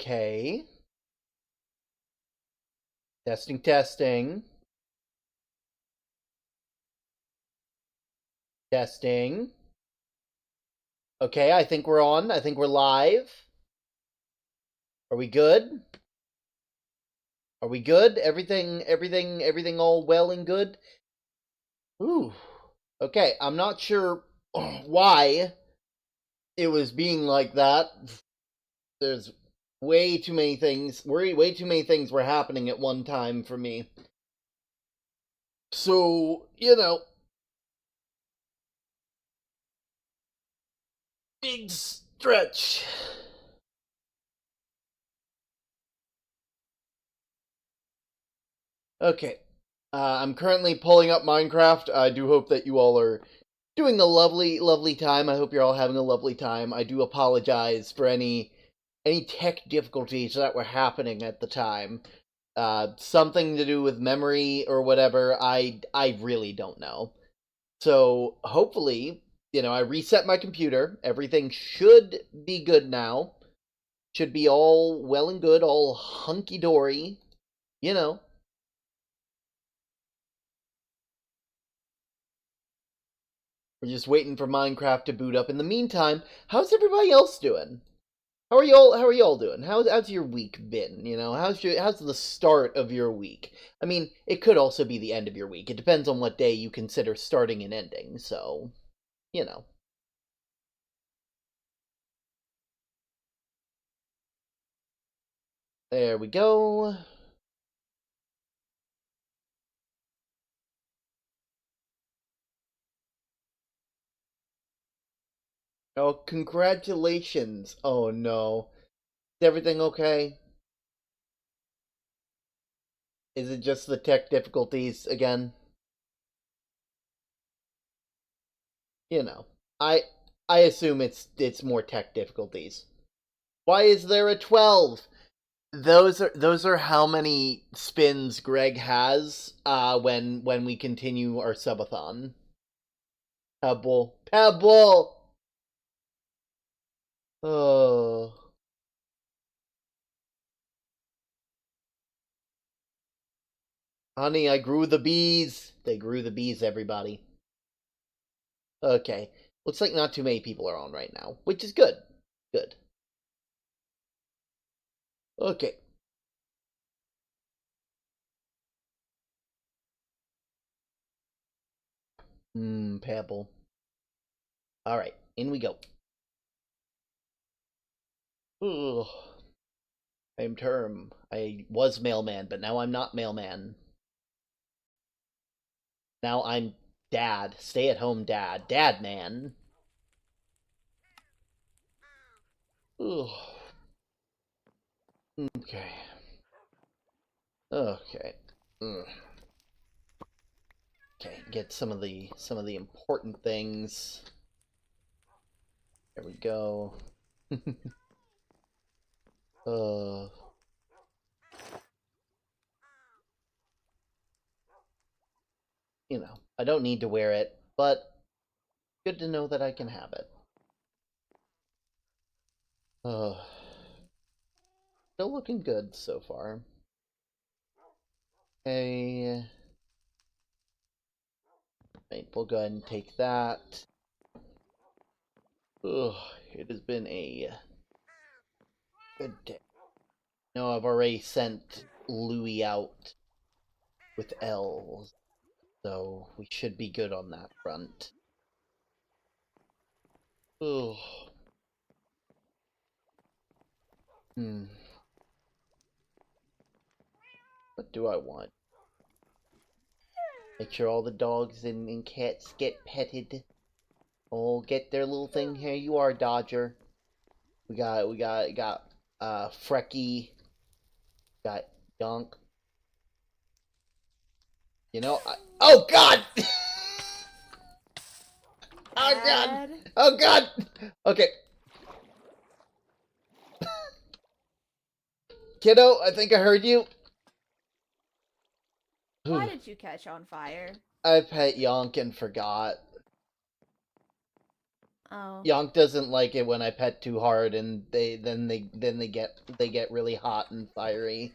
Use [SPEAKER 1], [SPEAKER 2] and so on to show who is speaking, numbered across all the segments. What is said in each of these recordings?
[SPEAKER 1] Okay. Testing, testing. Testing. Okay, I think we're on. I think we're live. Are we good? Are we good? Everything all well and good? Ooh. Okay, I'm not sure why it was being like that. There's way too many things. Way too many things were happening at one time for me. So, big stretch. Okay. I'm currently pulling up Minecraft. I do hope that you all are doing a lovely, lovely time. I hope you're all having a lovely time. I do apologize for any tech difficulties that were happening at the time. Something to do with memory or whatever. I really don't know. So hopefully, I reset my computer. Everything should be good now. Should be all well and good, all hunky dory. You know. We're just waiting for Minecraft to boot up. In the meantime, how's everybody else doing? How are y'all doing? How's your week been? How's the start of your week? I mean, it could also be the end of your week. It depends on what day you consider starting and ending. So, you know. There we go. Oh, congratulations. Oh no. Is everything okay? Is it just the tech difficulties again? You know. I I assume it's more tech difficulties. Why is there a 12? Those are how many spins Greg has when we continue our subathon. Pebble. Oh, honey, I grew the bees. They grew the bees, everybody. Okay, looks like not too many people are on right now, which is good. Good. Okay. Pebble. All right, in we go. Ugh. I'm term. I was mailman, but now I'm not mailman. Now I'm dad. Stay at home dad. Dad man. Ugh. Okay. Okay. Ugh. Okay, get some of the important things. There we go. uh I don't need to wear it, but good to know that I can have it. Uh Still looking good so far. Okay. Right, we'll go ahead and take that. Ugh, it has been a good day. No, I've already sent Louis out with elves, so we should be good on that front. Ugh. Hmm. What do I want? Make sure all the dogs and cats get petted. Oh, get their little thing. Here you are, Dodger. We got Frecky. Got Dunk. Oh God! Oh God! Oh God! Okay. Kiddo, I think I heard you.
[SPEAKER 2] Why did you catch on fire?
[SPEAKER 1] I pet Yonk and forgot.
[SPEAKER 2] Oh.
[SPEAKER 1] Yonk doesn't like it when I pet too hard, and they get really hot and fiery.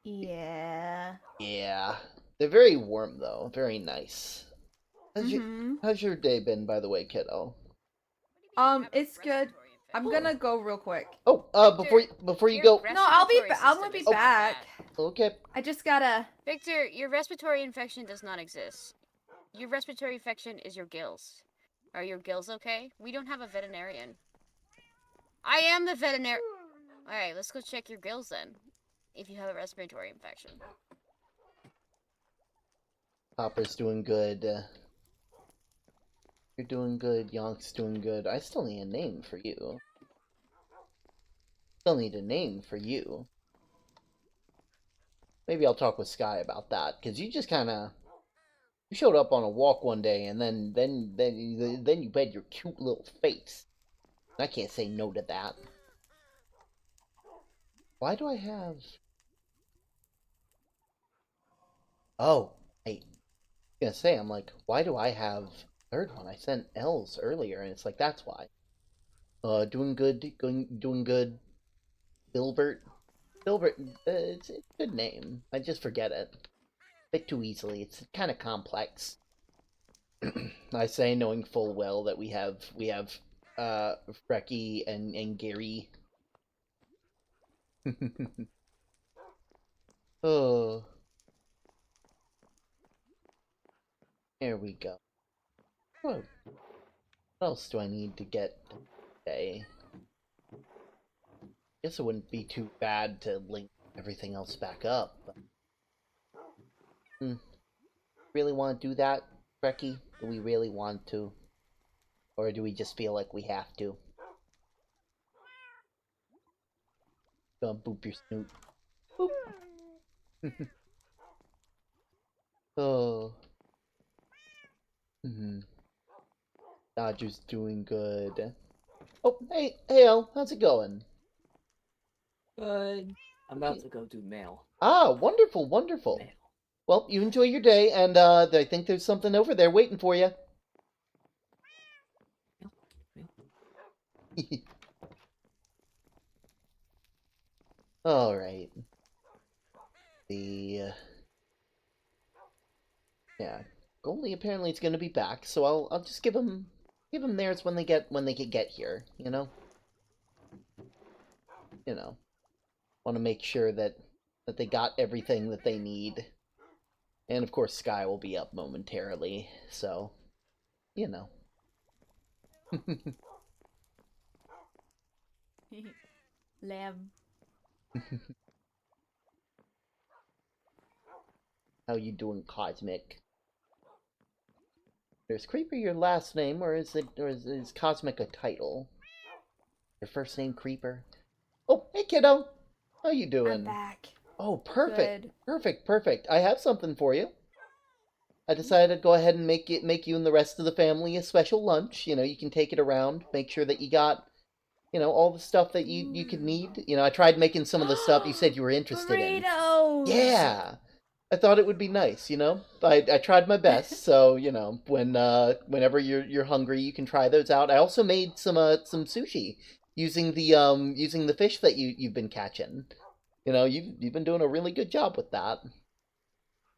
[SPEAKER 2] Yeah.
[SPEAKER 1] Yeah, they're very warm though, very nice. How's your
[SPEAKER 2] Mm-hmm.
[SPEAKER 1] How's your day been, by the way, kiddo?
[SPEAKER 2] It's good. I'm
[SPEAKER 1] Oh,
[SPEAKER 2] gonna go real quick.
[SPEAKER 1] oh, before you go,
[SPEAKER 2] No, I'll be. I'm gonna be
[SPEAKER 1] Oh.
[SPEAKER 2] back.
[SPEAKER 1] Okay.
[SPEAKER 2] I just gotta.
[SPEAKER 3] Victor, your respiratory infection does not exist. Your respiratory infection is your gills. Are your gills okay? We don't have a veterinarian. I am the veterinarian. Alright, let's go check your gills then. If you have a respiratory infection.
[SPEAKER 1] Hopper's doing good. You're doing good. Yonk's doing good. I still need a name for you. Still need a name for you. Maybe I'll talk with Sky about that, because you just kind of you showed up on a walk one day, and then you had your cute little face. I can't say no to that. Why do I have? Oh, hey, I was gonna say, I'm like, why do I have a third one? I sent L's earlier, and it's like that's why. Doing good, doing good. Filbert, Filbert, it's a good name. I just forget it a bit too easily. It's kind of complex. I say, knowing full well that we have Frecky and Gary. Oh, there we go. Oh, what else do I need to get today? Guess it wouldn't be too bad to link everything else back up. But, really want to do that, Frecky? Do we really want to? Or do we just feel like we have to? Go and boop your snoot. Boop. Oh. Dodger's doing good. Oh, hey, El, how's it going?
[SPEAKER 4] Good. I'm about to go do mail.
[SPEAKER 1] Ah, wonderful, wonderful.
[SPEAKER 4] Mail.
[SPEAKER 1] Well, you enjoy your day, and I think there's something over there waiting for you. All right. The yeah, Goldie apparently is going to be back, so I'll just give him theirs when they get here. You know, want to make sure that they got everything that they need, and of course Sky will be up momentarily, so you know.
[SPEAKER 2] Lamb.
[SPEAKER 1] How you doing, Cosmic? Is Creeper your last name, or is Cosmic a title? Your first name Creeper? Oh, hey kiddo! How you doing?
[SPEAKER 2] I'm back.
[SPEAKER 1] Oh, perfect.
[SPEAKER 2] Good.
[SPEAKER 1] Perfect. I have something for you. I decided to go ahead and make you and the rest of the family a special lunch. You can take it around, make sure that you got, all the stuff that you could need. I tried making some of the stuff you said you were interested in.
[SPEAKER 2] Burritos.
[SPEAKER 1] Yeah. I thought it would be nice, I tried my best, so, whenever you're hungry, you can try those out. I also made some sushi using the fish that you've been catching. You've been doing a really good job with that.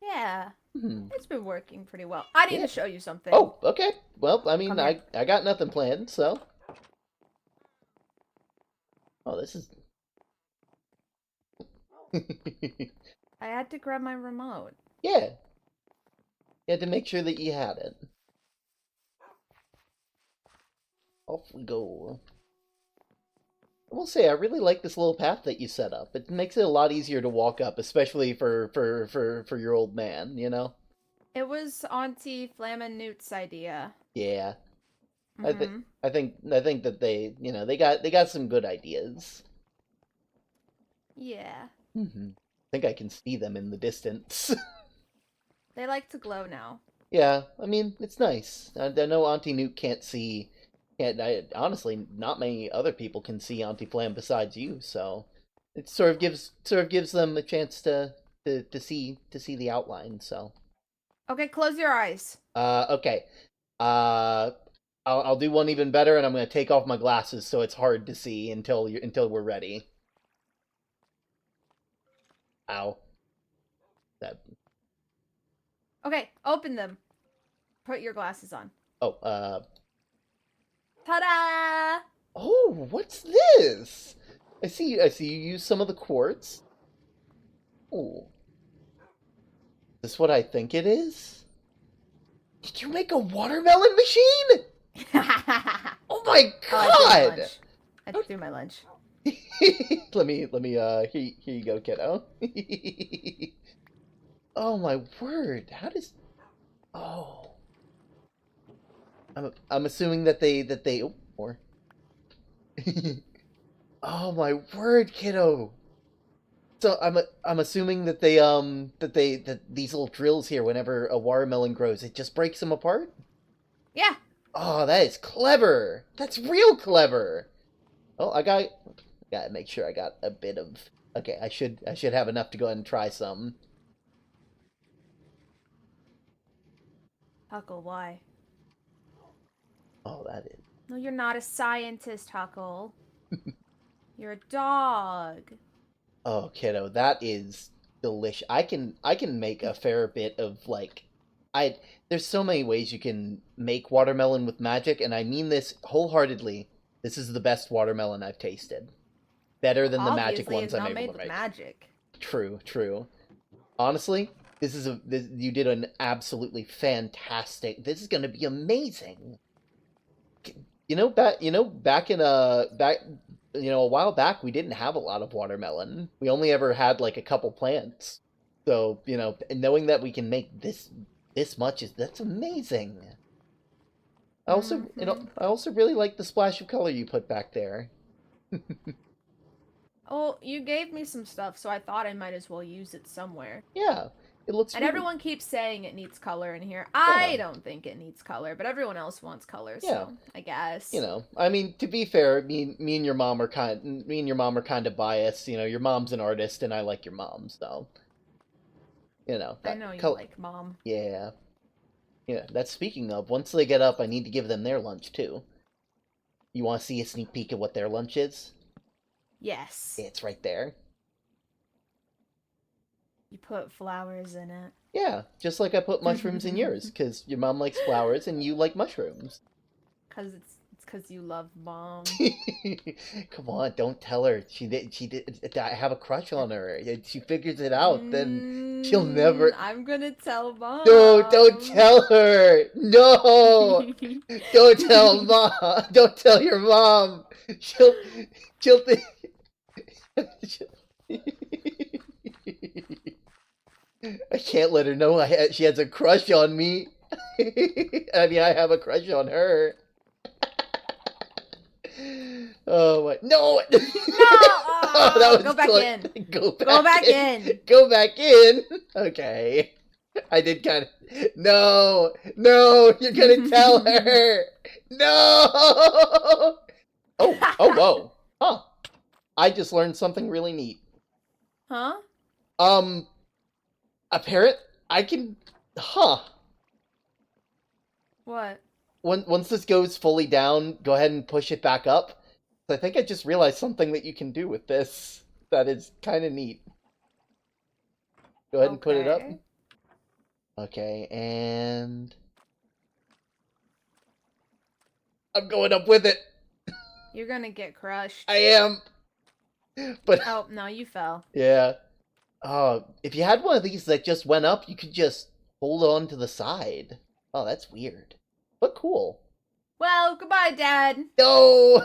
[SPEAKER 2] Yeah.
[SPEAKER 1] Hmm.
[SPEAKER 2] It's been working pretty well. I need
[SPEAKER 1] Yeah.
[SPEAKER 2] to show you something.
[SPEAKER 1] Oh, okay. Well, I mean,
[SPEAKER 2] Come here.
[SPEAKER 1] I got nothing planned, so. Oh, this is.
[SPEAKER 2] I had to grab my remote.
[SPEAKER 1] Yeah. You had to make sure that you had it. Off we go. I will say, I really like this little path that you set up. It makes it a lot easier to walk up, especially for your old man,
[SPEAKER 2] It was Auntie Flamin' Newt's idea.
[SPEAKER 1] Yeah.
[SPEAKER 2] Mm-hmm.
[SPEAKER 1] I think that they got some good ideas.
[SPEAKER 2] Yeah.
[SPEAKER 1] I think I can see them in the distance.
[SPEAKER 2] They like to glow now.
[SPEAKER 1] Yeah, I mean, it's nice. I know Auntie Newt can't see. Honestly, not many other people can see Auntie Flam besides you, so it sort of gives them a chance to see the outline. So
[SPEAKER 2] Okay, close your eyes.
[SPEAKER 1] okay. Uh, I'll do one even better, and I'm gonna take off my glasses so it's hard to see until we're ready. Ow. That.
[SPEAKER 2] Okay, open them. Put your glasses on.
[SPEAKER 1] Oh.
[SPEAKER 2] Ta-da!
[SPEAKER 1] Oh, what's this? I see you use some of the quartz. Oh. Is this what I think it is? Did you make a watermelon machine? Oh my god!
[SPEAKER 2] I threw my lunch.
[SPEAKER 1] let me here you go, kiddo. Oh my word. How does Oh. I'm assuming that they oh, more. Oh my word, kiddo. So I'm assuming that that these little drills here, whenever a watermelon grows, it just breaks them apart?
[SPEAKER 2] Yeah.
[SPEAKER 1] Oh, that is clever. That's real clever. Oh, gotta make sure I got a bit of. Okay, I should have enough to go ahead and try some.
[SPEAKER 2] Huckle, why?
[SPEAKER 1] Oh, that is.
[SPEAKER 2] No, you're not a scientist, Huckle. You're a dog.
[SPEAKER 1] Oh, kiddo, that is delicious. I can make a fair bit of like, there's so many ways you can make watermelon with magic, and I mean this wholeheartedly. This is the best watermelon I've tasted. Better than the magic
[SPEAKER 2] Obviously,
[SPEAKER 1] ones
[SPEAKER 2] it's
[SPEAKER 1] I'm
[SPEAKER 2] not
[SPEAKER 1] able
[SPEAKER 2] made
[SPEAKER 1] to
[SPEAKER 2] with
[SPEAKER 1] make.
[SPEAKER 2] magic.
[SPEAKER 1] True, true. Honestly, you did an absolutely fantastic. This is gonna be amazing. Back a while back we didn't have a lot of watermelon. We only ever had like a couple plants. So, knowing that we can make this much that's amazing. I also really like the splash of color you put back there.
[SPEAKER 2] Oh, you gave me some stuff, so I thought I might as well use it somewhere.
[SPEAKER 1] Yeah, it looks
[SPEAKER 2] And
[SPEAKER 1] really...
[SPEAKER 2] everyone keeps saying it needs color in here. I don't think it needs color, but everyone else wants color, so I guess.
[SPEAKER 1] I mean, to be fair, me and your mom are kind of biased. Your mom's an artist, and I like your mom, so
[SPEAKER 2] I know you like mom.
[SPEAKER 1] Yeah. Yeah, that's speaking of. Once they get up, I need to give them their lunch too. You want to see a sneak peek of what their lunch is?
[SPEAKER 2] Yes.
[SPEAKER 1] It's right there.
[SPEAKER 2] You put flowers in it.
[SPEAKER 1] Yeah, just like I put mushrooms in yours, because your mom likes flowers and you like mushrooms.
[SPEAKER 2] Because it's because you love mom.
[SPEAKER 1] Come on, don't tell her. She did. I have a crush on her. If she figures it out, then she'll never.
[SPEAKER 2] I'm gonna tell mom.
[SPEAKER 1] No, don't tell her. No, don't tell mom. Don't tell your mom. She'll think. I can't let her know she has a crush on me. I mean, I have a crush on her. Oh my! No!
[SPEAKER 2] No!
[SPEAKER 1] Oh, that was
[SPEAKER 2] go back in.
[SPEAKER 1] Go
[SPEAKER 2] back in.
[SPEAKER 1] Go back in. Okay. I did kind of. No! You're gonna tell her. No! Oh! Whoa! Huh? I just learned something really neat.
[SPEAKER 2] Huh?
[SPEAKER 1] I can. Huh?
[SPEAKER 2] What?
[SPEAKER 1] Once this goes fully down, go ahead and push it back up. I think I just realized something that you can do with this that is kind of neat. Go ahead and put it up. Okay, and... I'm going up with it!
[SPEAKER 2] You're gonna get crushed.
[SPEAKER 1] I am! But...
[SPEAKER 2] Oh, no, you fell.
[SPEAKER 1] Yeah. If you had one of these that just went up, you could just hold on to the side. Oh, that's weird. But cool.
[SPEAKER 2] Well, goodbye, Dad.
[SPEAKER 1] No!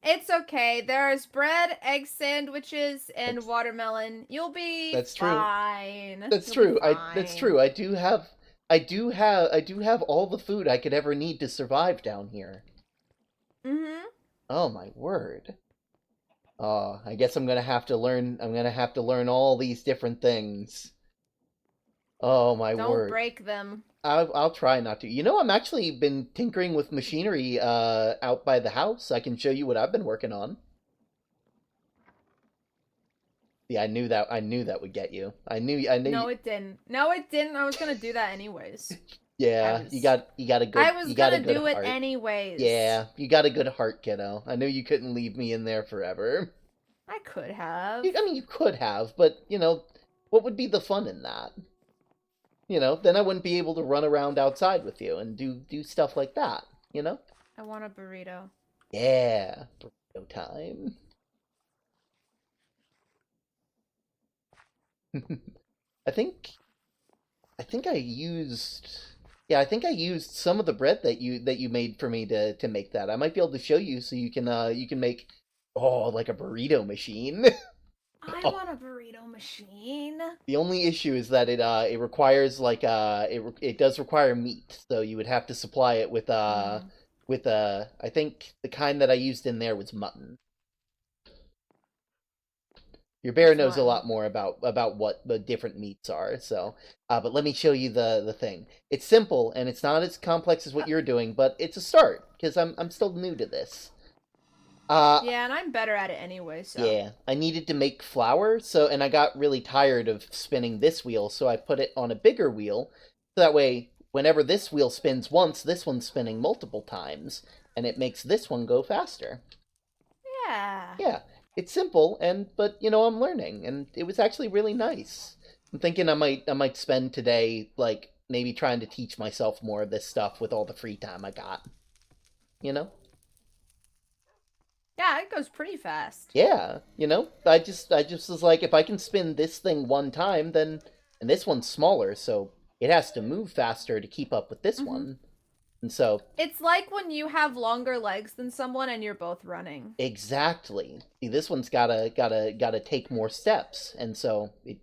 [SPEAKER 2] It's okay. There's bread, egg sandwiches, and watermelon. You'll be fine.
[SPEAKER 1] That's true. That's true. I do have all the food I could ever need to survive down here.
[SPEAKER 2] Mm-hmm.
[SPEAKER 1] Oh my word. Oh, I guess I'm gonna have to learn all these different things. Oh my word.
[SPEAKER 2] Don't break them.
[SPEAKER 1] I'll try not to. I'm actually been tinkering with machinery out by the house. I can show you what I've been working on. Yeah, I knew that would get you. I knew
[SPEAKER 2] No, it didn't. No, it didn't. I was gonna do that anyways.
[SPEAKER 1] Yeah, you got a good
[SPEAKER 2] I was
[SPEAKER 1] you got a
[SPEAKER 2] gonna
[SPEAKER 1] good
[SPEAKER 2] do it
[SPEAKER 1] heart.
[SPEAKER 2] anyways.
[SPEAKER 1] Yeah, you got a good heart, kiddo. I know you couldn't leave me in there forever.
[SPEAKER 2] I could have.
[SPEAKER 1] I mean, you could have, but, what would be the fun in that? Then I wouldn't be able to run around outside with you and do stuff like that,
[SPEAKER 2] I want a burrito.
[SPEAKER 1] Yeah, burrito time. I think I used I think I used some of the bread that you made for me to make that. I might be able to show you so you can make like a burrito machine.
[SPEAKER 2] I
[SPEAKER 1] Oh,
[SPEAKER 2] want a burrito machine.
[SPEAKER 1] the only issue is that it requires like it does require meat, so you would have to supply it with I think the kind that I used in there was mutton. Your bear
[SPEAKER 2] What's
[SPEAKER 1] knows a
[SPEAKER 2] mutton?
[SPEAKER 1] lot more about what the different meats are, so but let me show you the thing. It's simple and it's not as complex as what you're doing, but it's a start because I'm still new to this.
[SPEAKER 2] Yeah, and I'm better at it anyway, so.
[SPEAKER 1] Yeah, I needed to make flour, and I got really tired of spinning this wheel, so I put it on a bigger wheel, so that way, whenever this wheel spins once, this one's spinning multiple times, and it makes this one go faster.
[SPEAKER 2] Yeah.
[SPEAKER 1] Yeah, it's simple, but I'm learning, and it was actually really nice. I'm thinking I might spend today, like, maybe trying to teach myself more of this stuff with all the free time I got. You know?
[SPEAKER 2] Yeah, it goes pretty fast.
[SPEAKER 1] Yeah, I just was like, if I can spin this thing one time, then, and this one's smaller, so it has to move faster to keep up with this one. And so,
[SPEAKER 2] It's like when you have longer legs than someone and you're both running.
[SPEAKER 1] exactly. See, this one's gotta take more steps, and so it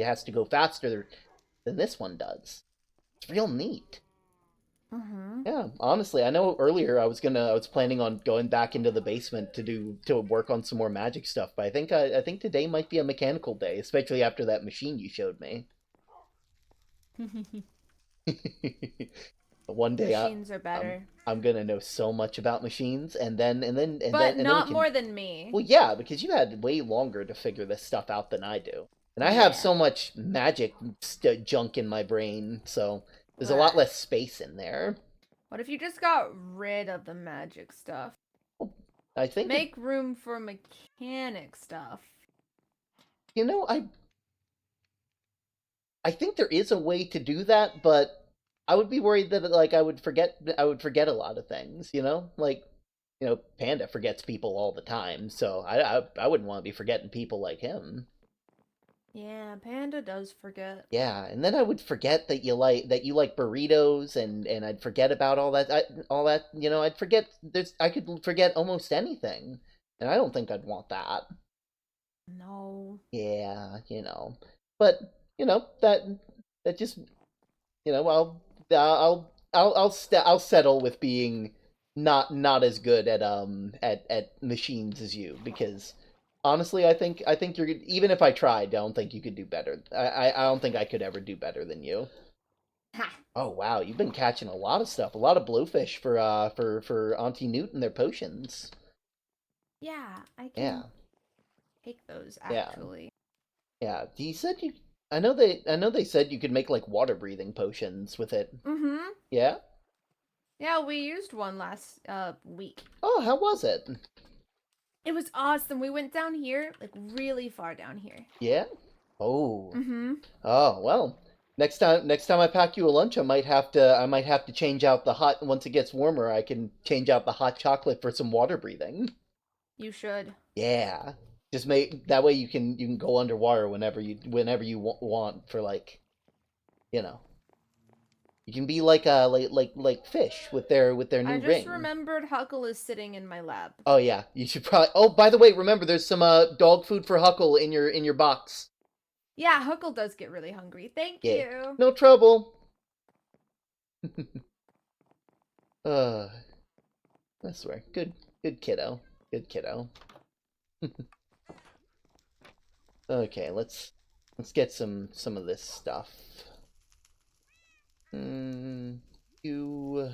[SPEAKER 1] has to go faster than this one does. It's real neat. Yeah, honestly, I know earlier I was planning on going back into the basement to work on some more magic stuff, but I think today might be a mechanical day, especially after that machine you showed me. One day
[SPEAKER 2] Machines are better.
[SPEAKER 1] I'm gonna know so much about machines,
[SPEAKER 2] But
[SPEAKER 1] and then
[SPEAKER 2] not
[SPEAKER 1] we can.
[SPEAKER 2] more than me.
[SPEAKER 1] Well, yeah, because you had way longer to figure this stuff out than I do, and I have so much magic junk in my brain, so there's a lot less space in there.
[SPEAKER 2] What if you just got rid of the magic stuff?
[SPEAKER 1] I think
[SPEAKER 2] Make room for mechanic stuff.
[SPEAKER 1] I think there is a way to do that, but I would be worried that like I would forget a lot of things, Like, Panda forgets people all the time, so I wouldn't want to be forgetting people like him.
[SPEAKER 2] Yeah, Panda does forget.
[SPEAKER 1] Yeah, and then I would forget that you like burritos, and I'd forget about all that. I'd forget I could forget almost anything, and I don't think I'd want that.
[SPEAKER 2] No.
[SPEAKER 1] Yeah, but that just I'll settle with being not as good at machines as you, because honestly, I think you're, even if I tried, I don't think you could do better. I don't think I could ever do better than you.
[SPEAKER 2] Ha.
[SPEAKER 1] Oh wow, you've been catching a lot of stuff, a lot of blowfish for Auntie Newt and their potions.
[SPEAKER 2] Yeah, I can take those actually.
[SPEAKER 1] Yeah. You said you. I know they said you could make like water breathing potions with it. Yeah.
[SPEAKER 2] Yeah, we used one last week.
[SPEAKER 1] Oh, how was it?
[SPEAKER 2] It was awesome. We went down here, like really far down here.
[SPEAKER 1] Yeah. Oh. Oh well. Next time I pack you a lunch, I might have to change out the hot. Once it gets warmer, I can change out the hot chocolate for some water breathing.
[SPEAKER 2] You should.
[SPEAKER 1] Yeah. Just make that way you can go underwater whenever you want for like, you can be like fish with their new ring.
[SPEAKER 2] I just remembered Huckle is sitting in my lab.
[SPEAKER 1] Oh yeah, you should probably. Oh, by the way, remember there's some dog food for Huckle in your box.
[SPEAKER 2] Yeah, Huckle does get really hungry. Thank you.
[SPEAKER 1] No trouble. I swear, good kiddo, good kiddo. Okay, let's get some of this stuff. You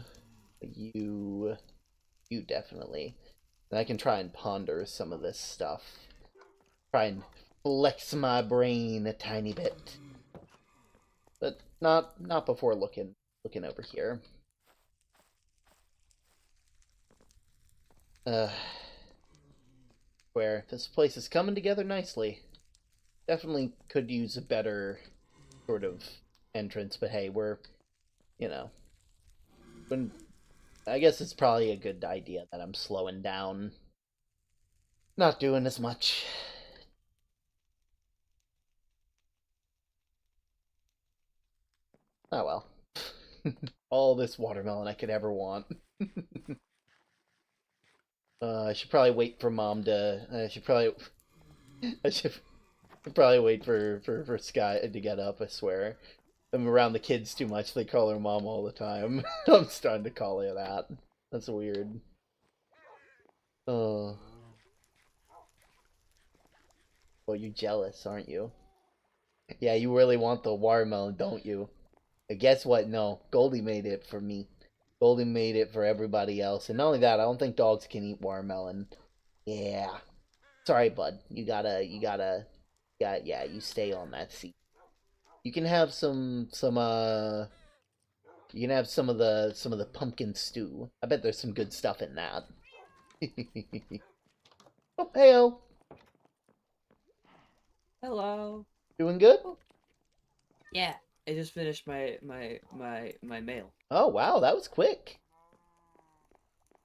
[SPEAKER 1] definitely. And I can try and ponder some of this stuff. Try and flex my brain a tiny bit. But not before looking looking over here. Where this place is coming together nicely. Definitely could use a better sort of entrance, but hey, we're, you know, I guess it's probably a good idea that I'm slowing down, not doing as much. Oh well. All this watermelon I could ever want. I should probably wait for Mom to. I should probably wait for Sky to get up. I swear, I'm around the kids too much. They call her Mom all the time. I'm starting to call her that. That's weird. Oh, well, you're jealous, aren't you? Yeah, you really want the watermelon, don't you? And guess what? No, Goldie made it for me. Goldie made it for everybody else. And not only that, I don't think dogs can eat watermelon. Yeah. Sorry, bud. Yeah, you stay on that seat. You can have you can have some of the pumpkin stew. I bet there's some good stuff in that. Oh, heyo.
[SPEAKER 4] Hello.
[SPEAKER 1] Doing good?
[SPEAKER 4] Yeah, I just finished my mail.
[SPEAKER 1] Oh, wow, that was quick.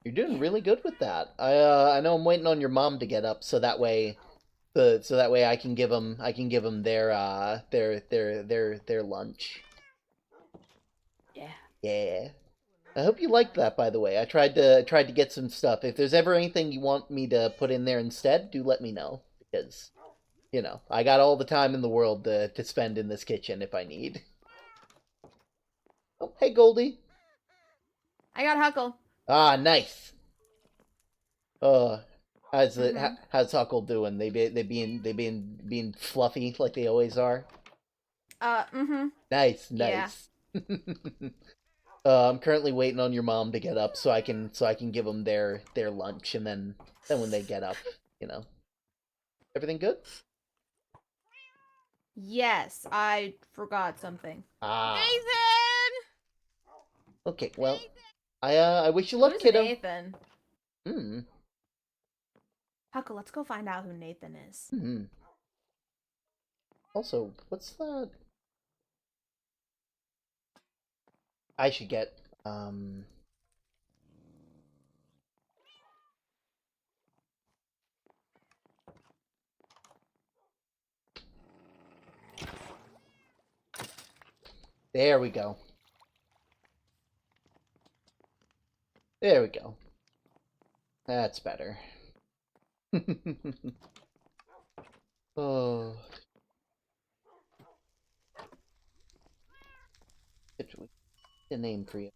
[SPEAKER 1] You're doing really good with that. I know I'm waiting on your mom to get up so that way I can give them their lunch.
[SPEAKER 4] Yeah.
[SPEAKER 1] Yeah. I hope you liked that, by the way. I tried to get some stuff. If there's ever anything you want me to put in there instead, do let me know. Because, you know, I got all the time in the world to spend in this kitchen if I need. Oh, hey, Goldie.
[SPEAKER 2] I got Huckle.
[SPEAKER 1] Ah, nice. How's
[SPEAKER 2] Mhm.
[SPEAKER 1] how's Huckle doing? They being fluffy like they always are. Nice,
[SPEAKER 2] Yeah.
[SPEAKER 1] nice. I'm currently waiting on your mom to get up so I can give them their lunch, and then when they get up, you know, everything good?
[SPEAKER 2] Yes, I forgot something.
[SPEAKER 1] Ah,
[SPEAKER 3] Nathan!
[SPEAKER 1] okay. Well, I wish you luck,
[SPEAKER 2] Who's
[SPEAKER 1] kiddo.
[SPEAKER 2] Nathan?
[SPEAKER 1] Hmm.
[SPEAKER 2] Huckle, let's go find out who Nathan is.
[SPEAKER 1] Hmm. Also, what's that? I should get There we go. There we go. That's better. Oh. Get a name for you.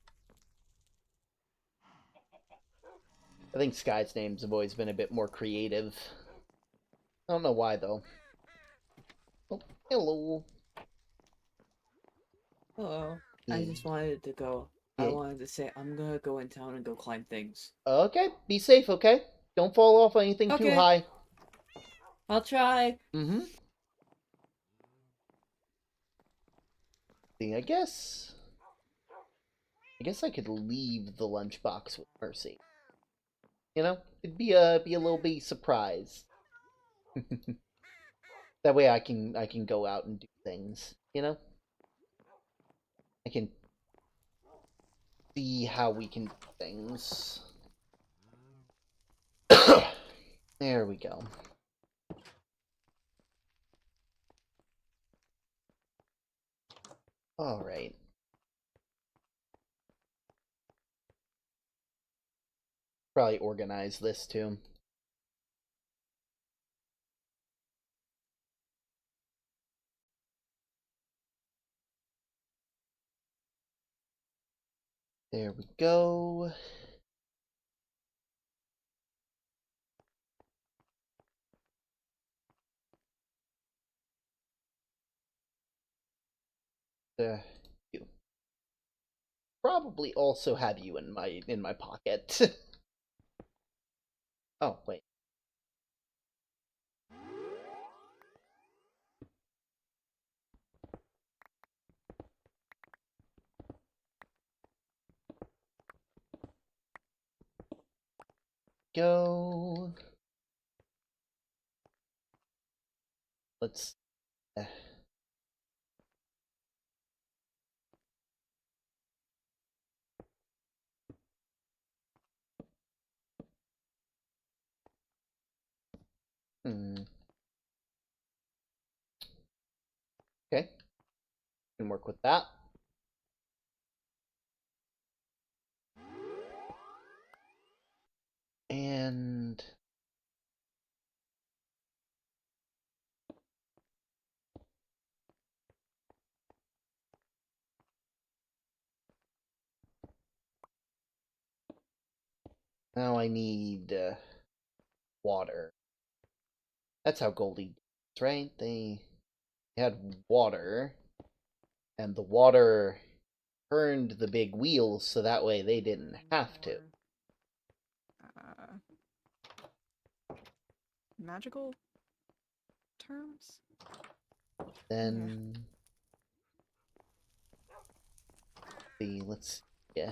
[SPEAKER 1] I think Sky's names have always been a bit more creative. I don't know why, though. Oh, hello.
[SPEAKER 4] Hello. I
[SPEAKER 1] Yeah.
[SPEAKER 4] just wanted to go. I
[SPEAKER 1] Yeah.
[SPEAKER 4] wanted to say I'm gonna go in town and go climb things.
[SPEAKER 1] Okay, be safe, okay? Don't fall off anything too
[SPEAKER 4] Okay.
[SPEAKER 1] high.
[SPEAKER 4] I'll try.
[SPEAKER 1] Mm-hmm. See, I guess I could leave the lunchbox with Mercy. You know? It'd be a little bit surprise. That way I can go out and do things, you know? I can see how we can do things. There we go. Alright. Probably organize this too. There we go. You probably also have you in my pocket. Oh, wait. go. Let's... Okay. Can work with that. And... now I need water. That's how Goldie does, right? They had water, and the water turned the big wheels so that way they didn't have to.
[SPEAKER 5] Magical terms?
[SPEAKER 1] Then... see, let's... yeah.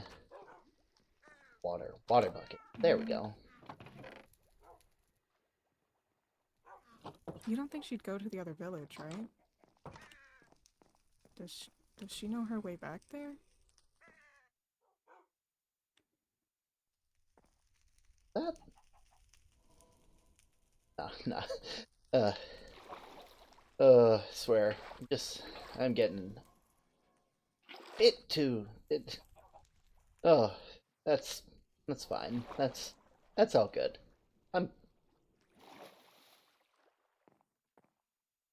[SPEAKER 1] Water bucket. There we go.
[SPEAKER 5] You don't think she'd go to the other village, right? Does she know her way back there?
[SPEAKER 1] That... no. Swear. I'm getting... oh, that's fine. That's all good.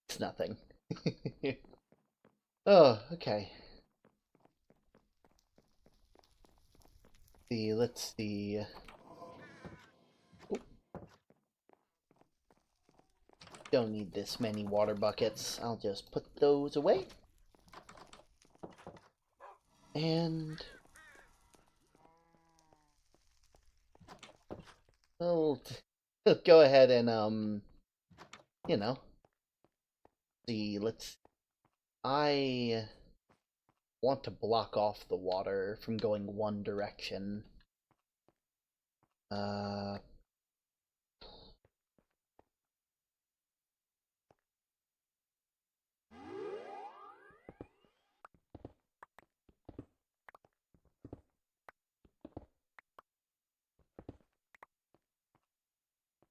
[SPEAKER 1] It's nothing. Oh, okay. Let's see. Oop. Don't need this many water buckets. I'll just put those away. And... we'll go ahead and, you know... see, I want to block off the water from going one direction.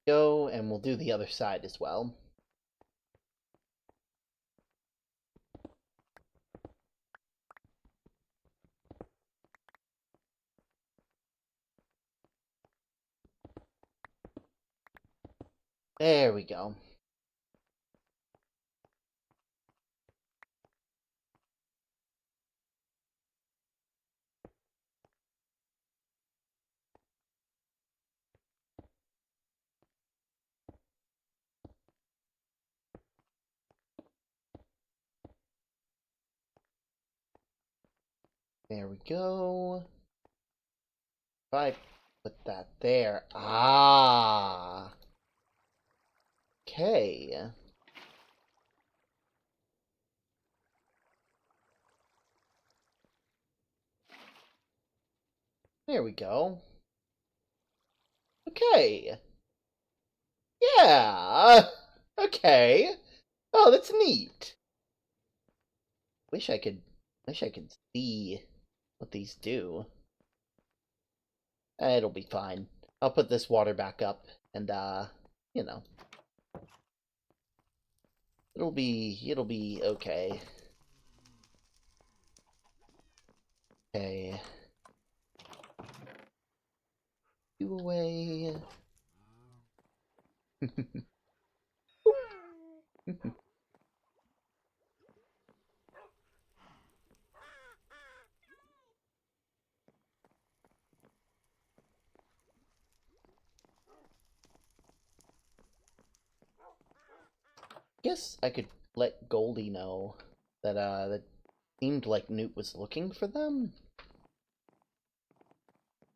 [SPEAKER 1] Go, and we'll do the other side as well. There we go. There we go. If I put that there. Ah. Okay. There we go. Okay. Yeah. Okay. Oh, that's neat. Wish I could see what these do. It'll be fine. I'll put this water back up and you know. It'll be okay. Okay. You away. Guess I could let Goldie know that that seemed like Newt was looking for them.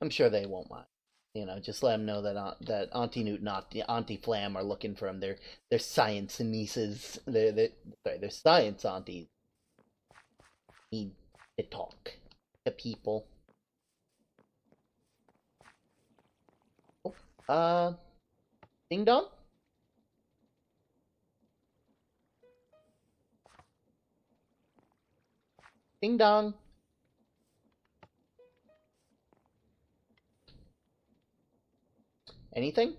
[SPEAKER 1] I'm sure they won't mind. You know, just let them know that that Auntie Newt and Auntie Flam are looking for them. They're science nieces. They're science aunties. Need to talk to people. Oh, Ding dong? Ding dong. Anything?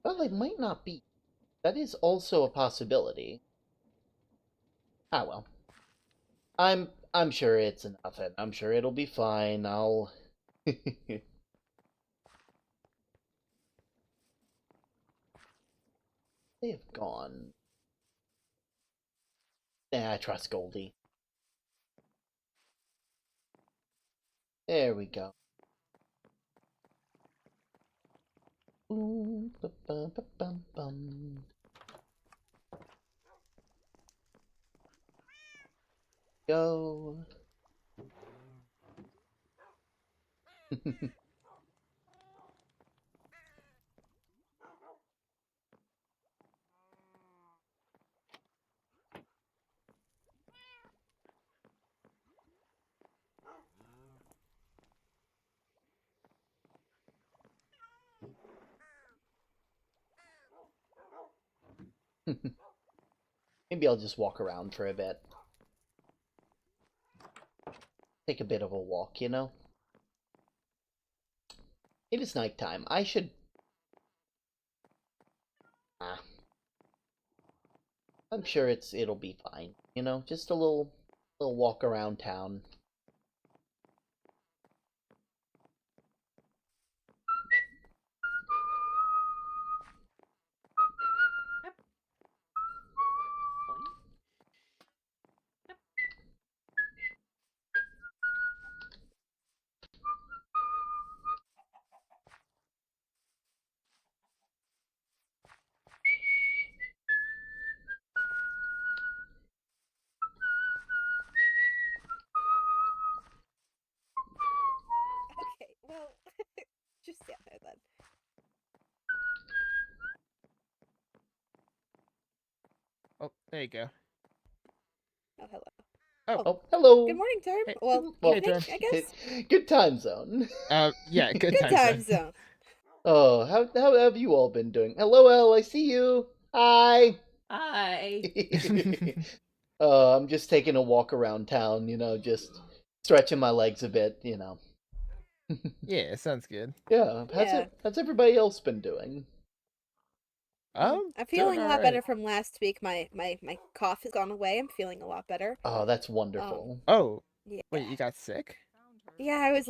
[SPEAKER 1] Well, it might not be. That is also a possibility. Ah, well. I'm sure it's nothing. I'm sure it'll be fine. I'll They have gone. Nah, I trust Goldie. There we go. Ooh, ba-bum. Go. Maybe I'll just walk around for a bit. Take a bit of a walk, you know? It is nighttime. I should... Ah. I'm sure it'll be fine. You know, just a little walk around town.
[SPEAKER 6] Okay, well, just stand there then.
[SPEAKER 7] Oh, there you go.
[SPEAKER 6] Oh, hello.
[SPEAKER 1] Oh, hello.
[SPEAKER 6] Good morning, Term.
[SPEAKER 7] Hey,
[SPEAKER 6] Well,
[SPEAKER 7] hey,
[SPEAKER 6] evening,
[SPEAKER 7] Term.
[SPEAKER 6] I guess.
[SPEAKER 1] Good time zone.
[SPEAKER 7] Yeah, good
[SPEAKER 6] Good
[SPEAKER 7] time,
[SPEAKER 6] time
[SPEAKER 7] son.
[SPEAKER 6] zone.
[SPEAKER 1] Oh, how have you all been doing? Hello, Elle, I see you. Hi.
[SPEAKER 4] Hi.
[SPEAKER 1] I'm just taking a walk around town, you know, just stretching my legs a bit, you know.
[SPEAKER 7] Yeah, sounds good.
[SPEAKER 1] Yeah,
[SPEAKER 6] Yeah.
[SPEAKER 1] how's everybody else been doing?
[SPEAKER 6] I'm
[SPEAKER 7] Doing
[SPEAKER 6] feeling a lot better from last week. My cough has gone away. I'm feeling a lot better.
[SPEAKER 1] Oh, that's wonderful.
[SPEAKER 7] Oh,
[SPEAKER 6] Yeah.
[SPEAKER 7] wait, you got sick?
[SPEAKER 6] Yeah, I was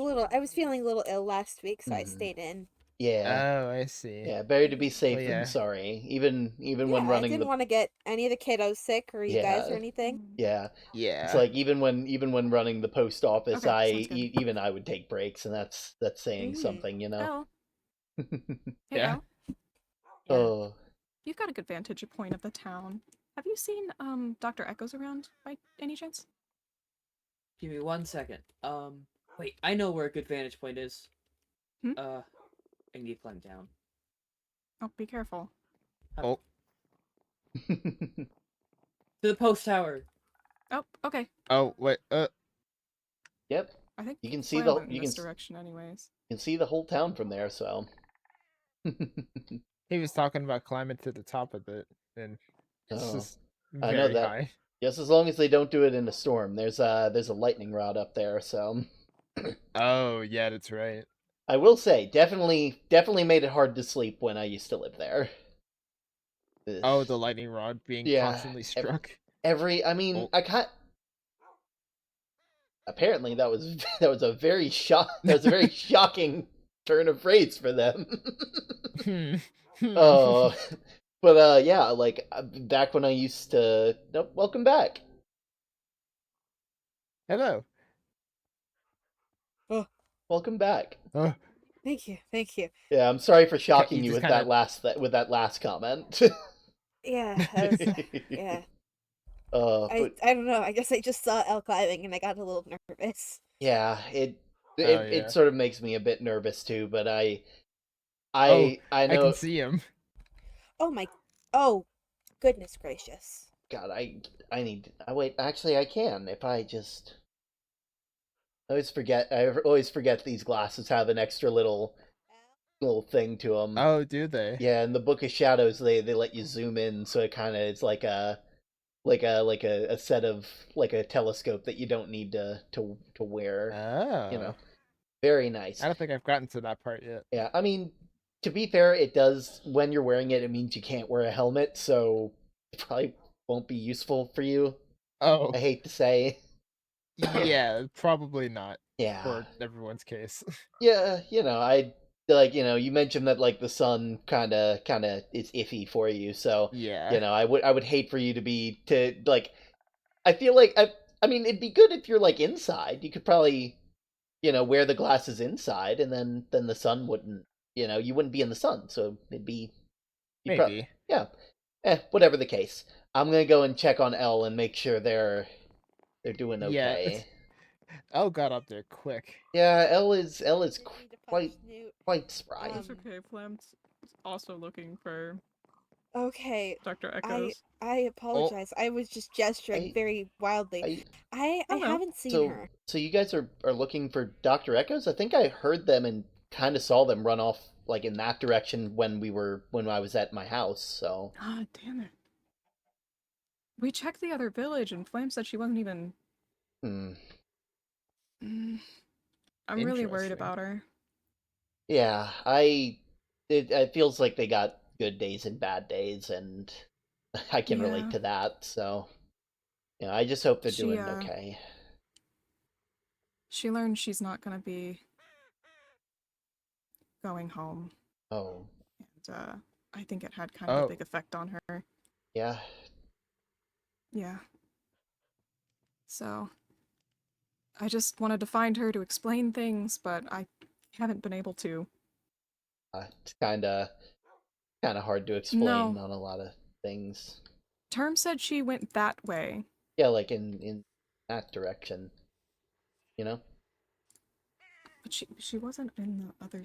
[SPEAKER 6] feeling a little ill last week, so I
[SPEAKER 1] Mhm.
[SPEAKER 6] stayed in.
[SPEAKER 1] Yeah,
[SPEAKER 7] Oh, I see.
[SPEAKER 1] yeah, better to be safe
[SPEAKER 7] Well,
[SPEAKER 1] than
[SPEAKER 7] yeah.
[SPEAKER 1] sorry. Even when
[SPEAKER 6] Yeah, I
[SPEAKER 1] running
[SPEAKER 6] didn't
[SPEAKER 1] the
[SPEAKER 6] want to get any of the kiddos sick or you guys or
[SPEAKER 1] yeah,
[SPEAKER 6] anything.
[SPEAKER 1] yeah. It's
[SPEAKER 7] Yeah.
[SPEAKER 1] like even when running the post office,
[SPEAKER 5] Okay, sounds good.
[SPEAKER 1] even I would take breaks, and that's saying something, you know.
[SPEAKER 5] Elle, hey
[SPEAKER 7] Yeah.
[SPEAKER 5] Elle,
[SPEAKER 6] Yeah.
[SPEAKER 1] Oh,
[SPEAKER 5] you've got a good vantage point of the town. Have you seen Dr. Echoes around by any chance?
[SPEAKER 4] Give me 1 second. Wait, I know where a good vantage point is.
[SPEAKER 5] Hmm?
[SPEAKER 4] I need to climb down.
[SPEAKER 5] Oh, be careful.
[SPEAKER 7] Oh,
[SPEAKER 4] To the post tower.
[SPEAKER 5] Oh, okay.
[SPEAKER 7] oh, wait.
[SPEAKER 1] yep.
[SPEAKER 5] I think
[SPEAKER 1] You can see
[SPEAKER 5] Flair
[SPEAKER 1] the
[SPEAKER 5] went in this direction anyways.
[SPEAKER 1] you can see the whole town from there. So.
[SPEAKER 7] He was talking about climbing to the top of it, and it's
[SPEAKER 1] Oh,
[SPEAKER 7] just
[SPEAKER 1] I know
[SPEAKER 7] very
[SPEAKER 1] that.
[SPEAKER 7] high.
[SPEAKER 1] Just as long as they don't do it in a storm. There's a lightning rod up there, so
[SPEAKER 7] Oh, yeah, that's right.
[SPEAKER 1] I will say definitely made it hard to sleep when I used to live there.
[SPEAKER 7] Oh, the lightning rod being
[SPEAKER 1] Yeah,
[SPEAKER 7] constantly struck.
[SPEAKER 1] I mean,
[SPEAKER 7] Oh.
[SPEAKER 1] I can't. Apparently, that was a very shocking turn of phrase for them. Oh, but yeah, like back when I used to. Nope, welcome back.
[SPEAKER 7] Hello.
[SPEAKER 6] Oh,
[SPEAKER 1] Welcome back.
[SPEAKER 7] Oh,
[SPEAKER 6] thank you, thank you.
[SPEAKER 1] Yeah, I'm sorry for shocking
[SPEAKER 7] you
[SPEAKER 1] you
[SPEAKER 7] just
[SPEAKER 1] with
[SPEAKER 7] kind of.
[SPEAKER 1] with that last comment.
[SPEAKER 6] Yeah, that was, yeah.
[SPEAKER 1] But
[SPEAKER 6] I don't know. I guess I just saw Elle climbing and I got a little nervous.
[SPEAKER 1] yeah,
[SPEAKER 7] Oh,
[SPEAKER 1] it
[SPEAKER 7] yeah.
[SPEAKER 1] sort of makes me a bit nervous too. But
[SPEAKER 7] Oh,
[SPEAKER 1] I
[SPEAKER 7] I can
[SPEAKER 1] know.
[SPEAKER 7] see him.
[SPEAKER 6] Oh my, oh, goodness gracious.
[SPEAKER 1] God, I need. I wait. Actually, I can if I just. I always forget these glasses have an extra little thing to them.
[SPEAKER 7] Oh, do they?
[SPEAKER 1] Yeah, in the Book of Shadows, they let you zoom in, so it kind of it's like a set of like a telescope that you don't need to wear. You know,
[SPEAKER 7] Oh.
[SPEAKER 1] very nice.
[SPEAKER 7] I don't think I've gotten to that part yet.
[SPEAKER 1] Yeah, I mean, to be fair, it does when you're wearing it. It means you can't wear a helmet, so it probably won't be useful for you.
[SPEAKER 7] Oh.
[SPEAKER 1] I hate to say.
[SPEAKER 7] Yeah, probably not.
[SPEAKER 1] Yeah.
[SPEAKER 7] For everyone's case.
[SPEAKER 1] Yeah, I like you mentioned that like the sun kind of is iffy for you, so
[SPEAKER 7] Yeah.
[SPEAKER 1] I would hate for you to like. I feel like I mean it'd be good if you're like inside. You could probably wear the glasses inside, and then the sun wouldn't you wouldn't be in the sun, so it'd be
[SPEAKER 7] Maybe.
[SPEAKER 1] yeah. Whatever the case, I'm gonna go and check on Elle and make sure they're doing
[SPEAKER 7] Yeah.
[SPEAKER 1] okay.
[SPEAKER 7] Elle got up there quick.
[SPEAKER 1] Yeah, Elle is
[SPEAKER 6] Didn't mean to
[SPEAKER 1] quite
[SPEAKER 6] punch Newt.
[SPEAKER 1] quite spry.
[SPEAKER 5] It's okay. Flam's also looking for
[SPEAKER 6] Okay,
[SPEAKER 5] Dr. Echoes.
[SPEAKER 6] I apologize. I was just gesturing very wildly. I
[SPEAKER 5] Oh, no.
[SPEAKER 6] haven't seen her.
[SPEAKER 1] So you guys are looking for Dr. Echoes? I think I heard them and kind of saw them run off like in that direction when I was at my house. So.
[SPEAKER 5] Ah, damn it. We checked the other village, and Flame said she wasn't even. I'm really worried
[SPEAKER 7] Interesting.
[SPEAKER 5] about her.
[SPEAKER 1] Yeah, it feels like they got good days and bad days, and I can relate to that. So, I just hope they're doing okay.
[SPEAKER 5] She learned she's not gonna be going home.
[SPEAKER 1] Oh.
[SPEAKER 5] And I think it had kind of a big effect on her.
[SPEAKER 1] Yeah.
[SPEAKER 5] Yeah. So, I just wanted to find her to explain things, but I haven't been able to.
[SPEAKER 1] It's kind of hard to explain on a lot of things.
[SPEAKER 5] Term said she went that way.
[SPEAKER 1] Yeah, like in that direction.
[SPEAKER 5] But she wasn't in the other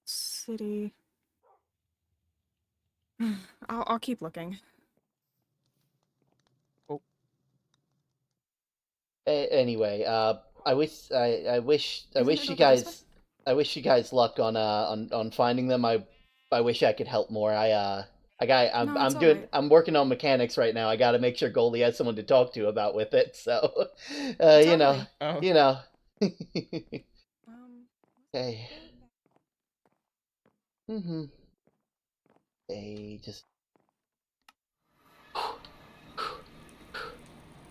[SPEAKER 5] city. I'll keep looking.
[SPEAKER 1] Oh. Anyway, I wish you guys luck on finding them. I wish I could help more. I'm working on mechanics right now. I got to make sure Goldie has someone to talk to about with it. So, Okay. They just.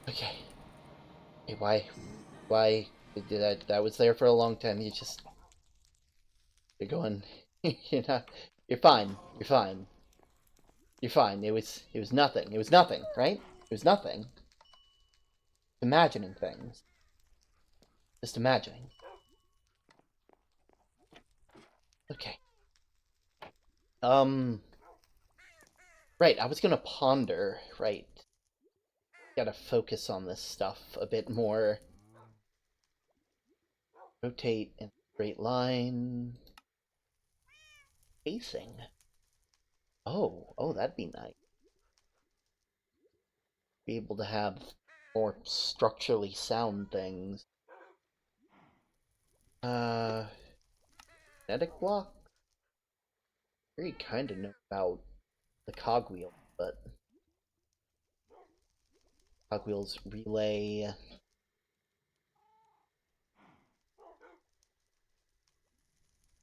[SPEAKER 1] Okay. Hey, why did that was there for a long time. You're going. You're fine. You're fine. You're fine. It was nothing. It was nothing, right? It was nothing. Imagining things. Just imagining. Okay. Right, I was gonna ponder, right. Gotta focus on this stuff a bit more. Rotate in a straight line. Pacing. Oh, that'd be nice. Be able to have more structurally sound things. Kinetic block? I already kinda know about the cogwheel, but cogwheels relay.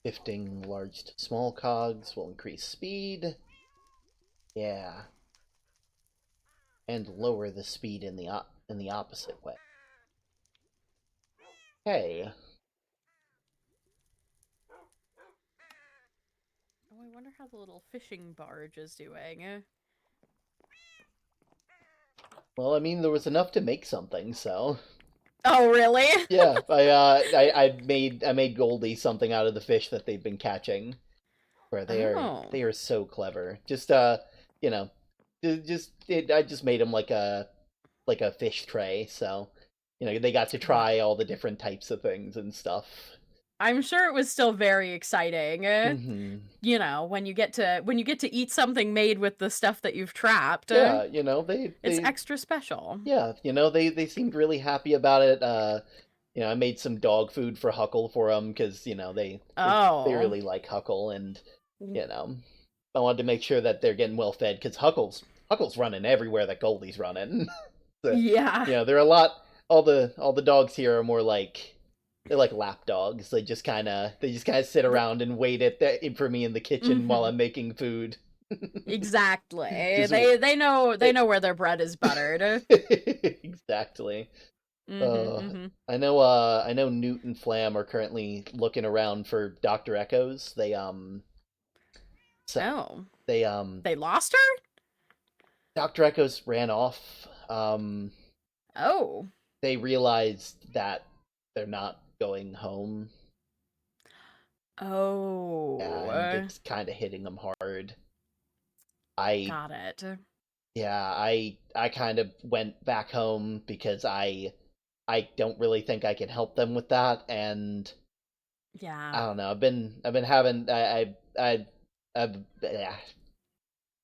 [SPEAKER 1] Shifting large to small cogs will increase speed. Yeah. And lower the speed in the opposite way. Okay.
[SPEAKER 8] Oh, I wonder how the little fishing barge is doing.
[SPEAKER 1] Well, I mean, there was enough to make something, so.
[SPEAKER 8] Oh, really?
[SPEAKER 1] Yeah, I made Goldie something out of the fish that they've been catching. Where they are so clever. Just I just made them like a fish tray, so they got to try all the different types of things and stuff.
[SPEAKER 8] I'm sure it was still very exciting. When you get to eat something made with the stuff that you've trapped.
[SPEAKER 1] Yeah,
[SPEAKER 8] it's extra special.
[SPEAKER 1] Yeah, they seemed really happy about it. I made some dog food for Huckle for them because they really like Huckle, and I wanted to make sure that they're getting well fed because Huckle's running everywhere that Goldie's running. So,
[SPEAKER 8] yeah.
[SPEAKER 1] they're a lot. All the dogs here are more like they're like lap dogs. They just kind of sit around and wait for me in the kitchen while I'm making food.
[SPEAKER 8] Exactly.
[SPEAKER 1] Just-
[SPEAKER 8] They know where their bread is buttered.
[SPEAKER 1] Exactly. I know Newt and Flam are currently looking around for Dr. Echoes. They
[SPEAKER 8] they lost her?
[SPEAKER 1] Dr. Echoes ran off. They realized that they're not going home. Yeah, and it's kind of hitting them hard.
[SPEAKER 8] Got it.
[SPEAKER 1] Yeah, I kind of went back home because I don't really think I can help them with that, and
[SPEAKER 8] yeah,
[SPEAKER 1] I don't know. I've been having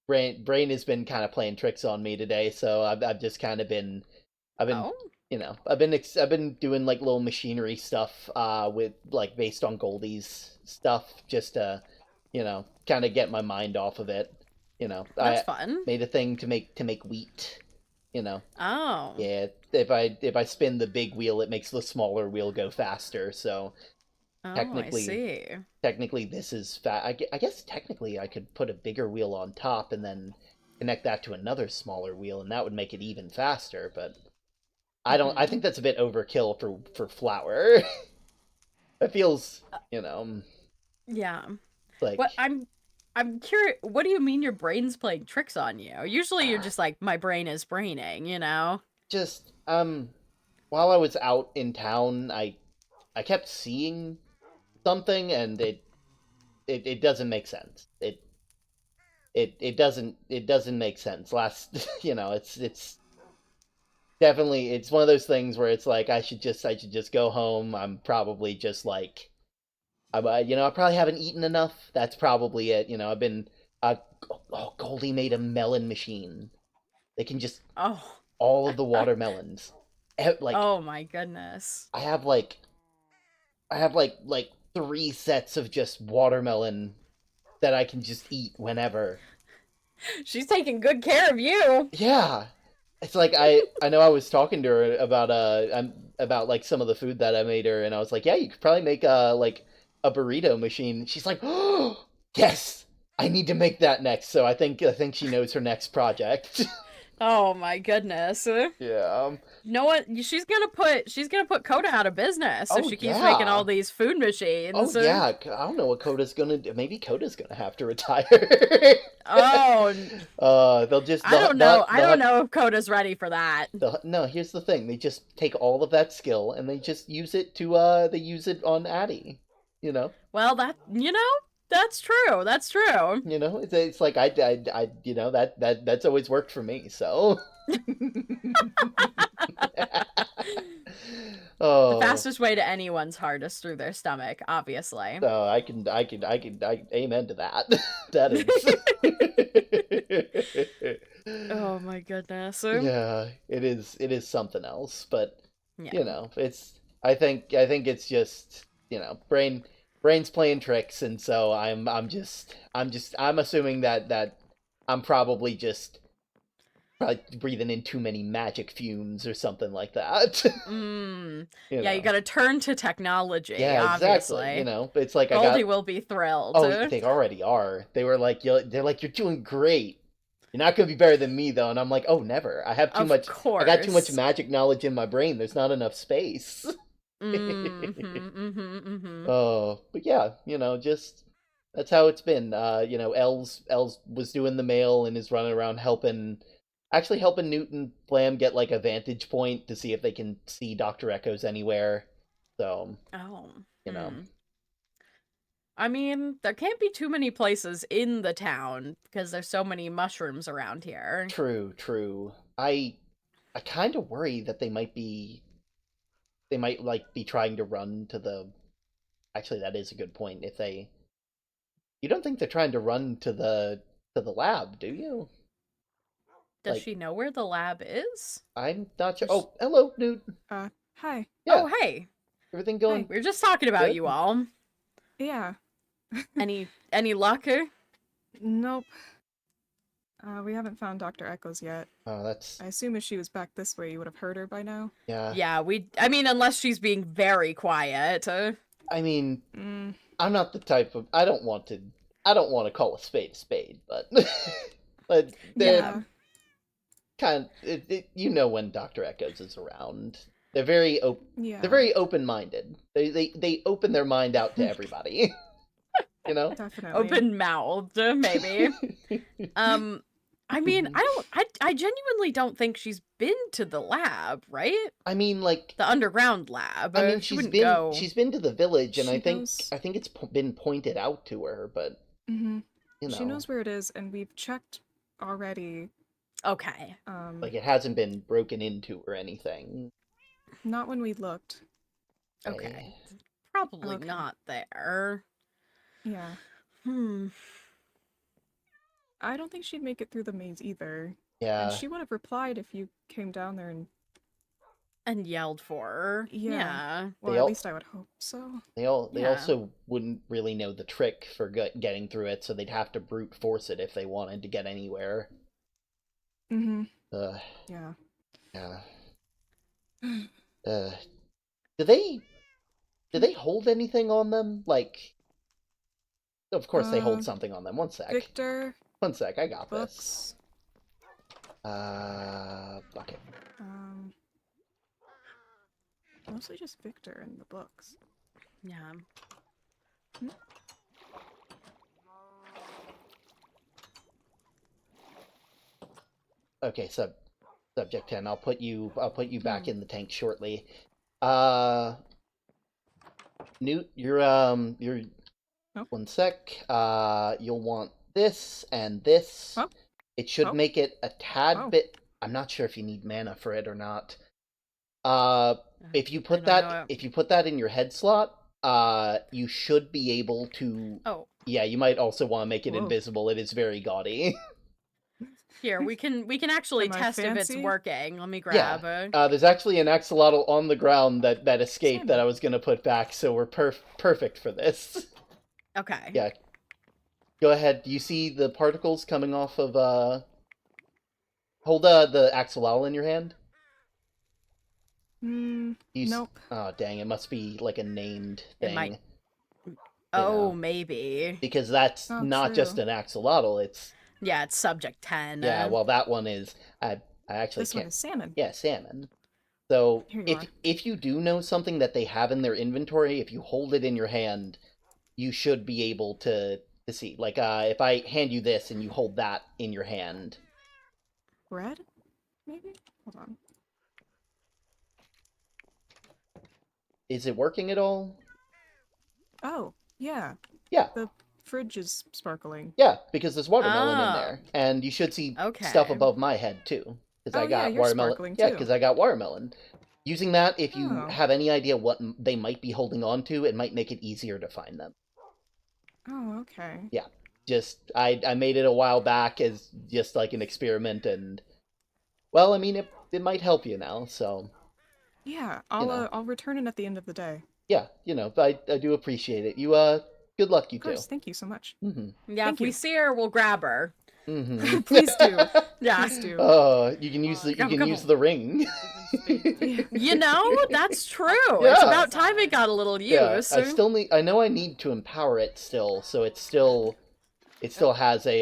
[SPEAKER 1] brain has been kind of playing tricks on me today, so I've just kind of been I've been doing like little machinery stuff with like based on Goldie's stuff just to kind of get my mind off of it.
[SPEAKER 8] That's fun.
[SPEAKER 1] Made a thing to make wheat.
[SPEAKER 8] Oh.
[SPEAKER 1] Yeah, if I spin the big wheel, it makes the smaller wheel go faster. So technically,
[SPEAKER 8] I see.
[SPEAKER 1] Technically, this is I guess technically I could put a bigger wheel on top and then connect that to another smaller wheel, and that would make it even faster. But I don't. I think that's a bit overkill for flour. It feels,
[SPEAKER 8] Yeah.
[SPEAKER 1] like
[SPEAKER 8] what I'm curious. What do you mean your brain's playing tricks on you? Usually you're just like, my brain is braining,
[SPEAKER 1] Just while I was out in town, I kept seeing something, and it doesn't make sense. It doesn't make sense. It's definitely it's one of those things where it's like I should just go home. I'm probably just like I probably haven't eaten enough. That's probably it. I've been Goldie made a melon machine. They can just all of the watermelons. Like,
[SPEAKER 8] oh my goodness.
[SPEAKER 1] I have like 3 sets of just watermelon that I can just eat whenever.
[SPEAKER 8] She's taking good care of you.
[SPEAKER 1] Yeah. It's like I know I was talking to her about like some of the food that I made her, and I was like, yeah, you could probably make like a burrito machine. She's like, oh, yes, I need to make that next. So I think she knows her next project.
[SPEAKER 8] Oh my goodness.
[SPEAKER 1] Yeah.
[SPEAKER 8] No one. She's gonna put Coda out of business if she keeps making all these food machines.
[SPEAKER 1] Oh yeah. I don't know what Coda's gonna do. Maybe Coda's gonna have to retire. They'll just.
[SPEAKER 8] I don't know. I don't know if Coda's ready for that.
[SPEAKER 1] No. Here's the thing. They just take all of that skill and they just use it to. They use it on Addie.
[SPEAKER 8] Well, that's true. That's true.
[SPEAKER 1] It's like I that's always worked for me. So.
[SPEAKER 8] The fastest way to anyone's heart is through their stomach, obviously.
[SPEAKER 1] So I can amen to that. That is.
[SPEAKER 8] Oh my goodness.
[SPEAKER 1] Yeah, it is something else, but
[SPEAKER 8] yeah.
[SPEAKER 1] it's. I think it's just brain's playing tricks, and so I'm assuming that I'm probably breathing in too many magic fumes or something like that.
[SPEAKER 8] Yeah, you gotta turn to technology.
[SPEAKER 1] Yeah,
[SPEAKER 8] obviously.
[SPEAKER 1] exactly. It's like
[SPEAKER 8] Goldie will be thrilled.
[SPEAKER 1] Oh, they already are. They were like, you're doing great. You're not gonna be better than me though, and I'm like, oh, never. I have too much. I got too much magic knowledge in my brain. There's not enough space. Oh, but yeah, just that's how it's been. Els was doing the mail and is running around helping Newt and Flam get like a vantage point to see if they can see Dr. Echoes anywhere. So,
[SPEAKER 8] I mean, there can't be too many places in the town because there's so many mushrooms around here.
[SPEAKER 1] True. I kind of worry that they might like be trying to run to the. Actually, that is a good point. You don't think they're trying to run to the lab, do you?
[SPEAKER 8] Does she know where the lab is?
[SPEAKER 1] I'm not sure. Oh, hello, Newt.
[SPEAKER 5] Hi.
[SPEAKER 1] Yeah.
[SPEAKER 8] Oh, hey.
[SPEAKER 1] Everything going?
[SPEAKER 8] We were just talking about
[SPEAKER 1] Good.
[SPEAKER 8] you all.
[SPEAKER 5] Yeah.
[SPEAKER 8] Any luck?
[SPEAKER 5] Nope. We haven't found Dr. Echoes yet.
[SPEAKER 1] Oh, that's
[SPEAKER 5] I assume if she was back this way, you would have heard her by now.
[SPEAKER 1] yeah.
[SPEAKER 8] Yeah, I mean, unless she's being very quiet.
[SPEAKER 1] I mean,
[SPEAKER 5] Mm,
[SPEAKER 1] I'm not the type of I don't want to call a spade, but but they're
[SPEAKER 5] yeah.
[SPEAKER 1] kind of you know when Dr. Echoes is around. They're very
[SPEAKER 5] Yeah.
[SPEAKER 1] they're very open-minded. They open their mind out to everybody. You know?
[SPEAKER 5] Definitely.
[SPEAKER 8] Open mouthed, maybe. I mean, I genuinely don't think she's been to the lab, right?
[SPEAKER 1] I mean, like
[SPEAKER 8] The underground lab.
[SPEAKER 1] I mean,
[SPEAKER 8] she wouldn't go.
[SPEAKER 1] she's been to the village, and
[SPEAKER 5] She
[SPEAKER 1] I think
[SPEAKER 5] knows-
[SPEAKER 1] it's been pointed out to her, but
[SPEAKER 5] Mm-hmm.
[SPEAKER 1] you know,
[SPEAKER 5] She knows where it is, and we've checked already.
[SPEAKER 8] Okay.
[SPEAKER 1] like it hasn't been broken into or anything.
[SPEAKER 5] Not when we looked.
[SPEAKER 8] Okay. Probably
[SPEAKER 5] Okay.
[SPEAKER 8] not there.
[SPEAKER 5] Yeah.
[SPEAKER 8] Hmm.
[SPEAKER 5] I don't think she'd make it through the maze either.
[SPEAKER 1] Yeah.
[SPEAKER 5] And she would have replied if you came down there and...
[SPEAKER 8] And yelled for her.
[SPEAKER 5] Yeah. Well,
[SPEAKER 1] They
[SPEAKER 5] at
[SPEAKER 1] all-
[SPEAKER 5] least I would hope so.
[SPEAKER 1] They
[SPEAKER 8] Yeah.
[SPEAKER 1] also wouldn't really know the trick for getting through it, so they'd have to brute force it if they wanted to get anywhere.
[SPEAKER 5] Mm-hmm.
[SPEAKER 1] Uh,
[SPEAKER 5] Yeah.
[SPEAKER 1] yeah. Do they hold anything on them? Like, of course they hold something on them. One sec.
[SPEAKER 5] Victor,
[SPEAKER 1] One sec. I got this.
[SPEAKER 5] books.
[SPEAKER 1] Bucket.
[SPEAKER 5] Mostly just Victor and the books.
[SPEAKER 8] Yeah.
[SPEAKER 1] Okay, subject 10. I'll put you back
[SPEAKER 5] Hmm.
[SPEAKER 1] in the tank shortly. Newt, you're
[SPEAKER 5] Oh.
[SPEAKER 1] one sec. You'll want this and this.
[SPEAKER 5] Oh.
[SPEAKER 1] It should
[SPEAKER 5] Oh.
[SPEAKER 1] make it a tad
[SPEAKER 5] Oh.
[SPEAKER 1] bit. I'm not sure if you need mana for it or not. If you
[SPEAKER 8] I
[SPEAKER 1] put
[SPEAKER 8] don't know.
[SPEAKER 1] that in your head slot, you should be able to.
[SPEAKER 8] Oh,
[SPEAKER 1] Yeah, you might also want to make it
[SPEAKER 5] Whoa.
[SPEAKER 1] invisible. It is very gaudy.
[SPEAKER 8] here we can actually
[SPEAKER 5] Am I
[SPEAKER 8] test if it's
[SPEAKER 5] fancy?
[SPEAKER 8] working. Let me grab it.
[SPEAKER 1] There's actually an axolotl on the ground that escaped
[SPEAKER 5] Sammy.
[SPEAKER 1] that I was gonna put back, so we're perfect for this.
[SPEAKER 8] Okay.
[SPEAKER 1] Yeah. Go ahead. Do you see the particles coming off of Hold the axolotl in your hand.
[SPEAKER 5] Nope.
[SPEAKER 1] Oh dang! It must be like a named thing.
[SPEAKER 8] It might.
[SPEAKER 1] you
[SPEAKER 8] Oh,
[SPEAKER 1] know.
[SPEAKER 8] maybe.
[SPEAKER 1] Because that's
[SPEAKER 5] Oh,
[SPEAKER 1] not just
[SPEAKER 5] true.
[SPEAKER 1] an axolotl. It's
[SPEAKER 8] Yeah, it's subject 10.
[SPEAKER 1] yeah. Well, that one is. I actually
[SPEAKER 5] This one
[SPEAKER 1] can't.
[SPEAKER 5] is salmon.
[SPEAKER 1] Yeah, salmon. So
[SPEAKER 5] Here you
[SPEAKER 1] if
[SPEAKER 5] are.
[SPEAKER 1] if you do know something that they have in their inventory, if you hold it in your hand, you should be able to see. Like if I hand you this and you hold that in your hand.
[SPEAKER 5] Bread? Maybe? Hold on.
[SPEAKER 1] Is it working at all?
[SPEAKER 5] Oh, yeah.
[SPEAKER 1] Yeah.
[SPEAKER 5] The fridge is sparkling.
[SPEAKER 1] Yeah, because there's watermelon in
[SPEAKER 8] Ah.
[SPEAKER 1] there, and you should see
[SPEAKER 8] Okay.
[SPEAKER 1] stuff above my head too, because
[SPEAKER 5] Oh,
[SPEAKER 1] I got
[SPEAKER 5] yeah, you're
[SPEAKER 1] watermelon.
[SPEAKER 5] sparkling,
[SPEAKER 1] Yeah,
[SPEAKER 5] too.
[SPEAKER 1] because I got watermelon. Using that, if you
[SPEAKER 5] Oh.
[SPEAKER 1] have any idea what they might be holding on to, it might make it easier to find them.
[SPEAKER 5] Oh, okay.
[SPEAKER 1] Yeah, just I made it a while back as just like an experiment, and well, I mean it might help you now. So
[SPEAKER 5] Yeah,
[SPEAKER 1] know.
[SPEAKER 5] I'll return it at the end of the day.
[SPEAKER 1] yeah, I do appreciate it. You good luck, you
[SPEAKER 5] Of course,
[SPEAKER 1] two.
[SPEAKER 5] thank you so much.
[SPEAKER 1] Mm-hmm.
[SPEAKER 8] Yeah,
[SPEAKER 5] Thank
[SPEAKER 8] if we
[SPEAKER 5] you.
[SPEAKER 8] see her, we'll grab her.
[SPEAKER 1] Mm-hmm.
[SPEAKER 5] Please do.
[SPEAKER 8] Yeah.
[SPEAKER 5] Please do.
[SPEAKER 1] Oh, you can use the
[SPEAKER 8] Come
[SPEAKER 1] use
[SPEAKER 8] on.
[SPEAKER 1] the ring.
[SPEAKER 8] You know, that's true.
[SPEAKER 1] Yeah.
[SPEAKER 8] It's about time it got a little
[SPEAKER 1] Yeah,
[SPEAKER 8] use.
[SPEAKER 1] I know I need to empower it still, so it still has a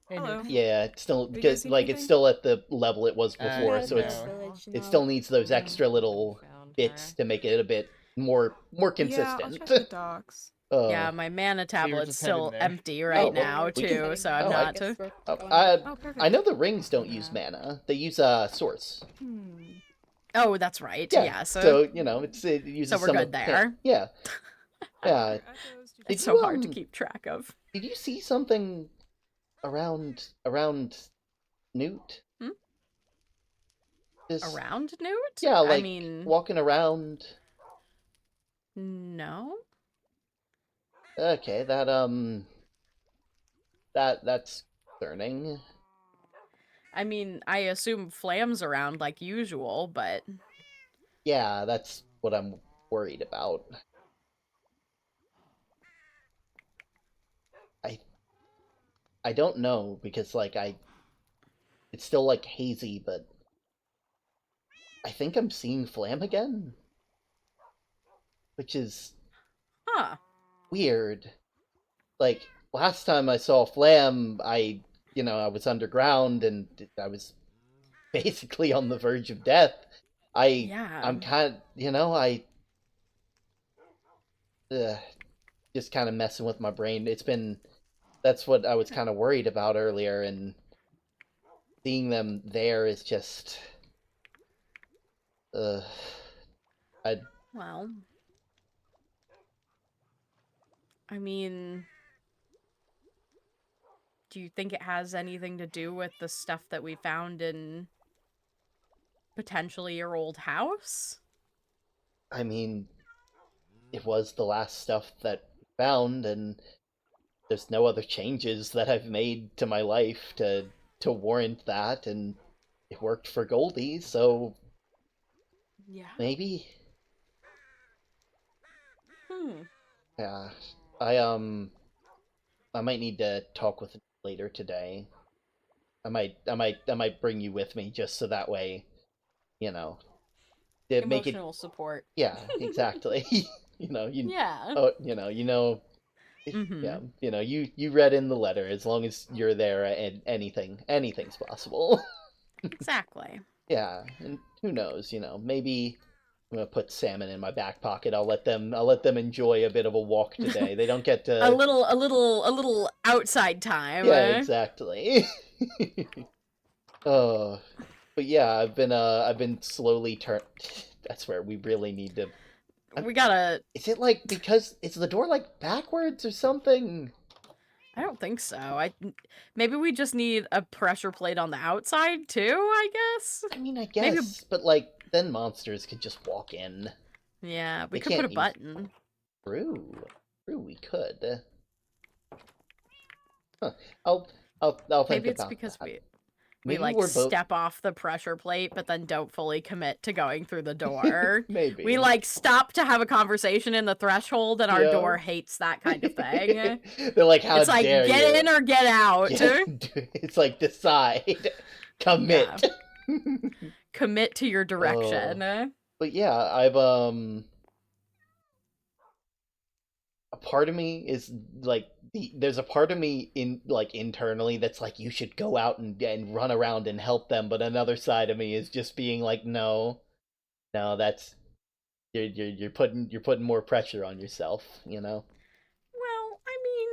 [SPEAKER 5] Hello.
[SPEAKER 1] yeah, it's still
[SPEAKER 5] you guys
[SPEAKER 1] because
[SPEAKER 5] see
[SPEAKER 1] like it's
[SPEAKER 5] anything?
[SPEAKER 1] still at the level it was before, so
[SPEAKER 7] no.
[SPEAKER 1] it still needs those extra little bits to make it a bit more
[SPEAKER 5] Yeah, I'll
[SPEAKER 1] consistent.
[SPEAKER 5] check the docs.
[SPEAKER 8] Yeah, my mana tablet's
[SPEAKER 7] just heading
[SPEAKER 8] still
[SPEAKER 7] there.
[SPEAKER 8] empty right
[SPEAKER 1] Oh, well,
[SPEAKER 8] now
[SPEAKER 1] we
[SPEAKER 8] too,
[SPEAKER 1] can-
[SPEAKER 8] so I'm
[SPEAKER 1] oh,
[SPEAKER 8] not.
[SPEAKER 5] Oh, perfect.
[SPEAKER 1] I know the rings don't use mana; they use source.
[SPEAKER 8] Oh, that's right.
[SPEAKER 1] Yeah,
[SPEAKER 8] Yes.
[SPEAKER 1] so it uses
[SPEAKER 8] So we're
[SPEAKER 1] some
[SPEAKER 8] good
[SPEAKER 1] of-
[SPEAKER 8] there.
[SPEAKER 1] Yeah, yeah.
[SPEAKER 5] Echoes, did
[SPEAKER 8] It's
[SPEAKER 1] Did
[SPEAKER 8] so
[SPEAKER 1] you,
[SPEAKER 8] hard to keep track of.
[SPEAKER 1] Did you see something around Newt?
[SPEAKER 8] Hmm?
[SPEAKER 1] This,
[SPEAKER 8] Around Newt?
[SPEAKER 1] Yeah, like
[SPEAKER 8] I mean,
[SPEAKER 1] walking around.
[SPEAKER 8] no.
[SPEAKER 1] Okay, that's concerning.
[SPEAKER 8] I mean, I assume Flam's around like usual, but
[SPEAKER 1] Yeah, that's what I'm worried about. I don't know, because, like, it's still, like, hazy, but I think I'm seeing Flam again? Which is
[SPEAKER 8] Huh.
[SPEAKER 1] weird. Like, last time I saw Flam, I was underground, and I was basically on the verge of death.
[SPEAKER 8] Yeah.
[SPEAKER 1] I'm kind of, just kind of messing with my brain. That's what I was kind of worried about earlier, and seeing them there is just,
[SPEAKER 8] Well, I mean, do you think it has anything to do with the stuff that we found in potentially your old house?
[SPEAKER 1] I mean, it was the last stuff that we found, and there's no other changes that I've made to my life to warrant that, and it worked for Goldie, so
[SPEAKER 8] Yeah.
[SPEAKER 1] maybe.
[SPEAKER 8] Hmm.
[SPEAKER 1] Yeah, I might need to talk with him later today. I might bring you with me, just so that way, you know, to make it.
[SPEAKER 8] Emotional support.
[SPEAKER 1] Yeah, exactly.
[SPEAKER 8] Yeah.
[SPEAKER 1] Oh,
[SPEAKER 8] Mm-hmm.
[SPEAKER 1] yeah, you read in the letter. As long as you're there, and anything's possible.
[SPEAKER 8] Exactly.
[SPEAKER 1] Yeah, and who knows? Maybe I'm gonna put salmon in my back pocket. I'll let them enjoy a bit of a walk today. They don't get to.
[SPEAKER 8] A little outside time.
[SPEAKER 1] Yeah, exactly. Oh, but yeah, I've been slowly That's where we really need to.
[SPEAKER 8] We gotta.
[SPEAKER 1] Is it like, because is the door like backwards or something?
[SPEAKER 8] I don't think so. Maybe we just need a pressure plate on the outside too, I guess.
[SPEAKER 1] I mean, I guess, but like then monsters could just walk in.
[SPEAKER 8] Yeah, we
[SPEAKER 1] They
[SPEAKER 8] could put a
[SPEAKER 1] can't use-
[SPEAKER 8] button.
[SPEAKER 1] True, we could. Huh. I'll think
[SPEAKER 8] Maybe it's
[SPEAKER 1] about
[SPEAKER 8] because
[SPEAKER 1] that.
[SPEAKER 8] we
[SPEAKER 1] Maybe
[SPEAKER 8] like
[SPEAKER 1] we're both.
[SPEAKER 8] step off the pressure plate but then don't fully commit to going through the door.
[SPEAKER 1] Maybe
[SPEAKER 8] We like stop to have a conversation in the threshold and our
[SPEAKER 1] Yeah.
[SPEAKER 8] door hates that kind of thing.
[SPEAKER 1] They're like, how
[SPEAKER 8] It's like
[SPEAKER 1] dare
[SPEAKER 8] get
[SPEAKER 1] you?
[SPEAKER 8] in or get out.
[SPEAKER 1] It's like, decide, commit.
[SPEAKER 8] Commit to your direction.
[SPEAKER 1] But yeah, I've a part of me is like, there's a part of me internally that's like, you should go out and run around and help them, but another side of me is just being like, no, that's you're putting more pressure on yourself,
[SPEAKER 8] Well, I mean,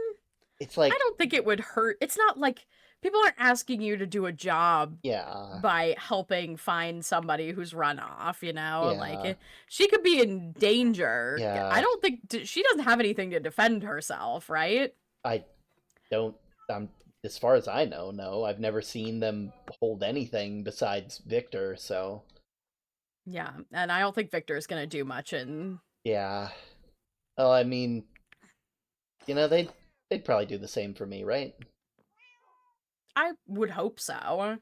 [SPEAKER 1] It's like,
[SPEAKER 8] I don't think it would hurt. It's not like people aren't asking you to do a job
[SPEAKER 1] yeah,
[SPEAKER 8] by helping find somebody who's run off,
[SPEAKER 1] Yeah.
[SPEAKER 8] like she could be in danger.
[SPEAKER 1] Yeah.
[SPEAKER 8] I don't think she doesn't have anything to defend herself, right?
[SPEAKER 1] I don't. As far as I know, no. I've never seen them hold anything besides Victor. So
[SPEAKER 8] Yeah, and I don't think Victor's gonna do much. And
[SPEAKER 1] yeah. Well, I mean, they'd probably do the same for me, right?
[SPEAKER 8] I would hope so.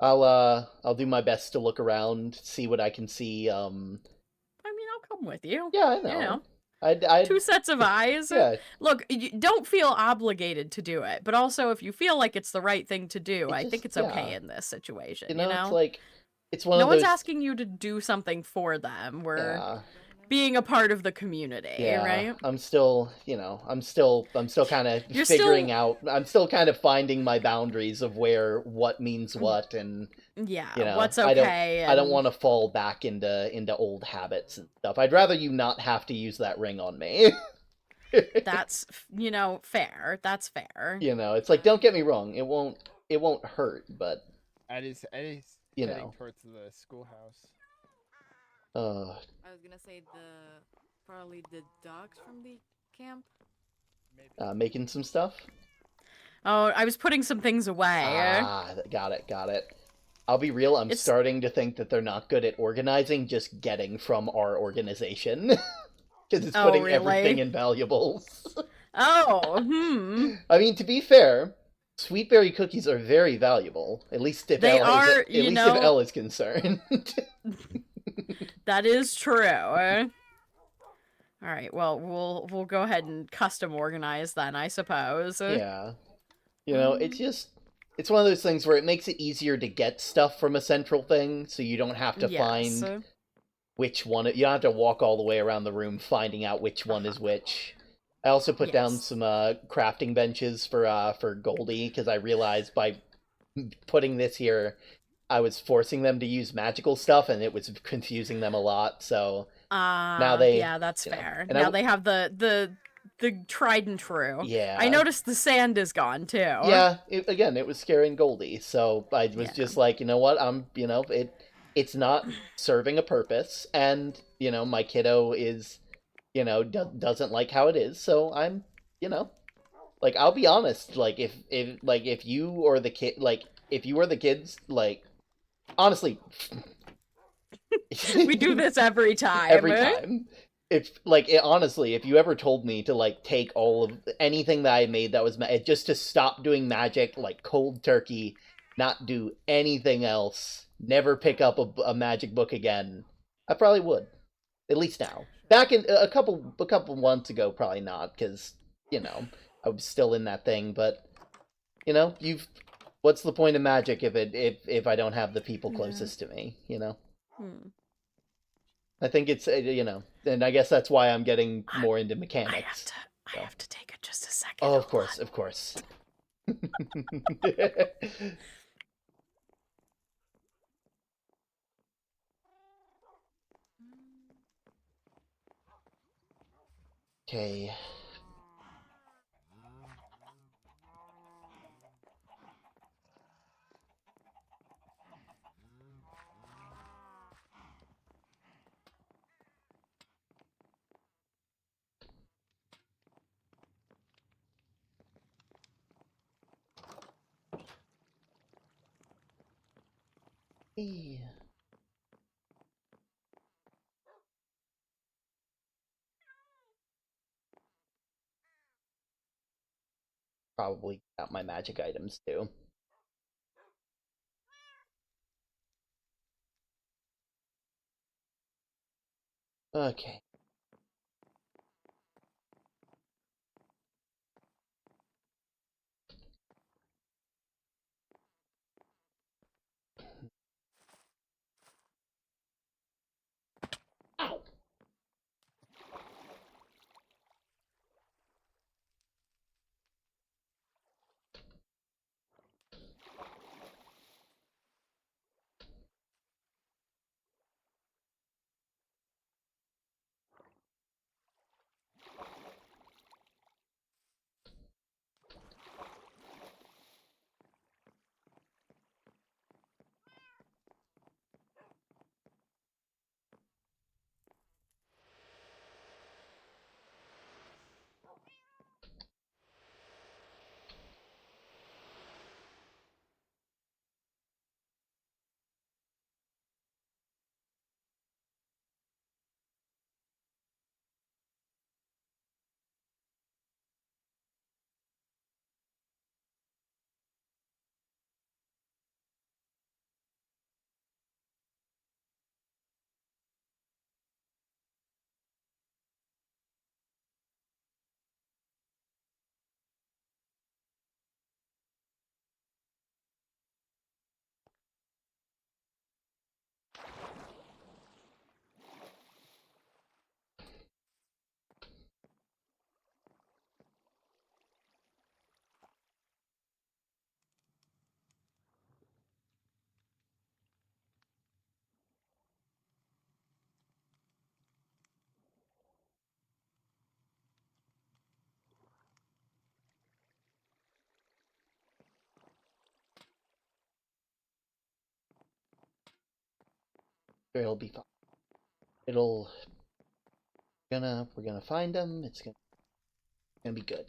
[SPEAKER 1] I'll do my best to look around, see what I can see.
[SPEAKER 8] I mean, I'll come with you.
[SPEAKER 1] Yeah, I know.
[SPEAKER 8] You know.
[SPEAKER 1] I
[SPEAKER 8] Two sets of eyes.
[SPEAKER 1] Yeah.
[SPEAKER 8] Look, you don't feel obligated to do it, but also if you feel like it's the right thing to do, I think it's okay in this situation.
[SPEAKER 1] It's like, it's one
[SPEAKER 8] no
[SPEAKER 1] of those.
[SPEAKER 8] one's asking you to do something for them. We're
[SPEAKER 1] Yeah.
[SPEAKER 8] being a part of the community, right?
[SPEAKER 1] I'm still, I'm still kind of
[SPEAKER 8] You're
[SPEAKER 1] figuring out. I'm still kind of finding my boundaries of what means what, and
[SPEAKER 8] Yeah, what's okay.
[SPEAKER 1] I don't want to fall back into old habits and stuff. I'd rather you not have to use that ring on me.
[SPEAKER 8] That's fair. That's fair.
[SPEAKER 1] It's like, don't get me wrong, it won't hurt, but
[SPEAKER 7] Eddie's
[SPEAKER 1] You
[SPEAKER 7] heading
[SPEAKER 1] know.
[SPEAKER 7] towards the schoolhouse.
[SPEAKER 9] I was gonna say probably the dogs from the camp.
[SPEAKER 1] Making some stuff.
[SPEAKER 8] Oh, I was putting some things away.
[SPEAKER 1] Got it. I'll be real, I'm starting to think that they're not good at organizing, just getting from our organization. Because it's putting
[SPEAKER 8] really?
[SPEAKER 1] everything in valuables.
[SPEAKER 8] Oh,
[SPEAKER 1] I mean, to be fair, sweetberry cookies are very valuable. At least if
[SPEAKER 8] They
[SPEAKER 1] Elle
[SPEAKER 8] are,
[SPEAKER 1] if Elle is concerned.
[SPEAKER 8] That is true. All right. Well, we'll go ahead and custom organize then, I suppose.
[SPEAKER 1] Yeah. You know, it's one of those things where it makes it easier to get stuff from a central thing, so you don't have to
[SPEAKER 8] Yes.
[SPEAKER 1] find which one. You don't have to walk all the way around the room finding out which one is
[SPEAKER 8] Uh-huh.
[SPEAKER 1] which. I also put down
[SPEAKER 8] Yes.
[SPEAKER 1] some crafting benches for Goldie because I realized by putting this here, I was forcing them to use magical stuff, and it was confusing them a lot. So now they,
[SPEAKER 8] Yeah, that's
[SPEAKER 1] you know,
[SPEAKER 8] fair.
[SPEAKER 1] and
[SPEAKER 8] Now they have the tried and true.
[SPEAKER 1] yeah,
[SPEAKER 8] I noticed the sand is gone too.
[SPEAKER 1] yeah. Again, it was scaring Goldie, so I was
[SPEAKER 8] Yeah.
[SPEAKER 1] just like, you know what, it's not serving a purpose, and my kiddo is, doesn't like how it is, so I'm, like, I'll be honest, like if you or the kid, like if you or the kids, like, honestly,
[SPEAKER 8] We do this every time.
[SPEAKER 1] every time. If honestly, if you ever told me to like take all of anything that I made that was just to stop doing magic, like cold turkey, not do anything else, never pick up a magic book again, I probably would. At least now. Back in a couple months ago, probably not, because I was still in that thing. But you've what's the point of magic if I don't have the people closest to me? I think it's and I guess that's why I'm getting more into mechanics.
[SPEAKER 8] I have to take it just a second.
[SPEAKER 1] Oh, of course, of course. Okay. Probably got my magic items too. Okay. Ow. It'll be fine. It'll we're gonna find them. It's gonna be good.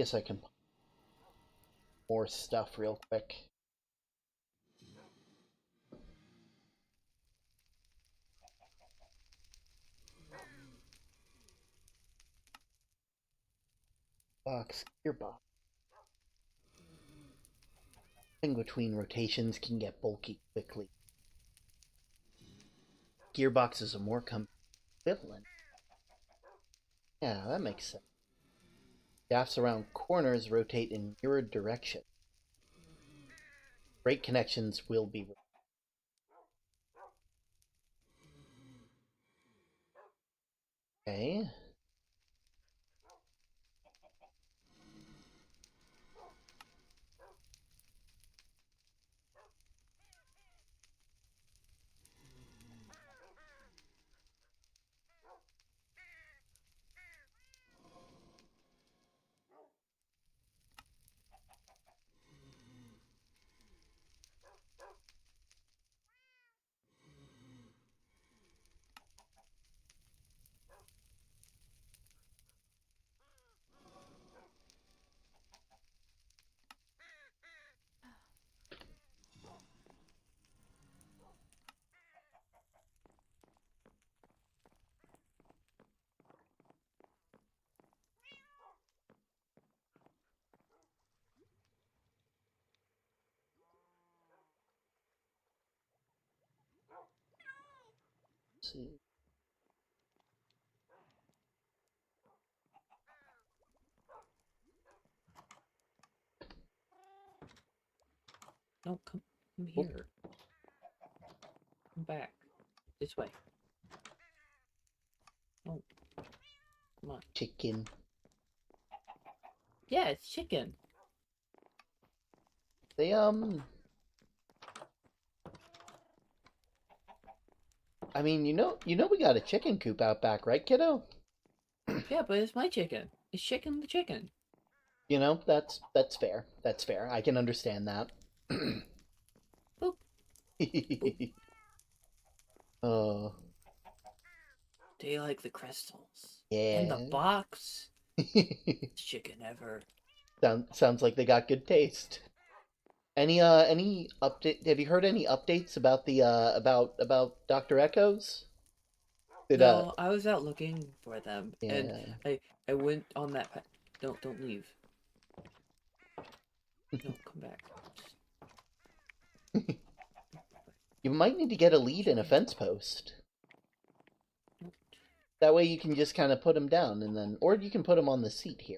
[SPEAKER 1] Guess I can more stuff real quick. Gearbox. In between rotations can get bulky quickly. Gearboxes are more equivalent. Yeah, that makes sense. Shafts around corners rotate in mirrored direction. Brake connections will be. Okay. Let's see.
[SPEAKER 4] No, come here. Come back. This way. Oh. Come on.
[SPEAKER 1] Chicken.
[SPEAKER 4] Yeah, it's chicken.
[SPEAKER 1] They, I mean, you know we got a chicken coop out back, right, kiddo?
[SPEAKER 4] Yeah, but it's my chicken. It's chicken the chicken.
[SPEAKER 1] You know, that's fair. That's fair. I can understand that.
[SPEAKER 4] Boop.
[SPEAKER 1] Oh.
[SPEAKER 4] Do you like the crystals?
[SPEAKER 1] Yeah.
[SPEAKER 4] And the box? Best chicken ever.
[SPEAKER 1] Sounds like they got good taste. Any update? Have you heard any updates about the about Dr. Echoes?
[SPEAKER 4] No, I was out looking for them,
[SPEAKER 1] Yeah.
[SPEAKER 4] and I went on that path. Don't leave. No, come back.
[SPEAKER 1] You might need to get a lead in a fence post. That way you can just kind of put them down, and then, or you can put them on the seat here.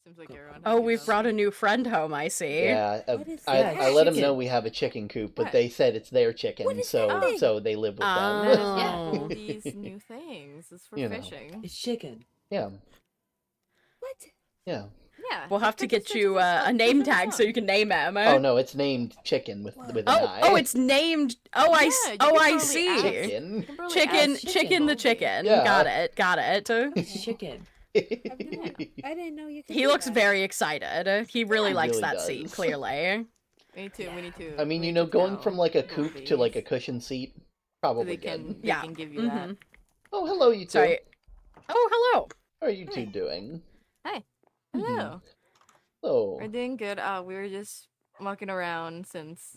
[SPEAKER 9] Seems like everyone.
[SPEAKER 8] Oh, we've brought a new friend home, I see.
[SPEAKER 1] Yeah,
[SPEAKER 6] What is
[SPEAKER 1] I
[SPEAKER 6] that?
[SPEAKER 1] let them
[SPEAKER 4] Chicken.
[SPEAKER 1] know we have a chicken coop, but
[SPEAKER 9] What?
[SPEAKER 1] they said it's their chicken,
[SPEAKER 6] What is
[SPEAKER 1] so
[SPEAKER 6] that thing?
[SPEAKER 1] so they live with them.
[SPEAKER 9] That is
[SPEAKER 8] Oh.
[SPEAKER 9] all these new things. It's for
[SPEAKER 1] You know.
[SPEAKER 9] fishing.
[SPEAKER 4] It's chicken.
[SPEAKER 1] Yeah,
[SPEAKER 6] What?
[SPEAKER 1] yeah.
[SPEAKER 9] Yeah.
[SPEAKER 8] We'll have to
[SPEAKER 9] it's
[SPEAKER 8] get you
[SPEAKER 9] fish
[SPEAKER 8] a name tag so you can name him.
[SPEAKER 1] Oh no, it's named chicken with an I.
[SPEAKER 8] Oh, it's named. Oh,
[SPEAKER 9] Yeah, you
[SPEAKER 8] I
[SPEAKER 9] can probably
[SPEAKER 8] see.
[SPEAKER 9] ask.
[SPEAKER 1] chicken.
[SPEAKER 8] Chicken,
[SPEAKER 4] Ask
[SPEAKER 8] chicken the
[SPEAKER 4] chicken.
[SPEAKER 8] chicken.
[SPEAKER 1] Yeah.
[SPEAKER 8] Got it.
[SPEAKER 4] It's chicken.
[SPEAKER 6] I didn't know you could.
[SPEAKER 8] He
[SPEAKER 6] do
[SPEAKER 8] looks
[SPEAKER 6] that.
[SPEAKER 8] very excited. He really
[SPEAKER 1] He
[SPEAKER 8] likes
[SPEAKER 1] really
[SPEAKER 8] that scene,
[SPEAKER 1] does.
[SPEAKER 8] clearly.
[SPEAKER 9] We need to. We need to.
[SPEAKER 1] I mean,
[SPEAKER 9] we
[SPEAKER 1] you
[SPEAKER 9] need
[SPEAKER 1] know,
[SPEAKER 9] to
[SPEAKER 1] going
[SPEAKER 9] tell
[SPEAKER 1] from like a
[SPEAKER 9] more
[SPEAKER 1] coupe to like a
[SPEAKER 9] these
[SPEAKER 1] cushion seat,
[SPEAKER 9] so
[SPEAKER 1] probably
[SPEAKER 9] they can.
[SPEAKER 1] good.
[SPEAKER 9] They
[SPEAKER 8] Yeah.
[SPEAKER 9] can give you that.
[SPEAKER 8] Mhm.
[SPEAKER 1] Oh, hello, you two.
[SPEAKER 8] Sorry. Oh, hello.
[SPEAKER 1] How are you two
[SPEAKER 9] Hi.
[SPEAKER 1] doing?
[SPEAKER 9] Hi.
[SPEAKER 1] Mhm.
[SPEAKER 9] Hello.
[SPEAKER 1] Oh,
[SPEAKER 9] We're doing good. We were just walking around since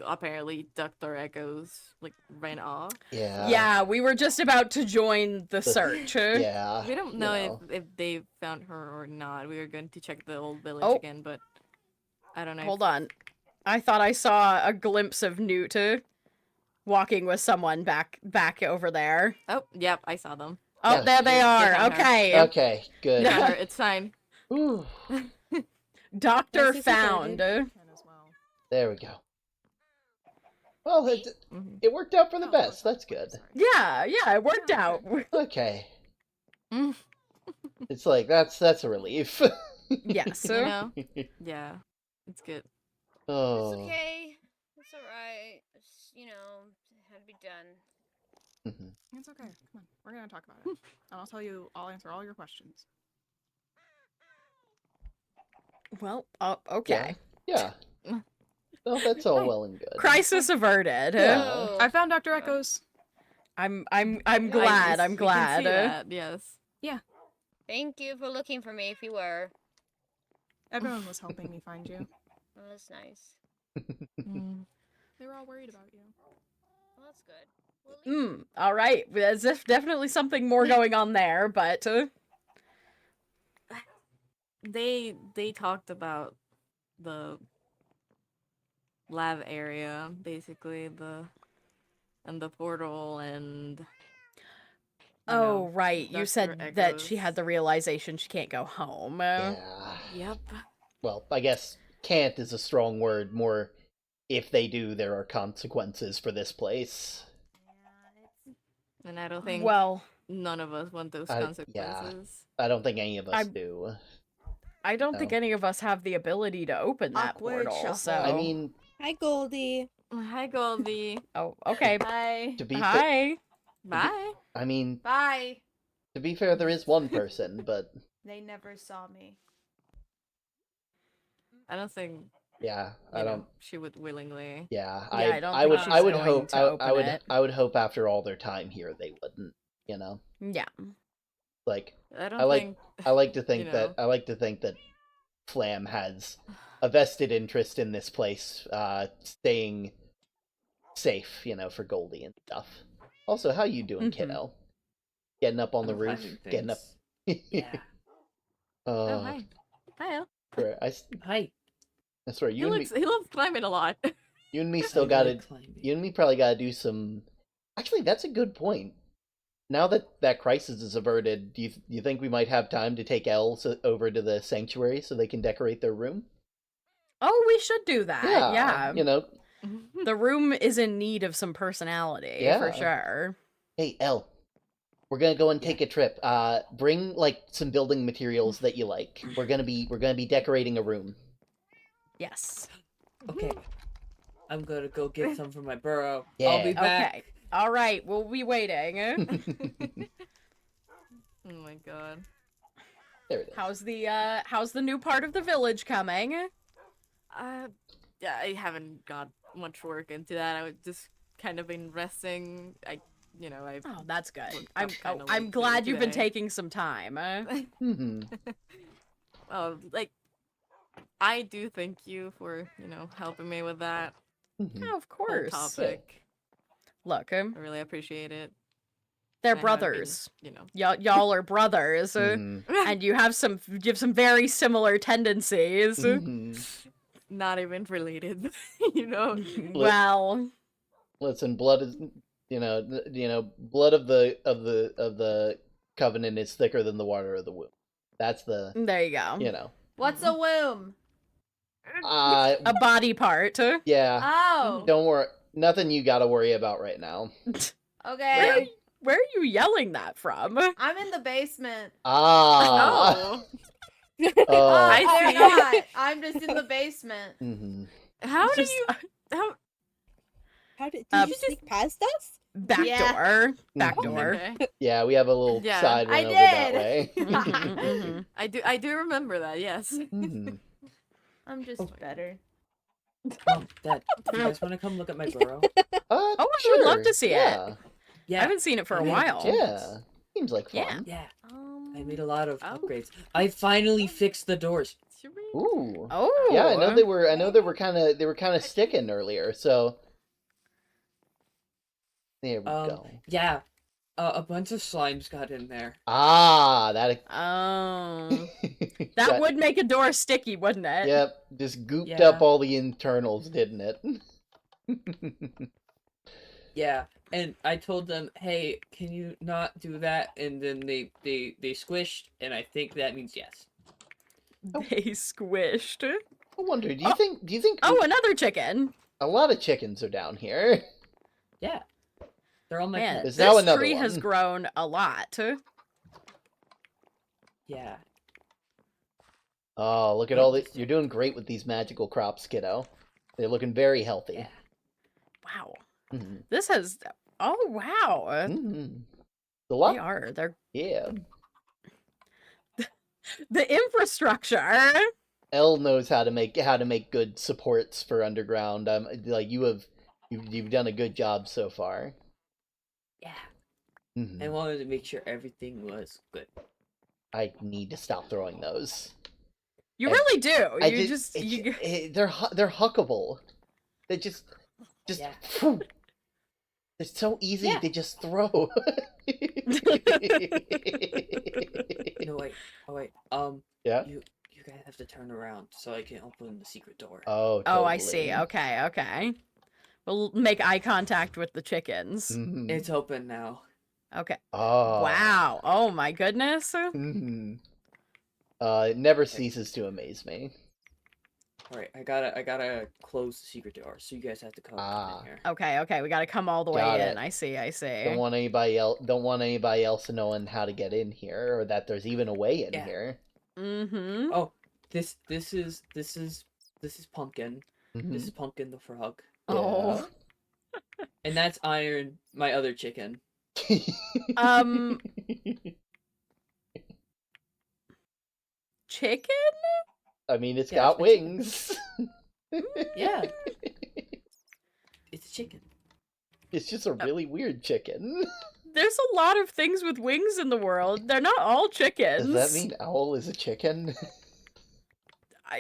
[SPEAKER 9] apparently Dr. Echoes like ran off.
[SPEAKER 1] yeah.
[SPEAKER 8] Yeah, we were just about to join the search.
[SPEAKER 1] Yeah.
[SPEAKER 9] We don't
[SPEAKER 1] you
[SPEAKER 9] know if they found her or not. We were going to check the old village
[SPEAKER 8] Oh.
[SPEAKER 9] again, but I don't know.
[SPEAKER 8] Hold on. I thought I saw a glimpse of Newt walking with someone back over there.
[SPEAKER 9] Oh, yep, I saw them.
[SPEAKER 8] Oh,
[SPEAKER 1] Yeah.
[SPEAKER 8] there they
[SPEAKER 9] Get
[SPEAKER 8] are.
[SPEAKER 9] on her.
[SPEAKER 8] Okay.
[SPEAKER 1] Okay, good.
[SPEAKER 9] Got her. It's fine.
[SPEAKER 1] Ooh,
[SPEAKER 8] Doctor
[SPEAKER 6] Yes, yes, yes, I
[SPEAKER 8] found.
[SPEAKER 6] did.
[SPEAKER 5] Can as well.
[SPEAKER 1] there we go. Well,
[SPEAKER 9] Mhm.
[SPEAKER 1] it worked out for the
[SPEAKER 5] Oh,
[SPEAKER 1] best.
[SPEAKER 5] oh,
[SPEAKER 1] That's good.
[SPEAKER 5] sorry.
[SPEAKER 8] Yeah, it worked
[SPEAKER 5] Yeah,
[SPEAKER 8] out.
[SPEAKER 1] Okay.
[SPEAKER 9] Mm.
[SPEAKER 1] It's like that's a relief.
[SPEAKER 8] Yes.
[SPEAKER 9] You know? Yeah, it's good.
[SPEAKER 1] Oh.
[SPEAKER 3] It's okay. It's alright. It's, it had to be done.
[SPEAKER 1] Mhm.
[SPEAKER 5] It's okay. Come on, we're gonna talk about it, and I'll tell you. I'll answer all your questions.
[SPEAKER 8] Well, okay.
[SPEAKER 1] Yeah. Well, that's all well and good.
[SPEAKER 8] Crisis averted.
[SPEAKER 1] Yeah.
[SPEAKER 5] I found Dr. Echoes.
[SPEAKER 8] I'm glad.
[SPEAKER 9] I
[SPEAKER 8] I'm
[SPEAKER 9] we can
[SPEAKER 8] glad.
[SPEAKER 9] see that, yes.
[SPEAKER 3] Thank you for looking for me if you were.
[SPEAKER 5] Everyone was helping me find you.
[SPEAKER 3] Well, that's nice.
[SPEAKER 5] They were all worried about you.
[SPEAKER 3] Well, that's good. Well, at least-
[SPEAKER 8] All right. There's definitely something more going on there, but
[SPEAKER 9] They talked about the lab area, basically, and the portal and
[SPEAKER 8] oh right, you
[SPEAKER 9] Dr.
[SPEAKER 8] said that she had
[SPEAKER 9] Echoes.
[SPEAKER 8] the realization she can't go home.
[SPEAKER 1] Yeah.
[SPEAKER 9] Yep.
[SPEAKER 1] Well, I guess can't is a strong word. More, if they do, there are consequences for this place.
[SPEAKER 9] And I don't think
[SPEAKER 8] Well,
[SPEAKER 9] none of us want those
[SPEAKER 1] Yeah.
[SPEAKER 9] consequences.
[SPEAKER 1] I don't think any of us do.
[SPEAKER 8] I don't think
[SPEAKER 1] No.
[SPEAKER 8] any of us have the ability to open that
[SPEAKER 2] Awkward
[SPEAKER 8] portal.
[SPEAKER 2] shuffle.
[SPEAKER 8] So
[SPEAKER 1] I mean,
[SPEAKER 6] Hi, Goldie.
[SPEAKER 9] Hi, Goldie.
[SPEAKER 8] oh, okay.
[SPEAKER 2] Bye.
[SPEAKER 1] to be fair,
[SPEAKER 8] Hi.
[SPEAKER 9] Bye.
[SPEAKER 1] I mean,
[SPEAKER 2] Bye.
[SPEAKER 1] to be fair, there is one person, but
[SPEAKER 2] They never saw me.
[SPEAKER 9] I don't think
[SPEAKER 1] yeah,
[SPEAKER 9] you
[SPEAKER 1] I
[SPEAKER 9] know,
[SPEAKER 1] don't.
[SPEAKER 9] she would willingly.
[SPEAKER 1] Yeah,
[SPEAKER 8] I don't
[SPEAKER 1] I
[SPEAKER 8] think
[SPEAKER 1] would,
[SPEAKER 8] she's
[SPEAKER 1] I would
[SPEAKER 8] going
[SPEAKER 1] hope,
[SPEAKER 8] to
[SPEAKER 1] I
[SPEAKER 8] open
[SPEAKER 1] would,
[SPEAKER 8] it.
[SPEAKER 1] I would hope after all their time here, they wouldn't. You know,
[SPEAKER 8] Yeah.
[SPEAKER 1] like
[SPEAKER 9] I don't
[SPEAKER 1] I like,
[SPEAKER 9] think.
[SPEAKER 1] I like to think
[SPEAKER 9] you
[SPEAKER 1] that
[SPEAKER 9] know.
[SPEAKER 1] I like to think that Flam has a vested interest in this place, staying safe. You know, for Goldie and stuff. Also, how you doing,
[SPEAKER 8] Mhm.
[SPEAKER 1] kiddo? Getting up on the
[SPEAKER 4] I'm
[SPEAKER 1] roof,
[SPEAKER 4] finding
[SPEAKER 1] getting up.
[SPEAKER 4] things. Yeah.
[SPEAKER 9] Oh hi. Hi. Al.
[SPEAKER 1] Swear,
[SPEAKER 4] Hi.
[SPEAKER 1] I swear,
[SPEAKER 9] He loves climbing a lot.
[SPEAKER 1] you and me
[SPEAKER 4] I
[SPEAKER 1] still
[SPEAKER 4] like
[SPEAKER 1] gotta,
[SPEAKER 4] climbing.
[SPEAKER 1] you and me probably gotta do some. Actually, that's a good point. Now that that crisis is averted, do you think we might have time to take Elle over to the sanctuary so they can decorate their room?
[SPEAKER 8] Oh, we should do that. Yeah.
[SPEAKER 1] you know.
[SPEAKER 8] The room is in need of some personality for
[SPEAKER 1] Yeah.
[SPEAKER 8] sure.
[SPEAKER 1] Hey, Elle, we're gonna go and
[SPEAKER 4] Yeah.
[SPEAKER 1] take a trip. Bring like some building materials that you like. We're gonna be decorating a room.
[SPEAKER 8] Yes.
[SPEAKER 4] Okay. I'm gonna go get some from my burrow.
[SPEAKER 1] Yeah.
[SPEAKER 4] I'll be back.
[SPEAKER 8] Okay. All right. We'll be waiting.
[SPEAKER 9] Oh my god.
[SPEAKER 1] There it is.
[SPEAKER 8] How's the new part of the village coming?
[SPEAKER 9] Yeah, I haven't got much work into that. I was just kind of been resting. I
[SPEAKER 8] Oh, that's good.
[SPEAKER 9] woke
[SPEAKER 8] I'm
[SPEAKER 9] up kinda
[SPEAKER 8] I'm
[SPEAKER 9] late
[SPEAKER 8] glad you've been
[SPEAKER 9] today.
[SPEAKER 8] taking some time.
[SPEAKER 9] Like, I do thank you for, helping me with that
[SPEAKER 8] Yeah, of
[SPEAKER 9] whole
[SPEAKER 8] course.
[SPEAKER 9] topic.
[SPEAKER 8] Look,
[SPEAKER 9] I really appreciate it.
[SPEAKER 8] they're
[SPEAKER 9] I haven't been,
[SPEAKER 8] brothers. Y'all are brothers,
[SPEAKER 1] Mhm.
[SPEAKER 8] and you have some very similar tendencies.
[SPEAKER 1] Mhm.
[SPEAKER 9] Not even related,
[SPEAKER 8] Well,
[SPEAKER 1] Listen, blood is blood of the covenant is thicker than the water of the womb. That's the
[SPEAKER 8] there you go.
[SPEAKER 2] What's a womb?
[SPEAKER 8] A body part.
[SPEAKER 1] Yeah.
[SPEAKER 2] Oh.
[SPEAKER 1] Don't worry, nothing you gotta worry about right now.
[SPEAKER 2] Okay.
[SPEAKER 8] Where are you yelling that from?
[SPEAKER 2] I'm in the basement.
[SPEAKER 1] Ah.
[SPEAKER 2] Oh,
[SPEAKER 9] I
[SPEAKER 2] they're
[SPEAKER 9] see.
[SPEAKER 2] not. I'm just in the basement.
[SPEAKER 1] Mhm.
[SPEAKER 9] How do
[SPEAKER 8] Just-
[SPEAKER 9] you? How?
[SPEAKER 6] How did
[SPEAKER 8] Uh,
[SPEAKER 6] you sneak past us?
[SPEAKER 8] Back
[SPEAKER 2] Yeah.
[SPEAKER 8] door. Back
[SPEAKER 1] Mhm.
[SPEAKER 8] door.
[SPEAKER 9] Okay.
[SPEAKER 1] Yeah, we have a little
[SPEAKER 9] Yeah.
[SPEAKER 1] side run
[SPEAKER 2] I
[SPEAKER 1] over that
[SPEAKER 2] did.
[SPEAKER 1] way.
[SPEAKER 8] Mhm, mhm.
[SPEAKER 9] I do remember that. Yes.
[SPEAKER 1] Mhm.
[SPEAKER 2] I'm just better.
[SPEAKER 4] Mom, Dad, do you guys want to come look at my burrow?
[SPEAKER 8] Oh, I
[SPEAKER 1] sure.
[SPEAKER 8] would love to see it.
[SPEAKER 1] Yeah.
[SPEAKER 4] Yeah.
[SPEAKER 8] I haven't seen it for a
[SPEAKER 4] I made
[SPEAKER 8] while.
[SPEAKER 1] Yeah. Seems like
[SPEAKER 8] Yeah.
[SPEAKER 1] fun.
[SPEAKER 4] Yeah.
[SPEAKER 2] Um,
[SPEAKER 4] I made a lot of
[SPEAKER 9] Oh.
[SPEAKER 4] upgrades. I finally fixed the doors.
[SPEAKER 1] Ooh.
[SPEAKER 8] Oh.
[SPEAKER 1] Yeah, I know they were kind of sticking earlier. So there we go.
[SPEAKER 4] Yeah. A bunch of slimes got in there.
[SPEAKER 1] Ah, that.
[SPEAKER 8] Oh. That would make a door sticky, wouldn't it?
[SPEAKER 1] Yep, just gooped
[SPEAKER 4] Yeah.
[SPEAKER 1] up all the internals, didn't it?
[SPEAKER 4] Yeah. And I told them, hey, can you not do that? And then they squished, and I think that means yes.
[SPEAKER 8] They squished.
[SPEAKER 1] I wonder, do you think
[SPEAKER 8] Oh, another chicken.
[SPEAKER 1] a lot of chickens are down here?
[SPEAKER 4] Yeah. They're all my
[SPEAKER 8] Man,
[SPEAKER 4] pets.
[SPEAKER 1] There's now
[SPEAKER 8] this
[SPEAKER 1] another
[SPEAKER 8] tree has
[SPEAKER 1] one.
[SPEAKER 8] grown a lot.
[SPEAKER 4] Yeah.
[SPEAKER 1] Oh, look at all the you're doing great with these magical crops, kiddo. They're looking very healthy.
[SPEAKER 4] Yeah.
[SPEAKER 8] Wow.
[SPEAKER 1] Mhm.
[SPEAKER 8] This has... Oh, wow.
[SPEAKER 1] Mhm. A lot.
[SPEAKER 8] They are. They're...
[SPEAKER 1] Yeah.
[SPEAKER 8] The infrastructure.
[SPEAKER 1] Elle knows how to make good supports for underground. Like you've done a good job so far.
[SPEAKER 4] Yeah.
[SPEAKER 1] Mhm.
[SPEAKER 4] I wanted to make sure everything was good.
[SPEAKER 1] I need to stop throwing those.
[SPEAKER 8] You really do.
[SPEAKER 1] They're huckable. They just
[SPEAKER 4] Yeah.
[SPEAKER 1] phew, they're so easy to just throw.
[SPEAKER 4] No, wait. Oh, wait.
[SPEAKER 1] Yeah?
[SPEAKER 4] You guys have to turn around so I can open the secret door.
[SPEAKER 1] Oh, totally.
[SPEAKER 8] Oh, I see. Okay. We'll make eye contact with the chickens.
[SPEAKER 1] Mm-hmm.
[SPEAKER 4] It's open now.
[SPEAKER 8] Okay.
[SPEAKER 1] Oh.
[SPEAKER 8] Wow. Oh my goodness.
[SPEAKER 1] Mm-hmm. It never ceases to amaze me.
[SPEAKER 4] Alright, I gotta close the secret door, so you guys have to come in here.
[SPEAKER 8] Okay. We gotta come all the
[SPEAKER 1] Got
[SPEAKER 8] way
[SPEAKER 1] it.
[SPEAKER 8] in. I see.
[SPEAKER 1] Don't want anybody else knowing how to get in here, or that there's even a way in here.
[SPEAKER 8] Mm-hmm.
[SPEAKER 4] Oh, this is Pumpkin.
[SPEAKER 1] Mm-hmm.
[SPEAKER 4] This is Pumpkin the frog.
[SPEAKER 8] Oh.
[SPEAKER 4] And that's Iron, my other chicken.
[SPEAKER 8] Chicken?
[SPEAKER 1] I mean, it's
[SPEAKER 4] Yeah,
[SPEAKER 1] got
[SPEAKER 4] it's my chicken.
[SPEAKER 1] wings.
[SPEAKER 4] Yeah. It's a chicken.
[SPEAKER 1] It's just a really weird chicken.
[SPEAKER 8] There's a lot of things with wings in the world. They're not all chickens.
[SPEAKER 1] Does that mean owl is a chicken?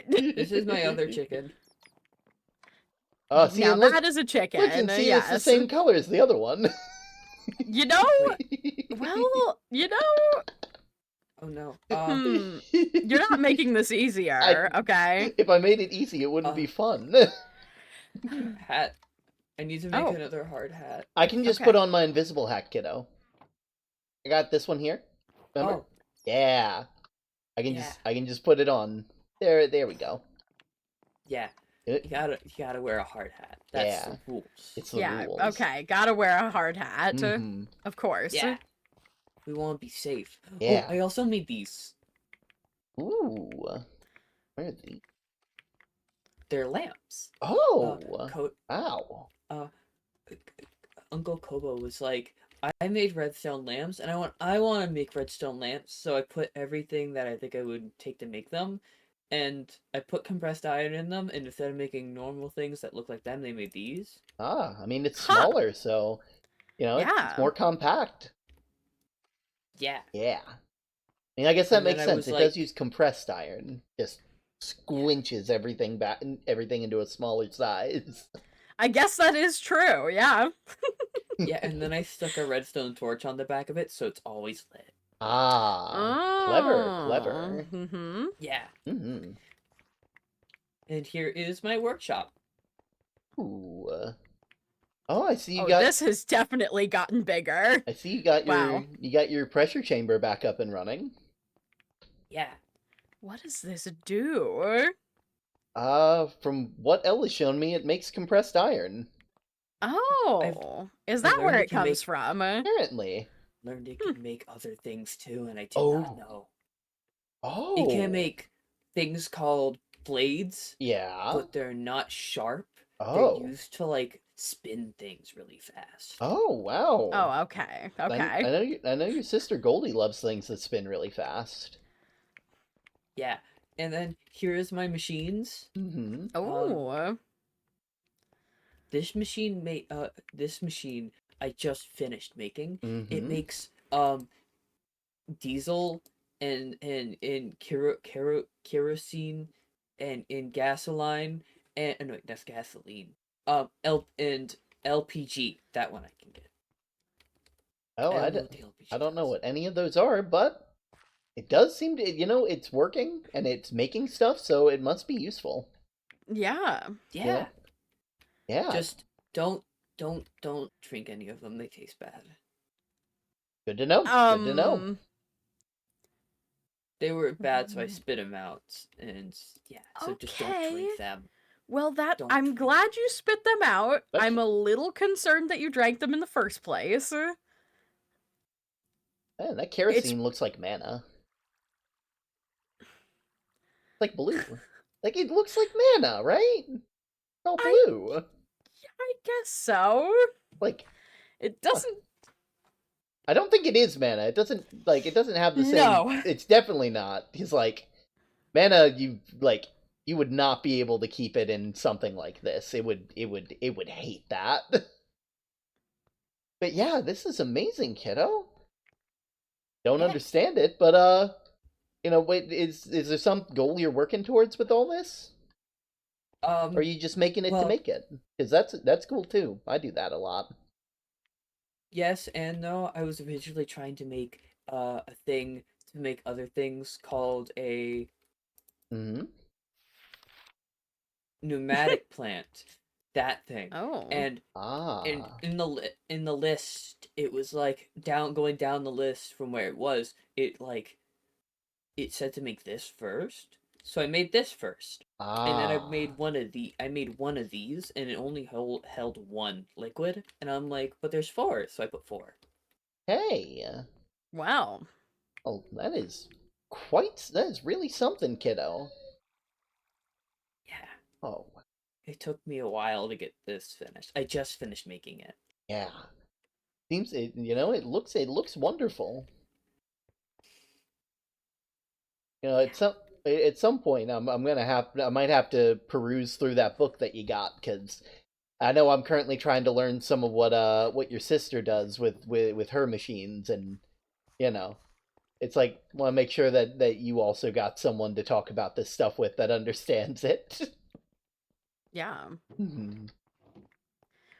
[SPEAKER 4] This is my other chicken.
[SPEAKER 1] Oh, see,
[SPEAKER 8] now
[SPEAKER 1] and look,
[SPEAKER 8] that is a chicken.
[SPEAKER 1] look and see,
[SPEAKER 8] yes.
[SPEAKER 1] it's the same color as the other one.
[SPEAKER 8] You know, well,
[SPEAKER 4] Oh no.
[SPEAKER 8] you're not making this easier, okay?
[SPEAKER 1] If I made it easy, it wouldn't be fun.
[SPEAKER 4] Hat. I need to make another hard hat.
[SPEAKER 1] I can just put on my invisible hat, kiddo. I got this one here. Remember?
[SPEAKER 4] Oh.
[SPEAKER 1] Yeah. I can just put it on. There we go.
[SPEAKER 4] Yeah. You gotta wear a hard hat. That's the rules.
[SPEAKER 1] It's the rules.
[SPEAKER 8] Okay, gotta wear a hard hat.
[SPEAKER 1] Mm-hmm.
[SPEAKER 8] Of course.
[SPEAKER 4] Yeah. We want to be safe.
[SPEAKER 1] Yeah.
[SPEAKER 4] Oh, I also made these.
[SPEAKER 1] Ooh. Where are these?
[SPEAKER 4] They're lamps.
[SPEAKER 1] Oh.
[SPEAKER 4] Wow. Uncle Kobo was like, I made redstone lamps, and I want to make redstone lamps, so I put everything that I think I would take to make them, and I put compressed iron in them, and instead of making normal things that look like them, they made these.
[SPEAKER 1] I mean, it's smaller, so, it's more compact.
[SPEAKER 4] Yeah.
[SPEAKER 1] Yeah. I mean, I guess that makes sense. It
[SPEAKER 4] like,
[SPEAKER 1] does use compressed iron. Just squinches everything into a smaller size.
[SPEAKER 8] I guess that is true, yeah.
[SPEAKER 4] Yeah, and then I stuck a redstone torch on the back of it, so it's always lit.
[SPEAKER 1] Clever.
[SPEAKER 8] Mm-hmm.
[SPEAKER 4] Yeah.
[SPEAKER 1] Mm-hmm.
[SPEAKER 4] And here is my workshop.
[SPEAKER 1] Ooh. I see you
[SPEAKER 8] this has definitely gotten bigger.
[SPEAKER 1] I see you got your pressure chamber back up and running.
[SPEAKER 4] Yeah.
[SPEAKER 8] What does this do?
[SPEAKER 1] From what Elle has shown me, it makes compressed iron.
[SPEAKER 8] Oh, is that where it comes from?
[SPEAKER 1] Apparently.
[SPEAKER 4] Learned it can make other things too, and I did not know.
[SPEAKER 1] Oh.
[SPEAKER 4] It can make things called blades.
[SPEAKER 1] Yeah.
[SPEAKER 4] But they're not sharp.
[SPEAKER 1] Oh.
[SPEAKER 4] They're used to spin things really fast.
[SPEAKER 1] Oh, wow.
[SPEAKER 8] Oh, okay.
[SPEAKER 1] I know your sister Goldie loves things that spin really fast.
[SPEAKER 4] Yeah. And then here is my machines.
[SPEAKER 1] Mm-hmm.
[SPEAKER 8] Oh.
[SPEAKER 4] This machine I just finished making.
[SPEAKER 1] Mm-hmm.
[SPEAKER 4] It makes diesel and kerosene and in gasoline and no, that's gasoline. And LPG, that one I can get.
[SPEAKER 1] Oh, I don't know what any of those are, but it does seem to, it's working and it's making stuff, so it must be useful.
[SPEAKER 8] Yeah.
[SPEAKER 4] Yeah.
[SPEAKER 1] Yeah.
[SPEAKER 4] Just don't drink any of them. They taste bad.
[SPEAKER 1] Good to know. Good to know.
[SPEAKER 4] They were bad, so I spit them out, and so just don't drink them.
[SPEAKER 8] Well, I'm glad you spit them out.
[SPEAKER 1] That's...
[SPEAKER 8] I'm a little concerned that you drank them in the first place.
[SPEAKER 1] Man, that kerosene looks like mana. It's like blue. It looks like mana, right? It's all blue.
[SPEAKER 8] I guess so. It doesn't...
[SPEAKER 1] I don't think it is mana. It doesn't have the same...
[SPEAKER 8] No.
[SPEAKER 1] It's definitely not. Because, mana, you would not be able to keep it in something like this. It would hate that. But yeah, this is amazing, kiddo. Don't understand it, but wait, is there some goal you're working towards with all this? Or are you just making it to make it? Because that's cool too. I do that a lot.
[SPEAKER 4] Yes and no. I was originally trying to make a thing to make other things called a pneumatic plant. That thing.
[SPEAKER 8] Oh.
[SPEAKER 4] And in the list, it was like going down the list from where it was. It said to make this first, so I made this first. And then I made one of these, and it only held one liquid. And I'm like, but there's 4, so I put 4.
[SPEAKER 1] Hey.
[SPEAKER 8] Wow.
[SPEAKER 1] Oh, that is really something, kiddo.
[SPEAKER 4] Yeah.
[SPEAKER 1] Oh.
[SPEAKER 4] It took me a while to get this finished. I just finished making it.
[SPEAKER 1] Yeah. It looks wonderful. At some point, I might have to peruse through that book that you got, because I know I'm currently trying to learn some of what your sister does with her machines, and it's like, want to make sure that you also got someone to talk about this stuff with that understands it.
[SPEAKER 8] Yeah.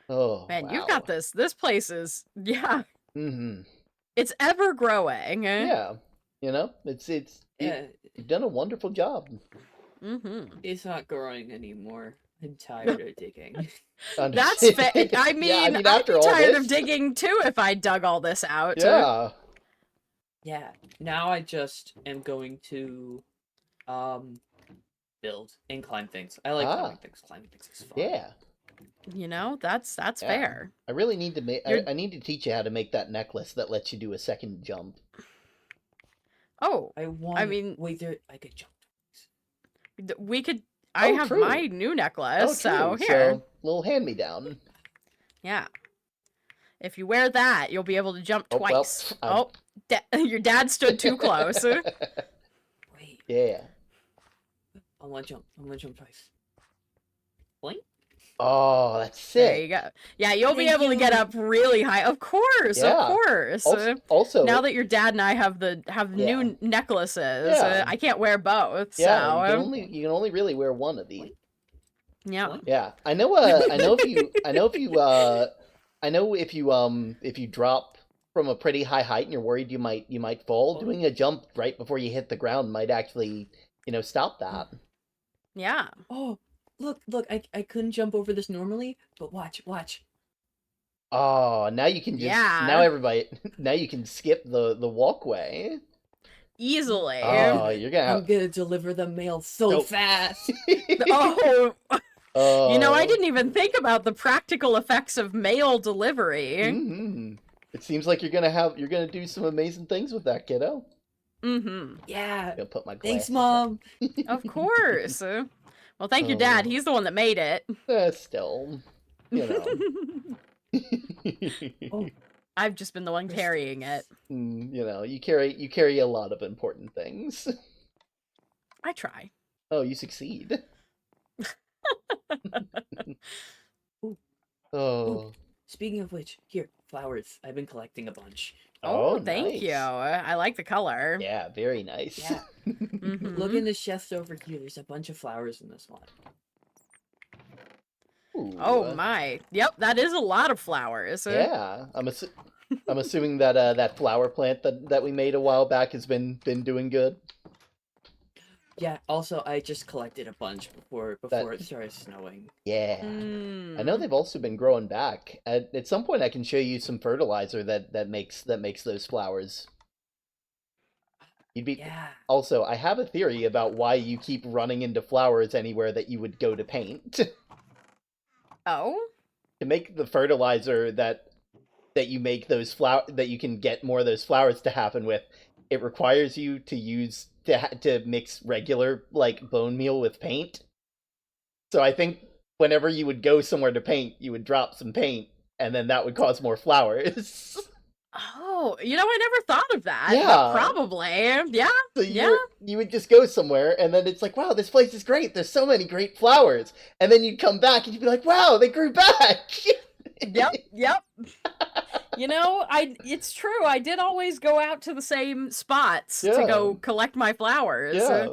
[SPEAKER 1] Oh
[SPEAKER 8] man,
[SPEAKER 1] wow.
[SPEAKER 8] you've got this. This place is It's ever growing.
[SPEAKER 1] Yeah, you've done a wonderful job.
[SPEAKER 4] It's not growing anymore. I'm tired of digging.
[SPEAKER 8] That's fair. I mean, I'd be tired of digging too if I dug all this out.
[SPEAKER 1] Yeah.
[SPEAKER 4] Yeah. Now I just am going to build and climb things. I like climbing things. Climbing things is fun.
[SPEAKER 1] Yeah.
[SPEAKER 8] That's fair.
[SPEAKER 1] I really need to I need to teach you how to make that necklace that lets you do a second jump.
[SPEAKER 8] Oh,
[SPEAKER 4] wait there. I could jump.
[SPEAKER 8] We could. I have my new necklace, so here.
[SPEAKER 1] So, little hand me down.
[SPEAKER 8] Yeah. If you wear that, you'll be able to jump twice. Your dad stood too close.
[SPEAKER 4] Wait.
[SPEAKER 1] Yeah.
[SPEAKER 4] I want to jump twice. Boink.
[SPEAKER 1] Oh, that's sick.
[SPEAKER 8] There you go. Yeah, you'll be able to get up really high. Of course, of course.
[SPEAKER 1] Also,
[SPEAKER 8] now that your dad and I have new necklaces, I can't wear both.
[SPEAKER 1] Yeah,
[SPEAKER 8] so
[SPEAKER 1] you can only really wear one of these.
[SPEAKER 8] Yeah.
[SPEAKER 1] Yeah, I know if you drop from a pretty high height and you're worried you might fall, doing a jump right before you hit the ground might actually, stop that.
[SPEAKER 8] Yeah.
[SPEAKER 4] Oh, look, I couldn't jump over this normally, but watch.
[SPEAKER 1] Oh, now you can just now you can skip the walkway.
[SPEAKER 8] Easily.
[SPEAKER 1] Oh,
[SPEAKER 4] I'm gonna deliver the mail so fast.
[SPEAKER 8] Oh. I didn't even think about the practical effects of mail delivery.
[SPEAKER 1] It seems like you're gonna do some amazing things with that, kiddo.
[SPEAKER 4] Yeah.
[SPEAKER 1] I'm gonna put my
[SPEAKER 4] Thanks, Mom.
[SPEAKER 8] Of course. Well, thank your dad. He's the one that made it.
[SPEAKER 1] Still,
[SPEAKER 8] I've just been the one carrying it.
[SPEAKER 1] You carry a lot of important things.
[SPEAKER 8] I try.
[SPEAKER 1] Oh, you succeed. Oh.
[SPEAKER 4] Speaking of which, here, flowers. I've been collecting a bunch.
[SPEAKER 8] Oh, thank
[SPEAKER 1] nice.
[SPEAKER 8] you. I like the color.
[SPEAKER 1] Yeah, very nice.
[SPEAKER 4] Yeah. Look in the chest over here. There's a bunch of flowers in this one.
[SPEAKER 1] Ooh,
[SPEAKER 8] oh my. Yep, that is a lot of flowers.
[SPEAKER 1] Yeah. I'm assuming that that flower plant that we made a while back has been doing good.
[SPEAKER 4] Yeah, also I just collected a bunch before it started snowing.
[SPEAKER 1] Yeah. I know they've also been growing back. At some point I can show you some fertilizer that makes those flowers. Also, I have a theory about why you keep running into flowers anywhere that you would go to paint.
[SPEAKER 8] Oh?
[SPEAKER 1] To make the fertilizer that you make that you can get more of those flowers to happen with, it requires you to mix regular bone meal with paint. So I think whenever you would go somewhere to paint, you would drop some paint, and then that would cause more flowers.
[SPEAKER 8] Oh, I never thought of that.
[SPEAKER 1] Yeah.
[SPEAKER 8] Probably. Yeah.
[SPEAKER 1] So you would just go somewhere, and then it's like, wow, this place is great. There's so many great flowers. And then you'd come back, and you'd be like, wow, they grew back.
[SPEAKER 8] Yep. You know, it's true. I did always go out to the same spots to go collect my flowers.
[SPEAKER 1] Yeah.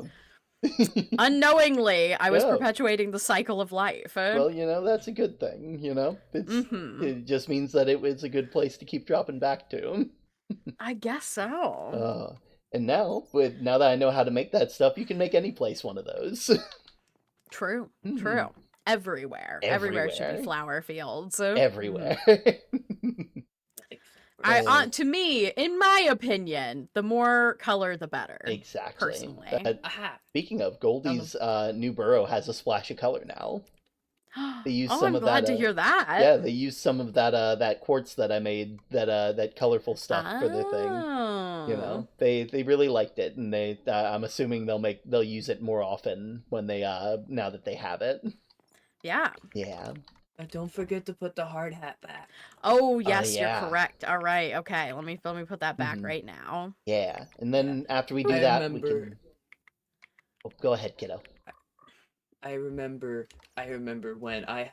[SPEAKER 8] Unknowingly, I was
[SPEAKER 1] Yeah.
[SPEAKER 8] perpetuating the cycle of life.
[SPEAKER 1] Well, that's a good thing, It just means that it was a good place to keep dropping back to.
[SPEAKER 8] I guess so.
[SPEAKER 1] And now that I know how to make that stuff, you can make any place one of those.
[SPEAKER 8] True. Everywhere should be flower fields.
[SPEAKER 1] Everywhere.
[SPEAKER 8] To me, in my opinion, the more color, the better.
[SPEAKER 1] Exactly.
[SPEAKER 8] Personally.
[SPEAKER 1] Speaking of, Goldie's new burrow has a splash of color now. They use some
[SPEAKER 8] I'm
[SPEAKER 1] of
[SPEAKER 8] glad
[SPEAKER 1] that,
[SPEAKER 8] to hear that.
[SPEAKER 1] Yeah, they used some of that quartz that I made, that colorful stuff for the thing. They really liked it, and I'm assuming they'll use it more often when they now that they have it.
[SPEAKER 8] Yeah.
[SPEAKER 1] Yeah.
[SPEAKER 4] Don't forget to put the hard hat back.
[SPEAKER 8] Oh yes,
[SPEAKER 1] yeah.
[SPEAKER 8] You're correct. All right, okay. Let me put that back right now.
[SPEAKER 1] Yeah, and then after we do that, we can. Oh, go ahead, kiddo.
[SPEAKER 4] I remember when I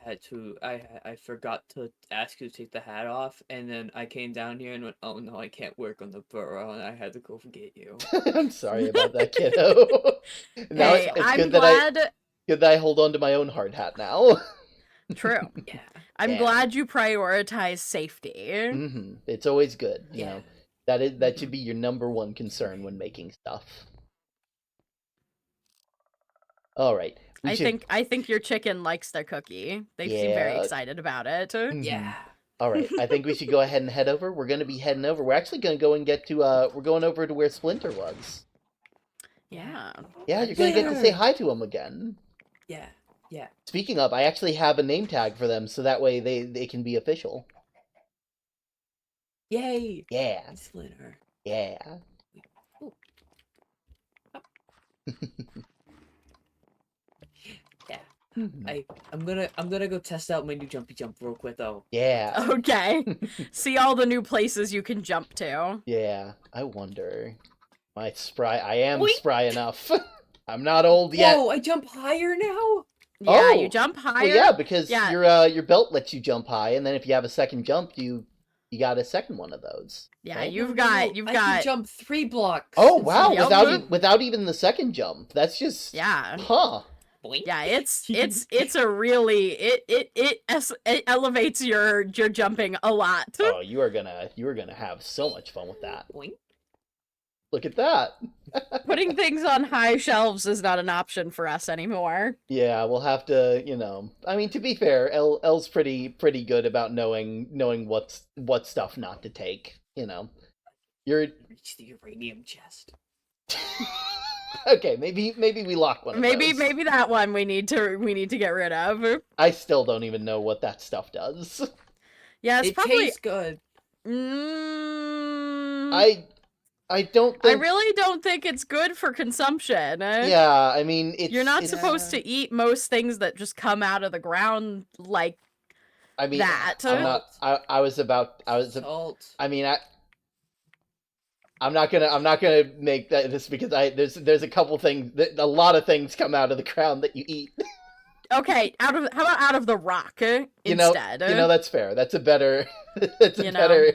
[SPEAKER 4] forgot to ask you to take the hat off, and then I came down here and went, oh no, I can't work on the burrow, and I had to go get you.
[SPEAKER 1] I'm sorry about that, kiddo. Now
[SPEAKER 8] hey,
[SPEAKER 1] it's
[SPEAKER 8] I'm
[SPEAKER 1] good
[SPEAKER 8] glad
[SPEAKER 1] that I hold on to my own hard hat now.
[SPEAKER 8] True.
[SPEAKER 4] Yeah.
[SPEAKER 8] I'm glad you prioritize safety.
[SPEAKER 1] Mm-hmm. It's always good. You know, that should be your number one concern when making stuff. All right.
[SPEAKER 8] I think your chicken likes their cookie. They seem very excited about it.
[SPEAKER 4] Yeah.
[SPEAKER 1] All right. I think we should go ahead and head over. We're going to be heading over. We're actually going to go and get to we're going over to where Splinter was.
[SPEAKER 8] Yeah.
[SPEAKER 1] Yeah, you're going to get to say hi to him again.
[SPEAKER 4] Yeah. Yeah.
[SPEAKER 1] Speaking of, I actually have a name tag for them, so that way they can be official.
[SPEAKER 4] Yay!
[SPEAKER 1] Yeah.
[SPEAKER 4] Splinter.
[SPEAKER 1] Yeah.
[SPEAKER 4] Yeah. I'm gonna go test out my new jumpy jump real quick though.
[SPEAKER 1] Yeah.
[SPEAKER 8] Okay. See all the new places you can jump to.
[SPEAKER 1] Yeah. I wonder. I am spry enough. I'm not old yet.
[SPEAKER 4] Whoa! I jump higher now.
[SPEAKER 8] Yeah, you jump higher.
[SPEAKER 1] Well, yeah, because your belt lets you jump high, and then if you have a second jump, you got a second one of those.
[SPEAKER 8] Yeah,
[SPEAKER 1] right?
[SPEAKER 8] you've got.
[SPEAKER 4] I can jump 3 blocks.
[SPEAKER 1] Oh wow!
[SPEAKER 8] Yep.
[SPEAKER 1] Without even the second jump, that's just huh.
[SPEAKER 8] Yeah, it's a really it elevates your jumping a lot.
[SPEAKER 1] Oh, you are gonna have so much fun with that. Boing. Look at that.
[SPEAKER 8] Putting things on high shelves is not an option for us anymore.
[SPEAKER 1] Yeah, we'll have to, I mean, to be fair, Elle's pretty good about knowing what stuff not to take, You're
[SPEAKER 4] reach the uranium chest.
[SPEAKER 1] Okay, maybe we lock one of those.
[SPEAKER 8] Maybe that one we need to get rid of.
[SPEAKER 1] I still don't even know what that stuff does.
[SPEAKER 8] Yeah, it probably
[SPEAKER 4] tastes good.
[SPEAKER 1] I don't think...
[SPEAKER 8] I really don't think it's good for consumption.
[SPEAKER 1] Yeah, I mean,
[SPEAKER 8] you're not supposed to eat most things that just come out of the ground like that.
[SPEAKER 1] Salt. I mean, I'm not gonna make this because there's a couple things a lot of things come out of the ground that you eat.
[SPEAKER 8] Okay, how about out of the rock instead?
[SPEAKER 1] That's fair. That's a better. Better.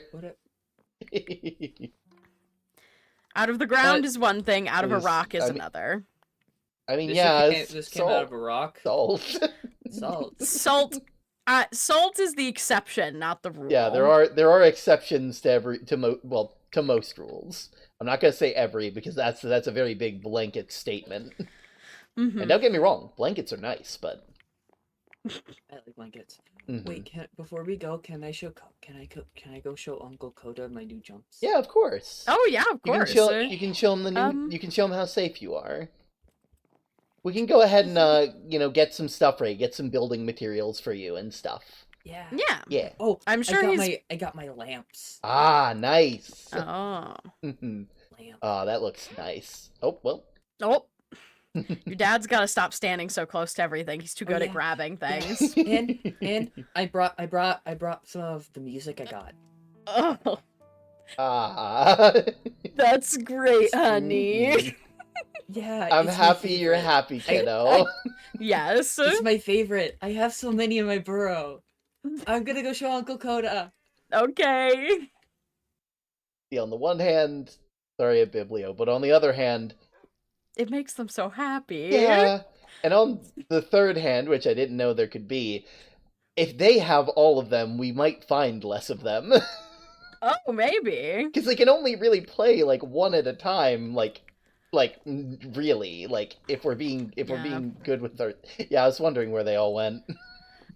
[SPEAKER 8] Out of the ground is one thing. Out of a rock is another.
[SPEAKER 1] I mean,
[SPEAKER 4] this came out of a rock.
[SPEAKER 1] Salt.
[SPEAKER 8] Salt. Salt is the exception, not the rule.
[SPEAKER 1] Yeah, there are exceptions to most rules. I'm not gonna say every because that's a very big blanket statement.
[SPEAKER 8] Mm-hmm.
[SPEAKER 1] And don't get me wrong, blankets are nice, but
[SPEAKER 4] I like blankets. Mm-hmm. Wait, before we go, can I go show Uncle Coda my new jumps?
[SPEAKER 1] Yeah, of course.
[SPEAKER 8] Oh yeah, of course.
[SPEAKER 1] You can show him you can show him how safe you are. We can go ahead and get some stuff ready, get some building materials for you and stuff.
[SPEAKER 4] Yeah.
[SPEAKER 8] Yeah.
[SPEAKER 1] Yeah.
[SPEAKER 8] Oh, I'm sure
[SPEAKER 4] I got my lamps.
[SPEAKER 1] Ah, nice.
[SPEAKER 8] Oh.
[SPEAKER 1] Oh, that looks nice. Oh, well.
[SPEAKER 8] Oh. Your dad's got to stop standing so close to everything. He's too good at grabbing things.
[SPEAKER 4] And I brought some of the music I got.
[SPEAKER 8] Oh.
[SPEAKER 1] Ah.
[SPEAKER 8] That's great, honey.
[SPEAKER 4] Yeah.
[SPEAKER 1] I'm happy you're happy, kiddo.
[SPEAKER 8] Yes.
[SPEAKER 4] It's my favorite. I have so many in my burrow. I'm gonna go show Uncle Coda.
[SPEAKER 8] Okay.
[SPEAKER 1] See, on the one hand, sorry, a biblio, but on the other hand,
[SPEAKER 8] It makes them so happy.
[SPEAKER 1] yeah. And on the third hand, which I didn't know there could be, if they have all of them, we might find less of them.
[SPEAKER 8] Oh, maybe.
[SPEAKER 1] Because they can only really play like one at a time, really, like if we're being good with our. Yeah, I was wondering where they all went.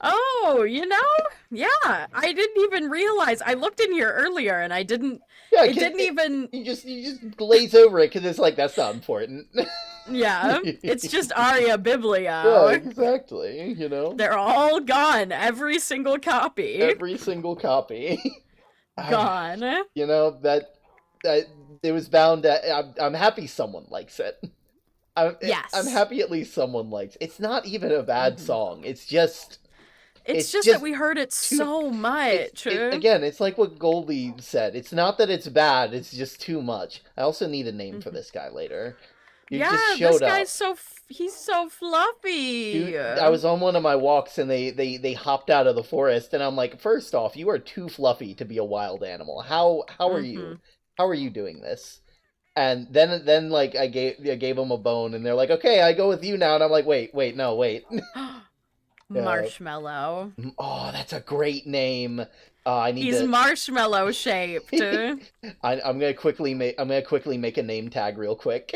[SPEAKER 8] Oh, yeah, I didn't even realize. I looked in here earlier and I didn't.
[SPEAKER 1] Yeah,
[SPEAKER 8] It didn't even.
[SPEAKER 1] You just glaze over it because it's like that's not important.
[SPEAKER 8] Yeah, it's just Aria Biblio.
[SPEAKER 1] Yeah, exactly.
[SPEAKER 8] They're all gone. Every single copy.
[SPEAKER 1] Every single copy.
[SPEAKER 8] Gone.
[SPEAKER 1] That it was bound. I'm happy someone likes it.
[SPEAKER 8] Yes.
[SPEAKER 1] I'm happy at least someone likes it. It's not even a bad song. It's just
[SPEAKER 8] that we heard it so much.
[SPEAKER 1] Again, it's like what Goldie said. It's not that it's bad, it's just too much. I also need a name for this guy later. You just showed
[SPEAKER 8] this guy's
[SPEAKER 1] up.
[SPEAKER 8] he's so fluffy.
[SPEAKER 1] Dude, I was on one of my walks and they hopped out of the forest and I'm like, first off, you are too fluffy to be a wild animal. How are you? How are you doing this? And then like I gave them a bone and they're like, okay, I go with you now, and I'm like, wait, no, wait.
[SPEAKER 8] Marshmallow.
[SPEAKER 1] Oh, that's a great name.
[SPEAKER 8] He's marshmallow shaped.
[SPEAKER 1] I'm gonna quickly make a name tag real quick.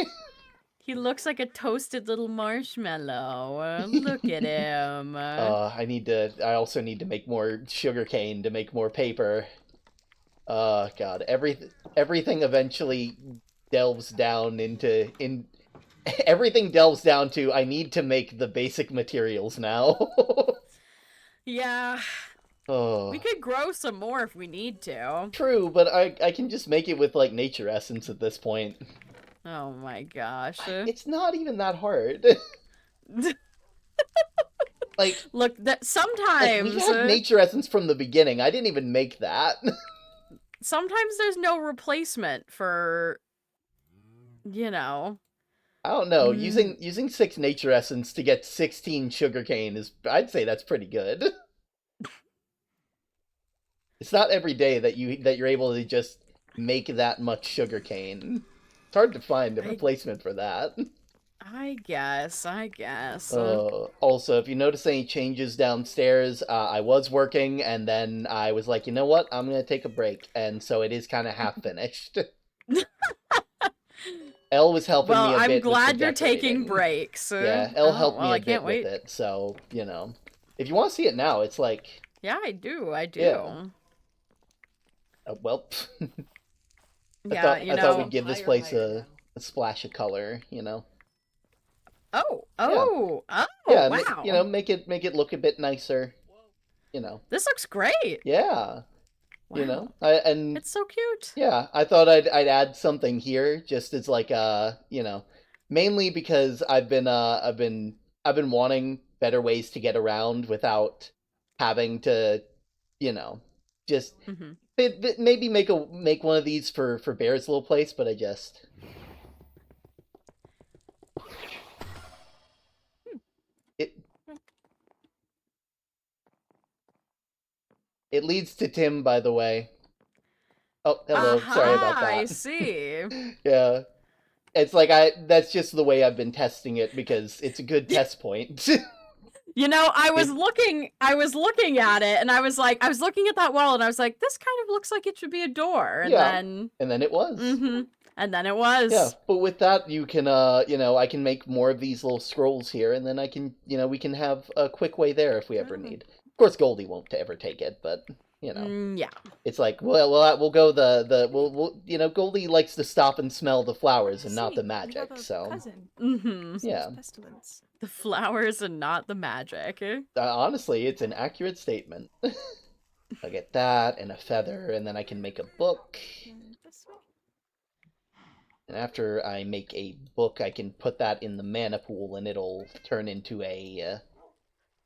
[SPEAKER 8] He looks like a toasted little marshmallow. Look at him.
[SPEAKER 1] I also need to make more sugarcane to make more paper. God, everything eventually delves down everything delves down to I need to make the basic materials now.
[SPEAKER 8] Yeah.
[SPEAKER 1] Oh.
[SPEAKER 8] We could grow some more if we need to.
[SPEAKER 1] True, but I can just make it with like nature essence at this point.
[SPEAKER 8] Oh my gosh.
[SPEAKER 1] It's not even that hard. Like,
[SPEAKER 8] look, that sometimes
[SPEAKER 1] we had nature essence from the beginning. I didn't even make that.
[SPEAKER 8] Sometimes there's no replacement for,
[SPEAKER 1] I don't know. Using 6 nature essence to get 16 sugarcane is, I'd say that's pretty good. It's not every day that you're able to just make that much sugarcane. It's hard to find a replacement for that.
[SPEAKER 8] I guess.
[SPEAKER 1] Also, if you notice any changes downstairs, I was working, and then I was like, you know what? I'm gonna take a break, and so it is kind of half finished. Elle was helping me a bit.
[SPEAKER 8] Well, I'm glad
[SPEAKER 1] you're
[SPEAKER 8] taking breaks.
[SPEAKER 1] Yeah, Elle helped me a bit
[SPEAKER 8] with
[SPEAKER 1] it, so, if you want to see it now, it's like...
[SPEAKER 8] Yeah, I do.
[SPEAKER 1] Yeah. Well...
[SPEAKER 8] I
[SPEAKER 1] thought we'd give this place a splash of color,
[SPEAKER 8] Oh,
[SPEAKER 1] yeah,
[SPEAKER 8] wow.
[SPEAKER 1] Make it look a bit nicer,
[SPEAKER 8] This looks great.
[SPEAKER 1] Yeah.
[SPEAKER 8] Wow.
[SPEAKER 1] And
[SPEAKER 8] it's so cute.
[SPEAKER 1] Yeah, I thought I'd add something here, just as like mainly because I've been wanting better ways to get around without having to, just maybe make one of these for Bear's little place, but I just. It leads to Tim, by the way. Oh, hello. Sorry about that.
[SPEAKER 8] I see.
[SPEAKER 1] Yeah. It's like that's just the way I've been testing it because it's a good test point.
[SPEAKER 8] I was looking at it and I was looking at that wall and I was like, this kind of looks like it should be a door. And
[SPEAKER 1] then it was.
[SPEAKER 8] And then it was.
[SPEAKER 1] Yeah, but with that you can I can make more of these little scrolls here, and then I can we can have a quick way there if we ever need. Of course Goldie won't ever take it, but
[SPEAKER 8] yeah.
[SPEAKER 1] It's like, we'll go we'll Goldie likes to stop and smell the flowers and not the magic, so.
[SPEAKER 5] Cousin.
[SPEAKER 1] Yeah.
[SPEAKER 5] Pestilence.
[SPEAKER 8] The flowers and not the magic.
[SPEAKER 1] Honestly, it's an accurate statement. I'll get that and a feather, and then I can make a book. And after I make a book, I can put that in the mana pool, and it'll turn into a.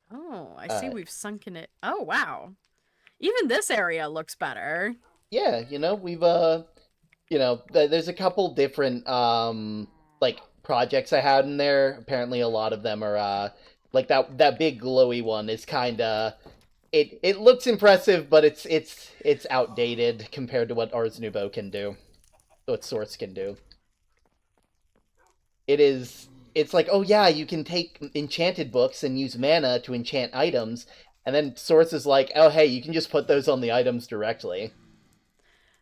[SPEAKER 8] Oh, I see. We've sunken it. Oh, wow. Even this area looks better.
[SPEAKER 1] Yeah, we've there's a couple different like projects I had in there. Apparently a lot of them are like that big glowy one is kind of it looks impressive, but it's outdated compared to what Ars Nouveau can do, what Source can do. It's like, oh yeah, you can take enchanted books and use mana to enchant items, and then Source is like, oh hey, you can just put those on the items directly.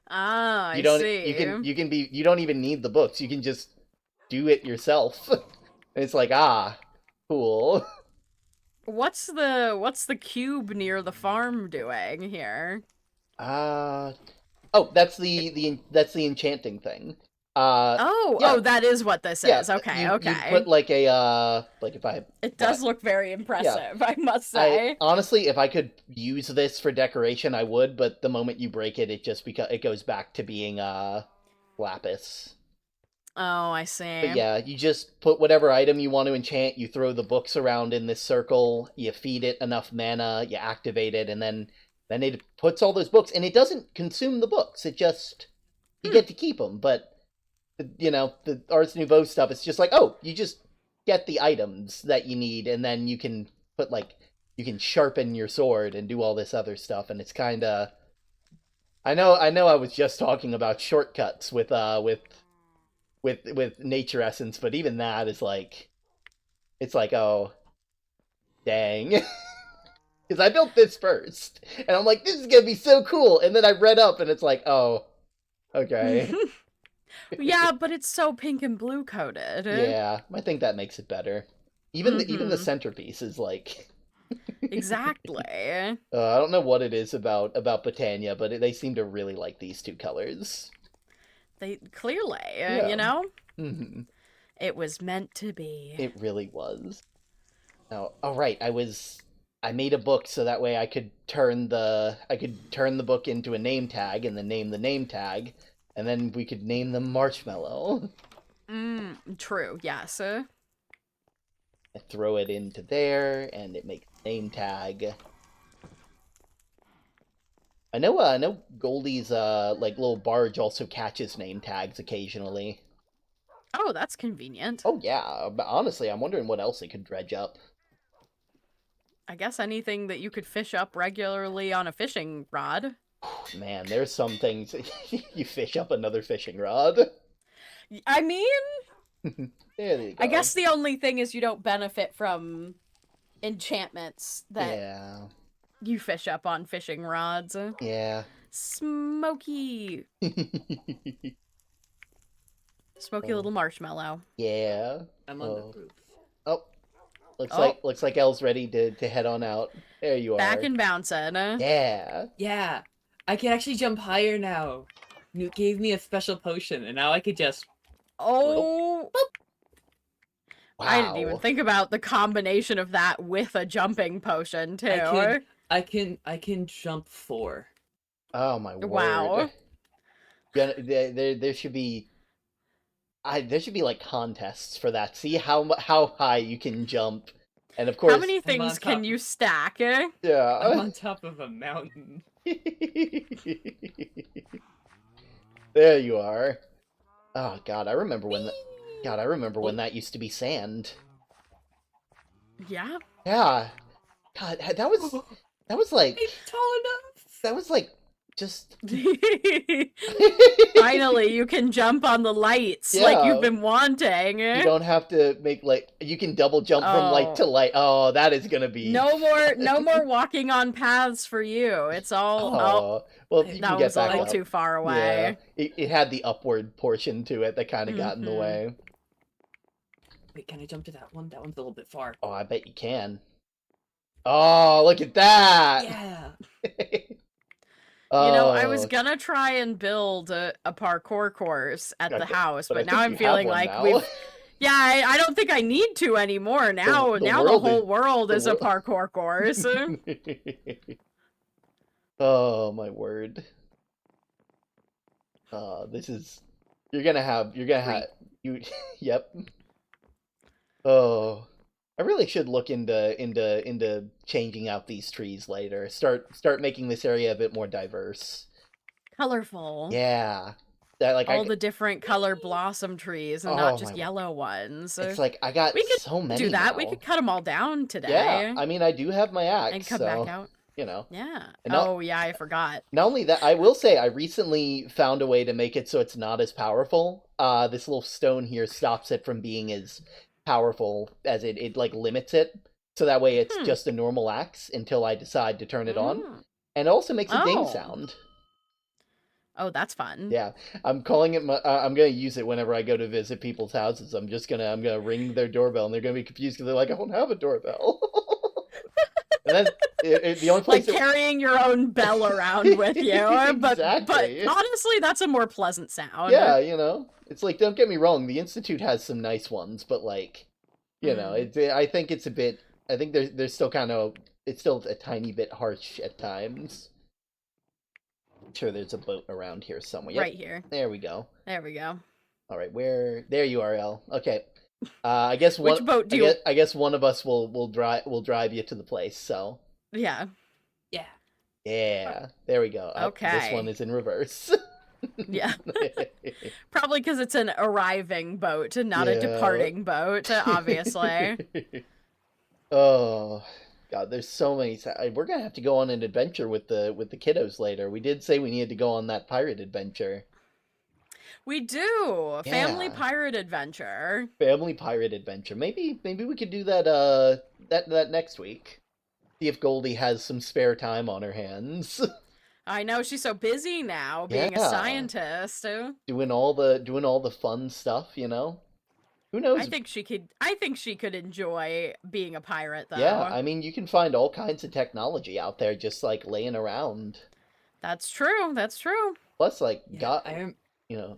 [SPEAKER 8] Ah, I
[SPEAKER 1] You don't
[SPEAKER 8] see.
[SPEAKER 1] you don't even need the books. You can just do it yourself. And it's like, ah, cool.
[SPEAKER 8] What's the cube near the farm doing here?
[SPEAKER 1] Oh, that's the enchanting thing.
[SPEAKER 8] Oh, that is what this is. Okay, okay.
[SPEAKER 1] You put like a like if I.
[SPEAKER 8] It does look very impressive, I must say.
[SPEAKER 1] Honestly, if I could use this for decoration, I would. But the moment you break it, it goes back to being lapis.
[SPEAKER 8] Oh, I see.
[SPEAKER 1] But yeah, you just put whatever item you want to enchant, you throw the books around in this circle, you feed it enough mana, you activate it, and then it puts all those books, and it doesn't consume the books, it just, you get to keep them, but, you know, the Ars Nouveau stuff, it's just like, oh, you just get the items that you need, and then you can put, like, you can sharpen your sword and do all this other stuff, and it's kinda... I know I was just talking about shortcuts with nature essence, but even that is like, it's like, oh, dang. Because I built this first, and I'm like, this is gonna be so cool, and then I read up, and it's like, oh, okay.
[SPEAKER 8] Yeah, but it's so pink and blue coated.
[SPEAKER 1] Yeah, I think that makes it better. Even the centerpiece is like...
[SPEAKER 8] Exactly.
[SPEAKER 1] I don't know what it is about Botania, but they seem to really like these two colors.
[SPEAKER 8] They clearly,
[SPEAKER 1] Yeah.
[SPEAKER 8] you know?
[SPEAKER 1] Mm-hmm.
[SPEAKER 8] It was meant to be.
[SPEAKER 1] It really was. Oh, right. I made a book so that way I could turn the book into a name tag and then name the name tag, and then we could name them Marshmallow.
[SPEAKER 8] True. Yes.
[SPEAKER 1] I throw it into there, and it makes a name tag. I know Goldie's like little barge also catches name tags occasionally.
[SPEAKER 8] Oh, that's convenient.
[SPEAKER 1] Oh yeah, but honestly, I'm wondering what else it could dredge up.
[SPEAKER 8] I guess anything that you could fish up regularly on a fishing rod.
[SPEAKER 1] Man, there's some things you fish up another fishing rod.
[SPEAKER 8] I mean,
[SPEAKER 1] There you go.
[SPEAKER 8] I guess the only thing is you don't benefit from enchantments that you fish up on fishing rods.
[SPEAKER 1] Yeah.
[SPEAKER 8] Smoky little marshmallow.
[SPEAKER 1] Yeah.
[SPEAKER 4] I'm on the roof.
[SPEAKER 1] Oh. Looks like Elle's ready to head on out. There you are.
[SPEAKER 8] Back and bouncing.
[SPEAKER 1] Yeah.
[SPEAKER 4] Yeah. I can actually jump higher now. Newt gave me a special potion, and now I could just...
[SPEAKER 8] Oh.
[SPEAKER 1] Wow.
[SPEAKER 8] I didn't even think about the combination of that with a jumping potion too.
[SPEAKER 4] I can jump 4.
[SPEAKER 1] Oh my word.
[SPEAKER 8] Wow.
[SPEAKER 1] There should be like contests for that. See how high you can jump. And of course,
[SPEAKER 8] how many things can you stack?
[SPEAKER 1] Yeah.
[SPEAKER 4] I'm on top of a mountain.
[SPEAKER 1] There you are. Oh god, I remember when that used to be sand.
[SPEAKER 8] Yeah.
[SPEAKER 1] Yeah. God, that was like
[SPEAKER 4] tall enough.
[SPEAKER 1] That was like just
[SPEAKER 8] finally you can jump on the lights like you've been wanting.
[SPEAKER 1] You don't have to make you can double jump from light to light. Oh, that is gonna be
[SPEAKER 8] no more walking on paths for you. It's all
[SPEAKER 1] well, you
[SPEAKER 8] that
[SPEAKER 1] can get
[SPEAKER 8] was a
[SPEAKER 1] back
[SPEAKER 8] little
[SPEAKER 1] up.
[SPEAKER 8] too far away.
[SPEAKER 1] Yeah. It had the upward portion to it that kind of got in the way.
[SPEAKER 4] Wait, can I jump to that one? That one's a little bit far.
[SPEAKER 1] Oh, I bet you can. Oh, look at that!
[SPEAKER 4] Yeah.
[SPEAKER 8] You know, I was gonna try and build a parkour course at the house, but now I'm feeling like we've... Yeah, I don't think I need to anymore. Now the whole world is a parkour course.
[SPEAKER 1] Oh, my word. This is... You're gonna have... Yep. Oh... I really should look into changing out these trees later. Start making this area a bit more diverse.
[SPEAKER 8] Colorful.
[SPEAKER 1] Yeah.
[SPEAKER 8] All the different color blossom trees and not just yellow ones.
[SPEAKER 1] It's like we could so many
[SPEAKER 8] do that.
[SPEAKER 1] now.
[SPEAKER 8] We could cut them all down today.
[SPEAKER 1] Yeah, I mean, I do have my axe.
[SPEAKER 8] And come back out.
[SPEAKER 1] you know.
[SPEAKER 8] Yeah.
[SPEAKER 1] And not,
[SPEAKER 8] oh yeah, I forgot.
[SPEAKER 1] Not only that, I will say I recently found a way to make it so it's not as powerful. This little stone here stops it from being as powerful as it like limits it. So that way it's just a normal axe until I decide to turn it on. And it also makes a ding sound.
[SPEAKER 8] Oh, that's fun.
[SPEAKER 1] Yeah, I'm calling it. I'm gonna use it whenever I go to visit people's houses. I'm gonna ring their doorbell, and they're gonna be confused because they're like, I don't have a doorbell. And then the only place
[SPEAKER 8] like carrying your own bell around with you,
[SPEAKER 1] exactly.
[SPEAKER 8] but honestly, that's a more pleasant sound.
[SPEAKER 1] Yeah, you know, it's like, don't get me wrong, the Institute has some nice ones, but like, you know, I think it's a bit. I think there's still it's still a tiny bit harsh at times. Sure, there's a boat around here somewhere. Yep.
[SPEAKER 8] Right here.
[SPEAKER 1] There we go.
[SPEAKER 8] There we go.
[SPEAKER 1] All right, there you are, El. Okay. I guess
[SPEAKER 8] Which boat do you...
[SPEAKER 1] I guess one of us will drive you to the place. So.
[SPEAKER 8] Yeah.
[SPEAKER 4] Yeah.
[SPEAKER 1] Yeah. There we go.
[SPEAKER 8] Okay.
[SPEAKER 1] This one is in reverse.
[SPEAKER 8] Yeah. Probably because it's an arriving boat and not a departing boat, obviously.
[SPEAKER 1] Oh. God, there's so many. We're gonna have to go on an adventure with the kiddos later. We did say we needed to go on that pirate adventure.
[SPEAKER 8] We do. Family pirate adventure.
[SPEAKER 1] Family pirate adventure. Maybe we could do that that next week. See if Goldie has some spare time on her hands.
[SPEAKER 8] I know, she's so busy now being a scientist.
[SPEAKER 1] Doing all the fun stuff, you know. Who knows?
[SPEAKER 8] I think she could enjoy being a pirate, though.
[SPEAKER 1] Yeah, I mean, you can find all kinds of technology out there just like laying around.
[SPEAKER 8] That's true. That's true.
[SPEAKER 1] Plus, like,
[SPEAKER 4] you know,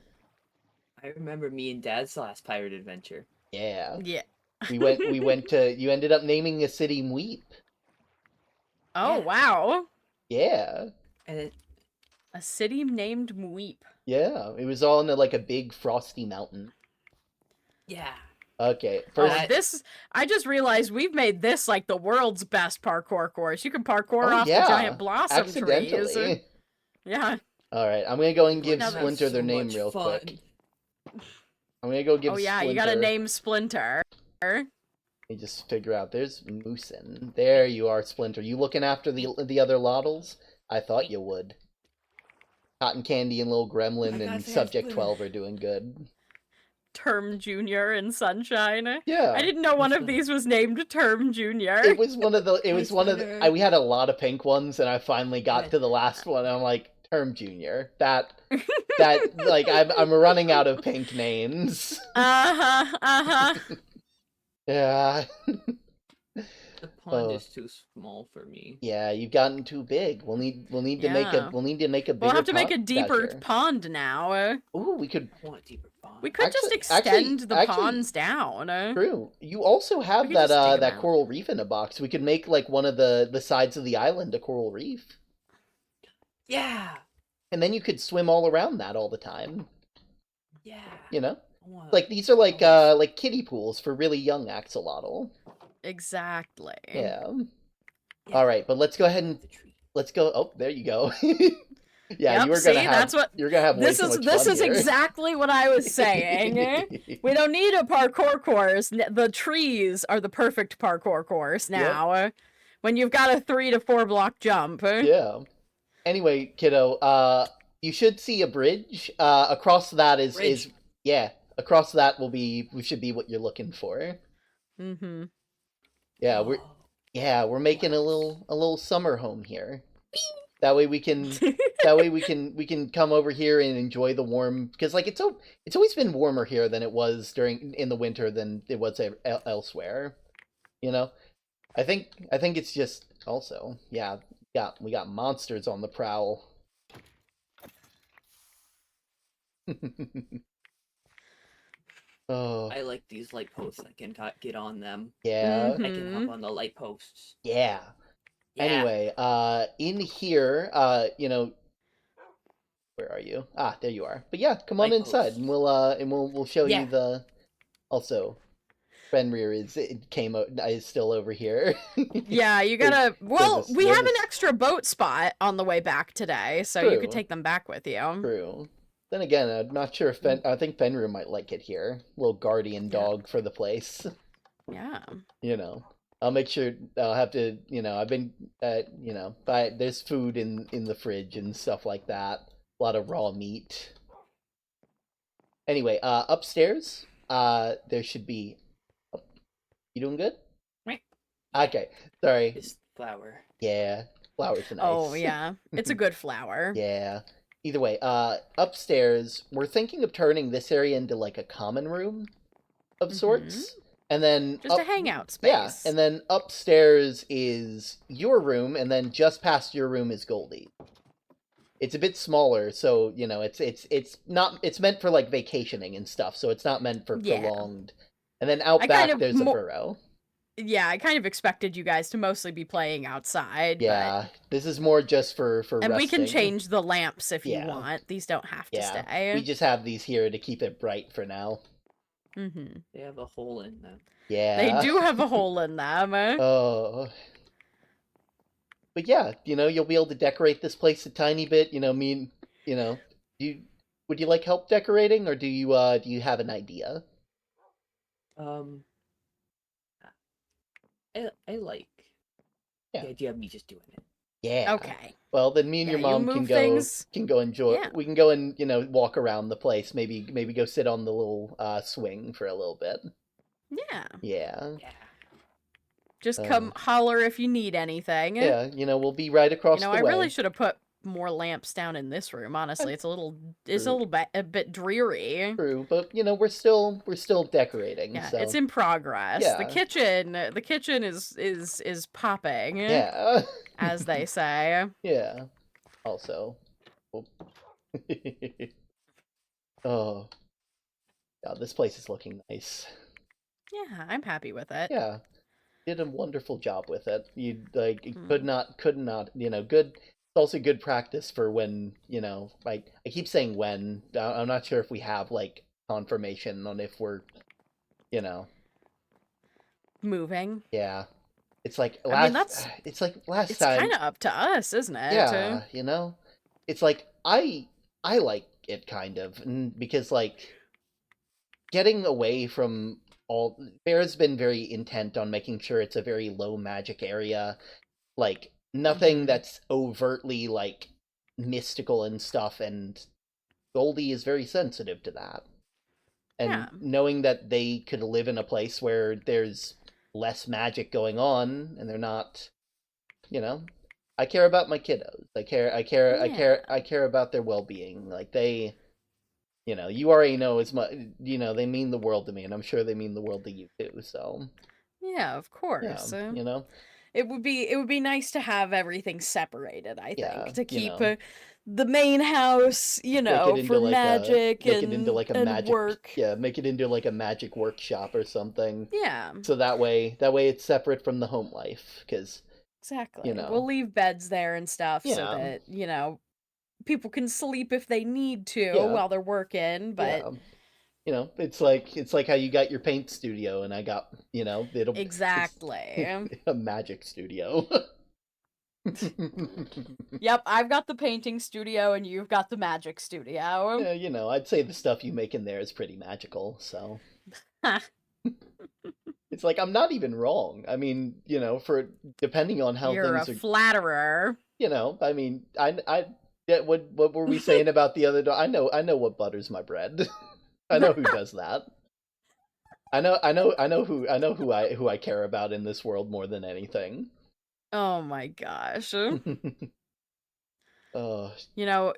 [SPEAKER 4] I remember me and Dad's last pirate adventure.
[SPEAKER 1] Yeah.
[SPEAKER 8] Yeah.
[SPEAKER 1] we went to. You ended up naming a city Mweep.
[SPEAKER 8] Oh wow.
[SPEAKER 1] Yeah.
[SPEAKER 4] And
[SPEAKER 8] a city named Mweep.
[SPEAKER 1] Yeah, it was all in a big frosty mountain.
[SPEAKER 4] Yeah.
[SPEAKER 1] Okay.
[SPEAKER 8] First, I just realized we've made this like the world's best parkour course. You can parkour off the giant blossom trees. Yeah.
[SPEAKER 1] All right, I'm gonna go and give Splinter their name real quick. I'm gonna go give.
[SPEAKER 8] Oh yeah,
[SPEAKER 1] Splinter...
[SPEAKER 8] you gotta name Splinter.
[SPEAKER 1] Let me just figure out. There's Moosin. There you are, Splinter. You looking after the other Loddles? I thought you would. Cotton Candy and Little Gremlin and Subject 12 are doing good.
[SPEAKER 8] Term Junior and Sunshine.
[SPEAKER 1] Yeah.
[SPEAKER 8] I didn't know one of these was named Term Junior.
[SPEAKER 1] It was one of the. We had a lot of pink ones, and I finally got to the last one. And I'm like, Term Junior. That like I'm running out of pink names. Yeah.
[SPEAKER 4] The pond is too small for me.
[SPEAKER 1] Yeah, you've gotten too big. We'll need to make a bigger.
[SPEAKER 8] We'll have to make a deeper pond now.
[SPEAKER 1] Ooh, we could.
[SPEAKER 4] I want a deeper pond.
[SPEAKER 8] We could just extend the ponds down.
[SPEAKER 1] True. You also have that coral reef in a box. We could make like one of the sides of the island a coral reef.
[SPEAKER 4] Yeah.
[SPEAKER 1] And then you could swim all around that all the time.
[SPEAKER 4] Yeah.
[SPEAKER 1] You know? Like these are like kiddie pools for really young axolotl.
[SPEAKER 8] Exactly.
[SPEAKER 1] Yeah. All right, but let's go ahead and let's go. Oh, there you go. Yeah, you were gonna have. You're gonna have. This
[SPEAKER 8] is exactly what I was saying. We don't need a parkour course. The trees are the perfect parkour course now. Yep. When you've got a 3 to 4 block jump.
[SPEAKER 1] Yeah. Anyway, kiddo, you should see a bridge. Across that is across that should be what you're looking for.
[SPEAKER 8] Mm-hmm.
[SPEAKER 1] Yeah, we're making a little summer home here. That way we can come over here and enjoy the warm, because like it's always been warmer here than it was in the winter than it was elsewhere. You know, I think it's just also we got monsters on the prowl. Oh.
[SPEAKER 4] I like these light posts. I can get on them.
[SPEAKER 1] Yeah.
[SPEAKER 4] I can hop on the light posts.
[SPEAKER 1] Yeah. Anyway, in here, you know, where are you? Ah, there you are. But yeah, come on inside, and we'll show you the. Also, Fenrir is still over here.
[SPEAKER 8] Yeah, you gotta. Well, we have an extra boat spot on the way back today, so you could take them back with you.
[SPEAKER 1] True. Then again, I'm not sure if I think Fenrir might like it here. Little guardian dog for the place.
[SPEAKER 8] Yeah.
[SPEAKER 1] You know. I'll make sure I'll have to, I've been, there's food in the fridge and stuff like that. A lot of raw meat. Anyway, upstairs, there should be. Oh, you doing good? Okay, sorry.
[SPEAKER 4] This flower.
[SPEAKER 1] Yeah, flowers are nice.
[SPEAKER 8] Oh yeah, it's a good flower.
[SPEAKER 1] Yeah. Either way, upstairs, we're thinking of turning this area into like a common room of sorts. And then
[SPEAKER 8] just a hangout space.
[SPEAKER 1] Yeah, and then upstairs is your room, and then just past your room is Goldie. It's a bit smaller, so it's meant for like vacationing and stuff, so it's not meant for prolonged. And then out back there's a burrow.
[SPEAKER 8] Yeah, I kind of expected you guys to mostly be playing outside.
[SPEAKER 1] Yeah, this is more just for
[SPEAKER 8] and
[SPEAKER 1] resting.
[SPEAKER 8] We can change the lamps if you want. These don't have to stay.
[SPEAKER 1] We just have these here to keep it bright for now.
[SPEAKER 4] They have a hole in them.
[SPEAKER 1] Yeah.
[SPEAKER 8] They do have a hole in them.
[SPEAKER 1] Oh. But yeah, you'll be able to decorate this place a tiny bit. Would you like help decorating, or do you have an idea?
[SPEAKER 4] I like the idea of me just doing it.
[SPEAKER 1] Yeah.
[SPEAKER 8] Okay.
[SPEAKER 1] Well, then me and your mom can go enjoy. Yeah. We can go and walk around the place. Maybe go sit on the little swing for a little bit.
[SPEAKER 8] Yeah.
[SPEAKER 1] Yeah.
[SPEAKER 8] Just come holler if you need anything.
[SPEAKER 1] Yeah, we'll be right across the way.
[SPEAKER 8] I really should have put more lamps down in this room. Honestly, it's a bit dreary.
[SPEAKER 1] True, but we're still decorating.
[SPEAKER 8] Yeah,
[SPEAKER 1] so.
[SPEAKER 8] It's in progress.
[SPEAKER 1] Yeah.
[SPEAKER 8] The kitchen is popping.
[SPEAKER 1] Yeah,
[SPEAKER 8] as they say.
[SPEAKER 1] Yeah. Also, oh, yeah, this place is looking nice.
[SPEAKER 8] Yeah, I'm happy with it.
[SPEAKER 1] Yeah, did a wonderful job with it. You could not, good. It's also good practice for when, I keep saying when. I'm not sure if we have confirmation on if we're,
[SPEAKER 8] moving.
[SPEAKER 1] Yeah, it's like last. It's like last time.
[SPEAKER 8] It's kind of up to us, isn't it?
[SPEAKER 1] Yeah, it's like I like it kind of, because getting away from all. Bear's been very intent on making sure it's a very low magic area, nothing that's overtly mystical and stuff, and Goldie is very sensitive to that. And knowing that they could live in a place where there's less magic going on and they're not, I care about my kiddos. I care about their well-being. They, you already know as much, they mean the world to me, and I'm sure they mean the world to you too, so.
[SPEAKER 8] Yeah, of course.
[SPEAKER 1] Yeah,
[SPEAKER 8] It would be nice to have everything separated, I think, to keep the main house, for magic and work.
[SPEAKER 1] Yeah, make it into a magic workshop or something.
[SPEAKER 8] Yeah.
[SPEAKER 1] So that way it's separate from the home life, because
[SPEAKER 8] exactly. We'll leave beds there and stuff so that, people can sleep if they need to while they're working, but
[SPEAKER 1] it's like how you got your paint studio and I got,
[SPEAKER 8] exactly
[SPEAKER 1] a magic studio.
[SPEAKER 8] Yep, I've got the painting studio and you've got the magic studio.
[SPEAKER 1] Yeah, I'd say the stuff you make in there is pretty magical, so. It's I'm not even wrong. I mean, for depending on how
[SPEAKER 8] You're
[SPEAKER 1] things
[SPEAKER 8] a
[SPEAKER 1] are.
[SPEAKER 8] Flatterer.
[SPEAKER 1] I mean, what were we saying about the other dog? I know what butters my bread. I know who does that. I know who I care about in this world more than anything.
[SPEAKER 8] Oh my gosh.
[SPEAKER 1] Oh.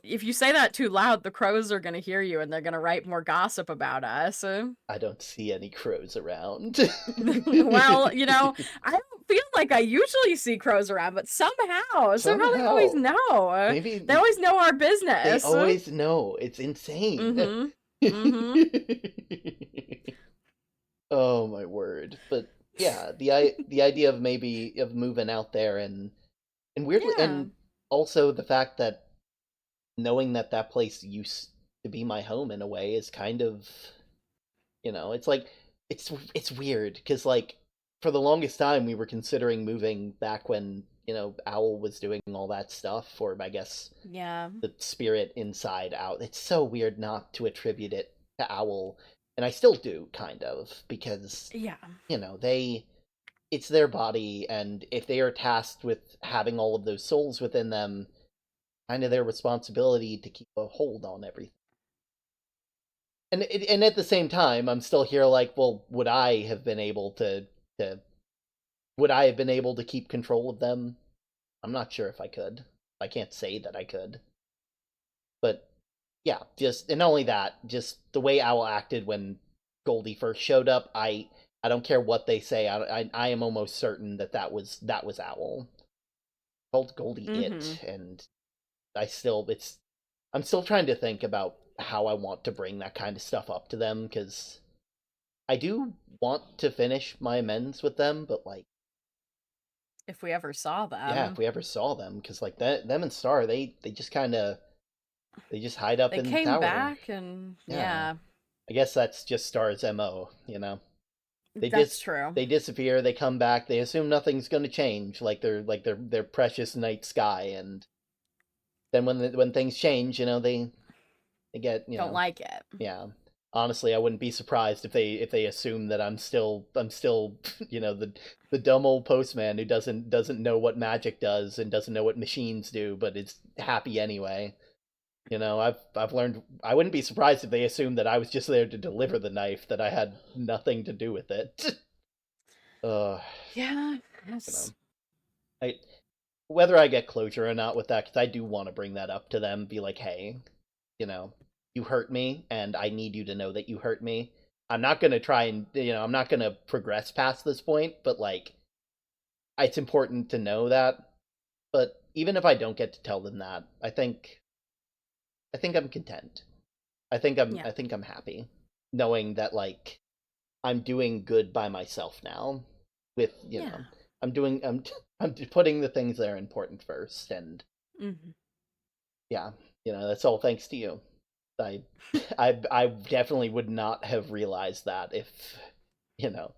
[SPEAKER 8] If you say that too loud, the crows are gonna hear you and they're gonna write more gossip about us.
[SPEAKER 1] I don't see any crows around.
[SPEAKER 8] Well, I don't feel like I usually see crows around, but somehow they always know.
[SPEAKER 1] Maybe
[SPEAKER 8] they always know our business.
[SPEAKER 1] They always know. It's insane. Oh my word. But yeah, the idea of moving out there and weirdly and also the fact that knowing that place used to be my home in a way is kind of, it's weird because for the longest time we were considering moving back when Owl was doing all that stuff, or I guess the spirit inside Owl. It's so weird not to attribute it to Owl, and I still do kind of, because they it's their body, and if they are tasked with having all of those souls within them, kind of their responsibility to keep a hold on everything. And at the same time, I'm still here like, well, would I have been able to keep control of them? I'm not sure if I could. I can't say that I could. But yeah, just, and not only that, just the way Owl acted when Goldie first showed up, I don't care what they say. I am almost certain that was Owl. I called Goldie it, and I'm still trying to think about how I want to bring that kind of stuff up to them, because I do want to finish my amends with them, but like,
[SPEAKER 8] if we ever saw them.
[SPEAKER 1] Yeah, if we ever saw them, because like them and Star, they just kind of, they just hide up in the tower. They
[SPEAKER 8] came back, and yeah.
[SPEAKER 1] I guess that's just Star's MO, you know.
[SPEAKER 8] That's true.
[SPEAKER 1] They disappear, they come back, they assume nothing's going to change, like their precious night sky, and then when things change, you know, they get, you
[SPEAKER 8] don't
[SPEAKER 1] know,
[SPEAKER 8] like it.
[SPEAKER 1] Yeah. Honestly, I wouldn't be surprised if they assume that I'm still you know, the dumb old postman who doesn't know what magic does and doesn't know what machines do, but is happy anyway. You know, I've learned, I wouldn't be surprised if they assumed that I was just there to deliver the knife, that I had nothing to do with it.
[SPEAKER 8] Yeah, yes.
[SPEAKER 1] You know, whether I get closure or not with that, because I do want to bring that up to them, be like, hey, you know, you hurt me, and I need you to know that you hurt me. I'm not going to try and, you know, I'm not going to progress past this point, but, like, it's important to know that. But even if I don't get to tell them that, I think I'm content. I think I'm happy, knowing that, like, I'm doing good by myself now, with, you know, I'm putting the things that are important first, and yeah, you know, that's all thanks to you. I definitely would not have realized that if, you know,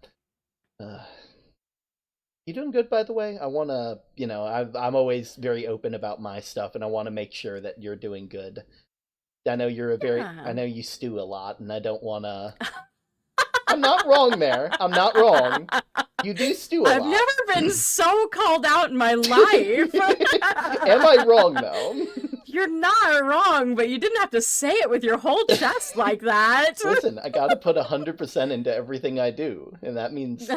[SPEAKER 1] you doing good, by the way? I want to, you know, I'm always very open about my stuff, and I want to make sure that you're doing good. I know you're I know you stew a lot, and I don't want to. I'm not wrong there. I'm not wrong. You do stew a lot.
[SPEAKER 8] I've never been so called out in my life.
[SPEAKER 1] Am I wrong, though?
[SPEAKER 8] You're not wrong, but you didn't have to say it with your whole chest like that.
[SPEAKER 1] Listen, I gotta put 100% into everything I do, and that means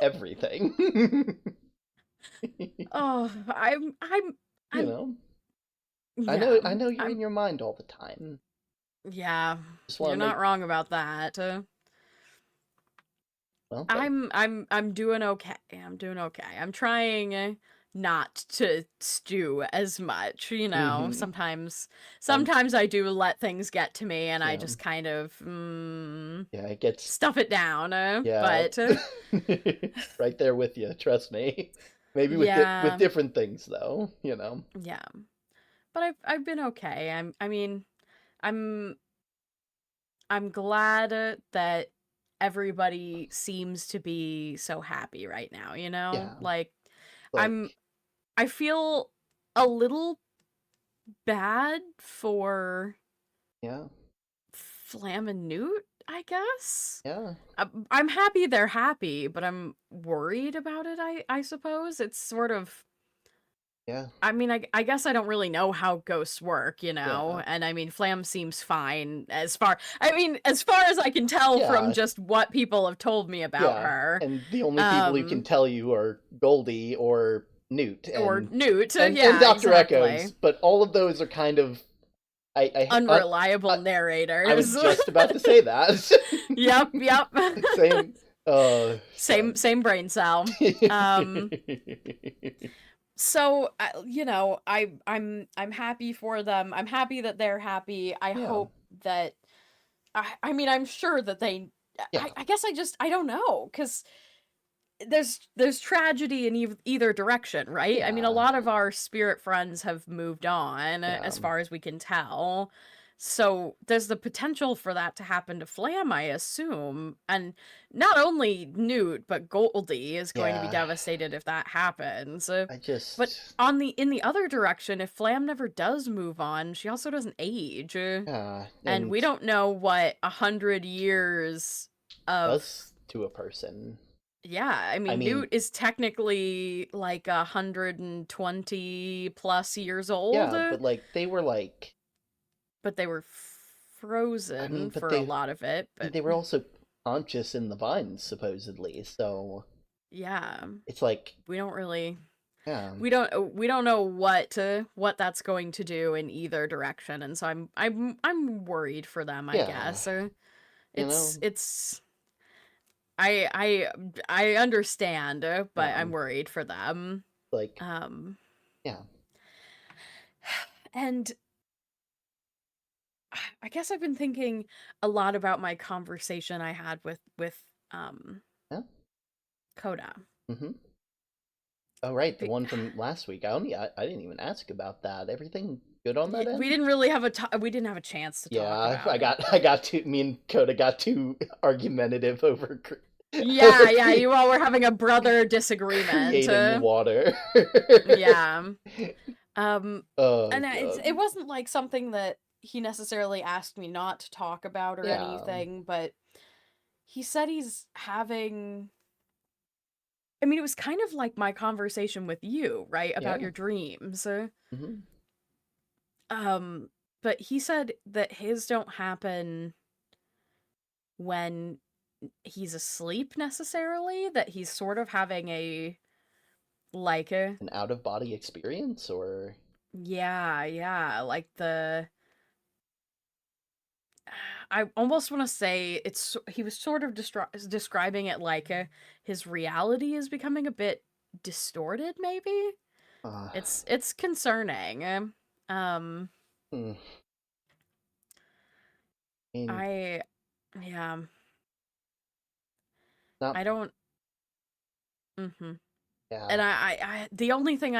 [SPEAKER 1] everything.
[SPEAKER 8] Oh, I'm
[SPEAKER 1] you know.
[SPEAKER 8] Yeah,
[SPEAKER 1] I know you're in your mind all the time.
[SPEAKER 8] Yeah, you're not wrong about that. Well, I'm doing okay. I'm doing okay. I'm trying not to stew as much, you know. Sometimes I do let things get to me, and I just kind of
[SPEAKER 1] it gets
[SPEAKER 8] stuff it down. But
[SPEAKER 1] right there with you. Trust me. Maybe with different things, though. You know.
[SPEAKER 8] Yeah, but I've been okay. I'm glad that everybody seems to be so happy right now, you know?
[SPEAKER 1] Yeah.
[SPEAKER 8] Like I feel a little bad for Flam and Newt, I guess.
[SPEAKER 1] Yeah.
[SPEAKER 8] I'm happy they're happy, but I'm worried about it, I suppose. It's sort of I mean, I guess I don't really know how ghosts work, you know? And I mean, Flam seems fine as far as I can tell from just what people have told me about her.
[SPEAKER 1] And the only people who can tell you are Goldie or Newt. And Dr. Echoes. But all of those are kind of
[SPEAKER 8] unreliable narrators.
[SPEAKER 1] I was just about to say that.
[SPEAKER 8] Same brain cell. So you know, I'm happy for them. I'm happy that they're happy. I hope that I mean, I'm sure that they I guess I don't know, because there's tragedy in either direction, right? I mean, a lot of our spirit friends have moved on as far as we can tell. So there's the potential for that to happen to Flam, I assume. And not only Newt, but Goldie is going to be devastated if that happens. But in the other direction, if Flam never does move on, she also doesn't age. And we don't know what 100 years of
[SPEAKER 1] does to a person.
[SPEAKER 8] Yeah, I mean, Newt is technically like 120 plus years old.
[SPEAKER 1] Yeah, but like they were like,
[SPEAKER 8] but they were frozen for a lot of it. But
[SPEAKER 1] they were also conscious in the vines, supposedly. So
[SPEAKER 8] yeah,
[SPEAKER 1] it's like
[SPEAKER 8] we don't really.
[SPEAKER 1] Yeah.
[SPEAKER 8] We don't know what that's going to do in either direction, and so I'm worried for them, I guess. It's I understand, but I'm worried for them.
[SPEAKER 1] Like yeah.
[SPEAKER 8] And I guess I've been thinking a lot about my conversation I had with Coda.
[SPEAKER 1] Mm-hmm. Oh right, the one from last week. I didn't even ask about that. Everything good on that end?
[SPEAKER 8] We didn't really have we didn't have a chance to talk about
[SPEAKER 1] it. Me and Coda got too argumentative over
[SPEAKER 8] yeah, you all were having a brother disagreement.
[SPEAKER 1] Creating water.
[SPEAKER 8] Yeah. And it wasn't like something that he necessarily asked me not to talk about or anything, but he said he's having. I mean, it was kind of like my conversation with you, right? About your dreams.
[SPEAKER 1] Mm-hmm.
[SPEAKER 8] But he said that his don't happen when he's asleep necessarily, that he's sort of having an
[SPEAKER 1] out-of-body experience, or
[SPEAKER 8] yeah, like I almost want to say he was sort of describing it like his reality is becoming a bit distorted, maybe. It's concerning. Yeah. I don't. Mm-hmm.
[SPEAKER 1] Yeah.
[SPEAKER 8] And I the only thing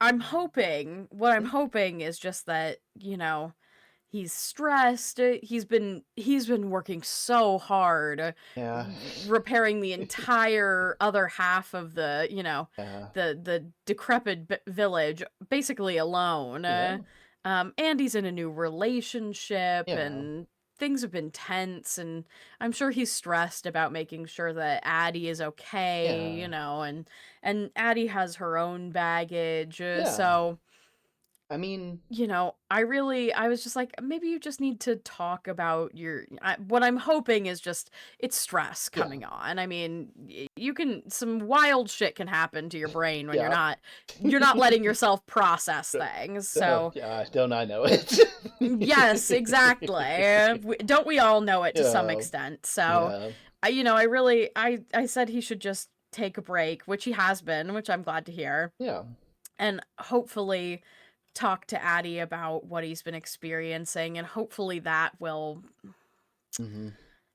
[SPEAKER 8] I'm hoping, what I'm hoping is just that, he's stressed. He's been working so hard, repairing the entire other half of the, the decrepit village, basically alone. And he's in a new relationship, and things have been tense, and I'm sure he's stressed about making sure that Addie is okay, and Addie has her own baggage, so
[SPEAKER 1] I mean,
[SPEAKER 8] I was just like, maybe you just need to talk about what I'm hoping is just, it's stress coming on. I mean, some wild shit can happen to your brain when you're not letting yourself process things. So
[SPEAKER 1] don't I know it?
[SPEAKER 8] Yes, exactly. Don't we all know it to some extent? So, I said he should just take a break, which he has been, which I'm glad to hear.
[SPEAKER 1] Yeah.
[SPEAKER 8] And hopefully talk to Addie about what he's been experiencing, and hopefully that will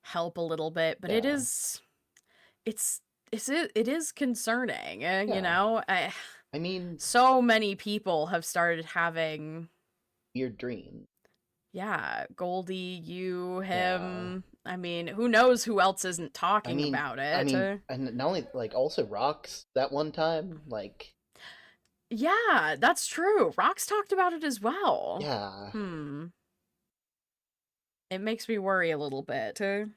[SPEAKER 8] help a little bit. But it is concerning, I
[SPEAKER 1] mean,
[SPEAKER 8] so many people have started having
[SPEAKER 1] weird dreams.
[SPEAKER 8] Yeah, Goldie, you, him. I mean, who knows who else isn't talking about it?
[SPEAKER 1] I mean, and not only also Rocks that one time,
[SPEAKER 8] Yeah, that's true. Rox talked about it as well.
[SPEAKER 1] Yeah.
[SPEAKER 8] It makes me worry a little bit.
[SPEAKER 1] Well,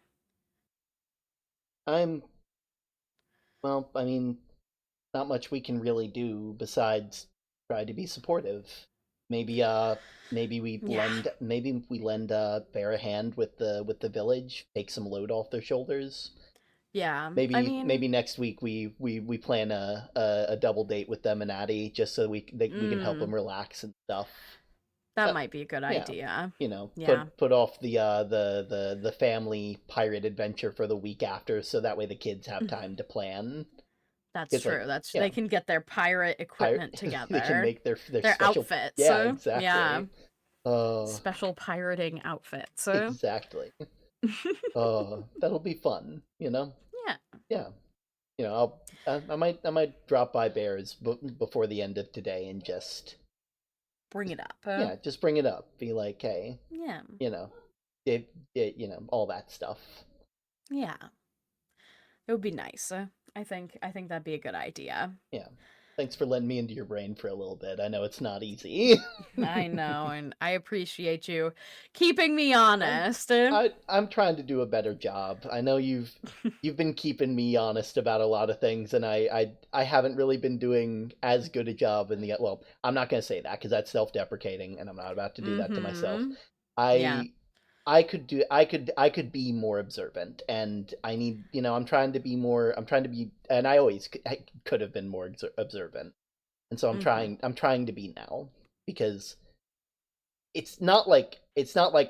[SPEAKER 1] I mean, not much we can really do besides try to be supportive. Maybe we lend Bear a hand with the village, take some load off their shoulders.
[SPEAKER 8] Yeah.
[SPEAKER 1] Maybe next week we plan a double date with them and Addie, just so we can help them relax and stuff.
[SPEAKER 8] That might be a good idea.
[SPEAKER 1] Put off the family pirate adventure for the week after, so that way the kids have time to plan.
[SPEAKER 8] That's true. They can get their pirate equipment together.
[SPEAKER 1] They can make their
[SPEAKER 8] special outfits.
[SPEAKER 1] Yeah, exactly.
[SPEAKER 8] Yeah. Special pirating outfits.
[SPEAKER 1] Exactly. That'll be fun,
[SPEAKER 8] Yeah.
[SPEAKER 1] Yeah. I might drop by Bears before the end of today and just
[SPEAKER 8] bring it up.
[SPEAKER 1] Yeah, just bring it up. Be like, hey.
[SPEAKER 8] Yeah.
[SPEAKER 1] All that stuff.
[SPEAKER 8] Yeah. It would be nice. I think that'd be a good idea.
[SPEAKER 1] Yeah. Thanks for letting me into your brain for a little bit. I know it's not easy.
[SPEAKER 8] I know, and I appreciate you keeping me honest.
[SPEAKER 1] I'm trying to do a better job. I know you've been keeping me honest about a lot of things, and I haven't really been doing as good a job in the well. I'm not going to say that because that's self-deprecating, and I'm not about to do that to myself.
[SPEAKER 8] Yeah.
[SPEAKER 1] I could be more observant, and I need, I'm trying to be, and I could have been more observant, and so I'm trying to be now, because it's not like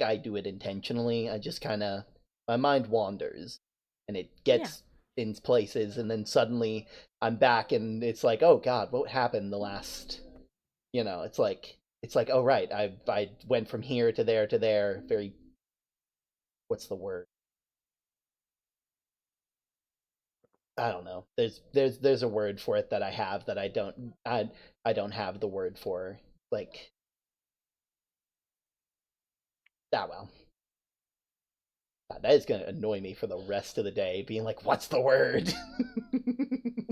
[SPEAKER 1] I do it intentionally. I just kind of, my mind wanders, and it gets in places, and then suddenly I'm back, and it's like, oh God, what happened the last, it's like, oh right, I went from here to there, very, what's the word? I don't know. There's a word for it that I have that I don't have the word for. Like, well. God, that is gonna annoy me for the rest of the day, being like, what's the word?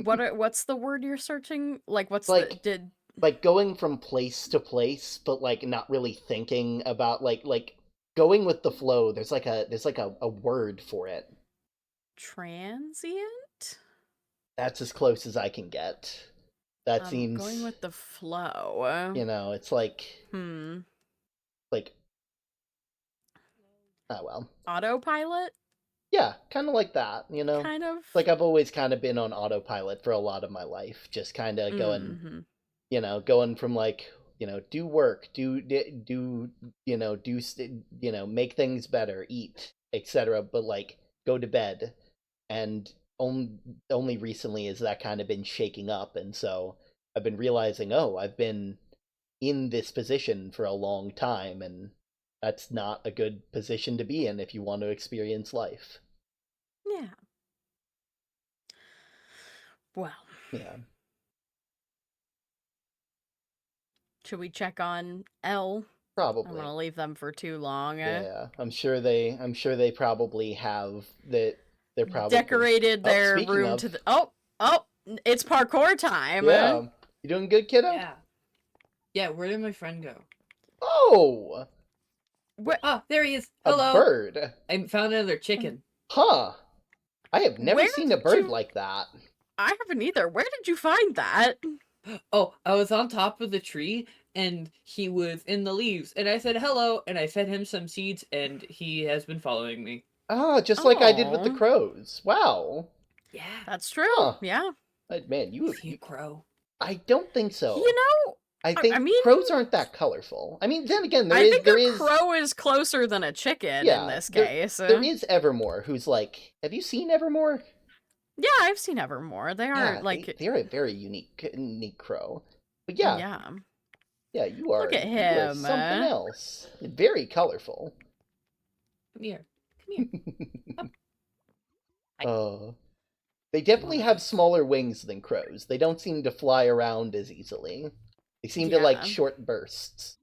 [SPEAKER 8] What's the word you're searching? Like, what's
[SPEAKER 1] like,
[SPEAKER 8] the
[SPEAKER 1] like going from place to place, but like not really thinking about like going with the flow. There's like a word for it.
[SPEAKER 8] Transient?
[SPEAKER 1] That's as close as I can get. That seems
[SPEAKER 8] going with the flow.
[SPEAKER 1] It's like like, oh well.
[SPEAKER 8] Autopilot?
[SPEAKER 1] Yeah, kind of like that,
[SPEAKER 8] Kind of.
[SPEAKER 1] Like I've always kind of been on autopilot for a lot of my life, just kind of going, going from like, do work, make things better, eat, etc. But like go to bed, and only recently has that kind of been shaking up, and so I've been realizing, oh, I've been in this position for a long time, and that's not a good position to be in if you want to experience life.
[SPEAKER 8] Yeah. Well.
[SPEAKER 1] Yeah.
[SPEAKER 8] Should we check on L?
[SPEAKER 1] Probably.
[SPEAKER 8] I don't want to leave them for too long.
[SPEAKER 1] Yeah, I'm sure they probably have that. They're probably
[SPEAKER 8] decorated their room
[SPEAKER 1] of...
[SPEAKER 8] to the. Oh, it's parkour time.
[SPEAKER 1] Yeah, you doing good, kiddo?
[SPEAKER 4] Yeah. Where did my friend go?
[SPEAKER 1] Oh.
[SPEAKER 4] Ah, there he is. Hello.
[SPEAKER 1] A bird.
[SPEAKER 4] I found another chicken.
[SPEAKER 1] Huh. I have never seen a bird like that.
[SPEAKER 8] I haven't either. Where did you find that?
[SPEAKER 4] Oh, I was on top of the tree, and he was in the leaves, and I said hello, and I fed him some seeds, and he has been following me.
[SPEAKER 1] Oh, just like I did with the crows. Wow.
[SPEAKER 4] Yeah.
[SPEAKER 8] That's true. Yeah.
[SPEAKER 1] Man, you
[SPEAKER 4] see a crow?
[SPEAKER 1] I don't think so. I think crows aren't that colorful. I mean, then again, there is
[SPEAKER 8] a crow is closer than a chicken in this case.
[SPEAKER 1] There is Evermore, who's like, have you seen Evermore?
[SPEAKER 8] Yeah, I've seen Evermore. They are
[SPEAKER 1] they're a very unique crow. But yeah, you are.
[SPEAKER 8] Look at him.
[SPEAKER 1] Something else. Very colorful.
[SPEAKER 4] Come here.
[SPEAKER 1] Oh. They definitely have smaller wings than crows. They don't seem to fly around as easily. They seem to like short bursts.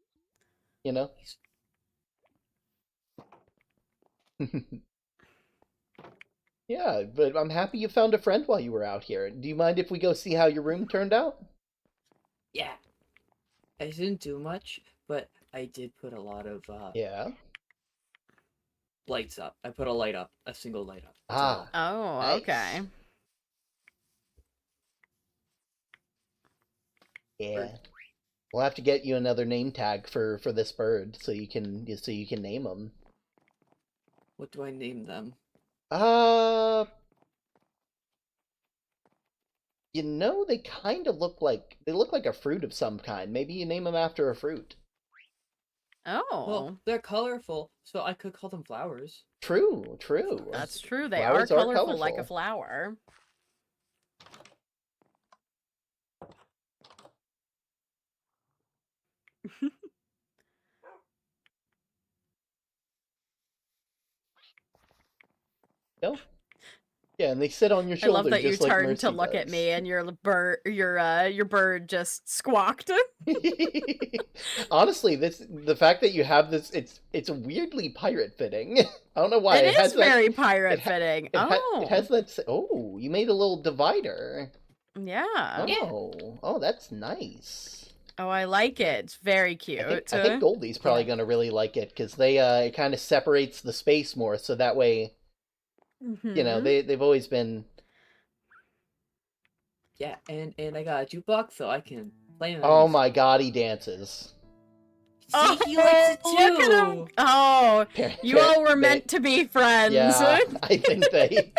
[SPEAKER 1] Yeah, but I'm happy you found a friend while you were out here. Do you mind if we go see how your room turned out?
[SPEAKER 4] Yeah. I didn't do much, but I did put a lot of lights up. I put a single light up.
[SPEAKER 8] Oh,
[SPEAKER 1] nice.
[SPEAKER 8] Okay.
[SPEAKER 1] Yeah. We'll have to get you another name tag for this bird so you can name them.
[SPEAKER 4] What do I name them?
[SPEAKER 1] They kind of look like a fruit of some kind. Maybe you name them after a fruit.
[SPEAKER 8] Oh.
[SPEAKER 4] Well, they're colorful, so I could call them flowers.
[SPEAKER 1] True.
[SPEAKER 8] That's true. They
[SPEAKER 1] Flowers
[SPEAKER 8] are colorful like a flower.
[SPEAKER 1] No? Yeah, and they sit on your shoulder.
[SPEAKER 8] I love that
[SPEAKER 1] just
[SPEAKER 8] you
[SPEAKER 1] like
[SPEAKER 8] turned
[SPEAKER 1] Mercy
[SPEAKER 8] to look
[SPEAKER 1] does.
[SPEAKER 8] at me and your bird just squawked.
[SPEAKER 1] Honestly, the fact that you have this, it's weirdly pirate fitting. I don't know why.
[SPEAKER 8] It is very pirate fitting.
[SPEAKER 1] It has that. Oh, you made a little divider.
[SPEAKER 8] Yeah.
[SPEAKER 1] Oh, that's nice.
[SPEAKER 8] Oh, I like it. It's very cute.
[SPEAKER 1] I think Goldie's probably gonna really like it because they it kind of separates the space more, so that way, you know, they've always been.
[SPEAKER 4] Yeah, and I got a jukebox so I can play.
[SPEAKER 1] Oh my God, he dances.
[SPEAKER 4] See, he likes it too.
[SPEAKER 8] Look at him. Oh, you all were meant to be friends.
[SPEAKER 1] Yeah, I think they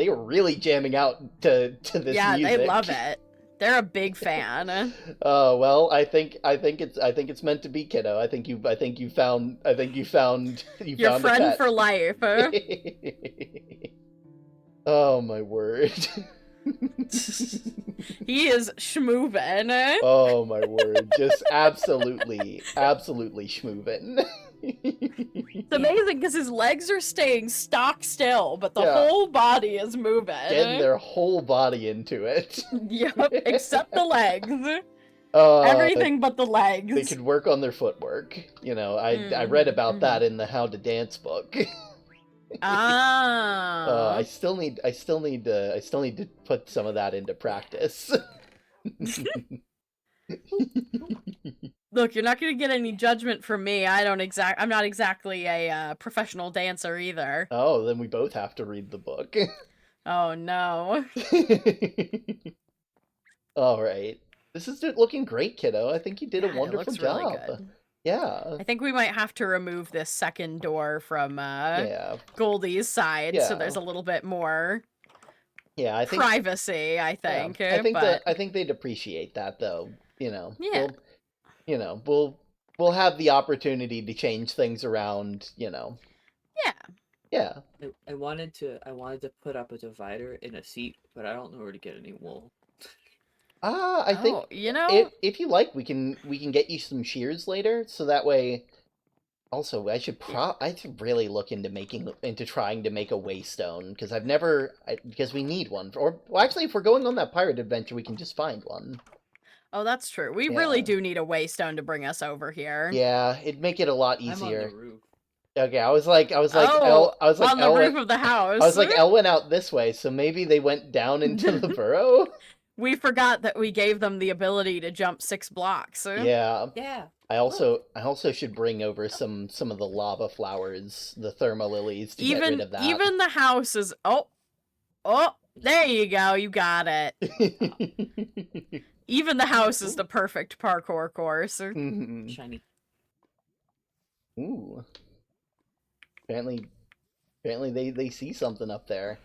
[SPEAKER 1] were really jamming out to this
[SPEAKER 8] yeah,
[SPEAKER 1] music.
[SPEAKER 8] they love it. They're a big fan.
[SPEAKER 1] Oh well, I think it's meant to be, kiddo. I think you found
[SPEAKER 8] Your friend for life. Huh?
[SPEAKER 1] Oh my word.
[SPEAKER 8] He is schmoovin'.
[SPEAKER 1] Oh my word, just absolutely schmoovin'.
[SPEAKER 8] It's amazing because his legs are staying stock still, but the whole body is moving.
[SPEAKER 1] Getting their whole body into it.
[SPEAKER 8] Yep, except the legs. Everything but the legs.
[SPEAKER 1] They could work on their footwork. You know, I read about that in the How to Dance book. I still need to put some of that into practice.
[SPEAKER 8] Look, you're not going to get any judgment from me. I'm not exactly a professional dancer either.
[SPEAKER 1] Oh, then we both have to read the book.
[SPEAKER 8] Oh no.
[SPEAKER 1] All right. This is looking great, kiddo. I think you did a wonderful job.
[SPEAKER 8] Really good.
[SPEAKER 1] Yeah.
[SPEAKER 8] I think we might have to remove this second door from Goldie's side, so there's a little bit more privacy, I think.
[SPEAKER 1] Yeah. I think they'd appreciate that, though. You know.
[SPEAKER 8] Yeah.
[SPEAKER 1] We'll have the opportunity to change things around. You know.
[SPEAKER 8] Yeah.
[SPEAKER 1] Yeah.
[SPEAKER 4] I wanted to put up a divider in a seat, but I don't know where to get any wool.
[SPEAKER 1] I think if you like, we can get you some shears later, so that way. Also, I should really look into trying to make a waystone because because we need one. Actually, if we're going on that pirate adventure, we can just find one.
[SPEAKER 8] Oh, that's true. We really do need a waystone to bring us over here.
[SPEAKER 1] Yeah, it'd make it a lot easier.
[SPEAKER 4] I'm on the roof.
[SPEAKER 1] Okay, I was like,
[SPEAKER 8] on the roof of the house.
[SPEAKER 1] I was like, Elle went out this way, so maybe they went down into the burrow.
[SPEAKER 8] We forgot that we gave them the ability to jump 6 blocks.
[SPEAKER 1] Yeah.
[SPEAKER 4] Yeah.
[SPEAKER 1] I also should bring over some of the lava flowers, the thermal lilies, to get rid of that.
[SPEAKER 8] Even the house is there you go, you got it. Even the house is the perfect parkour course.
[SPEAKER 1] Mm-hmm.
[SPEAKER 4] Shiny.
[SPEAKER 1] Ooh. Apparently they see something up there.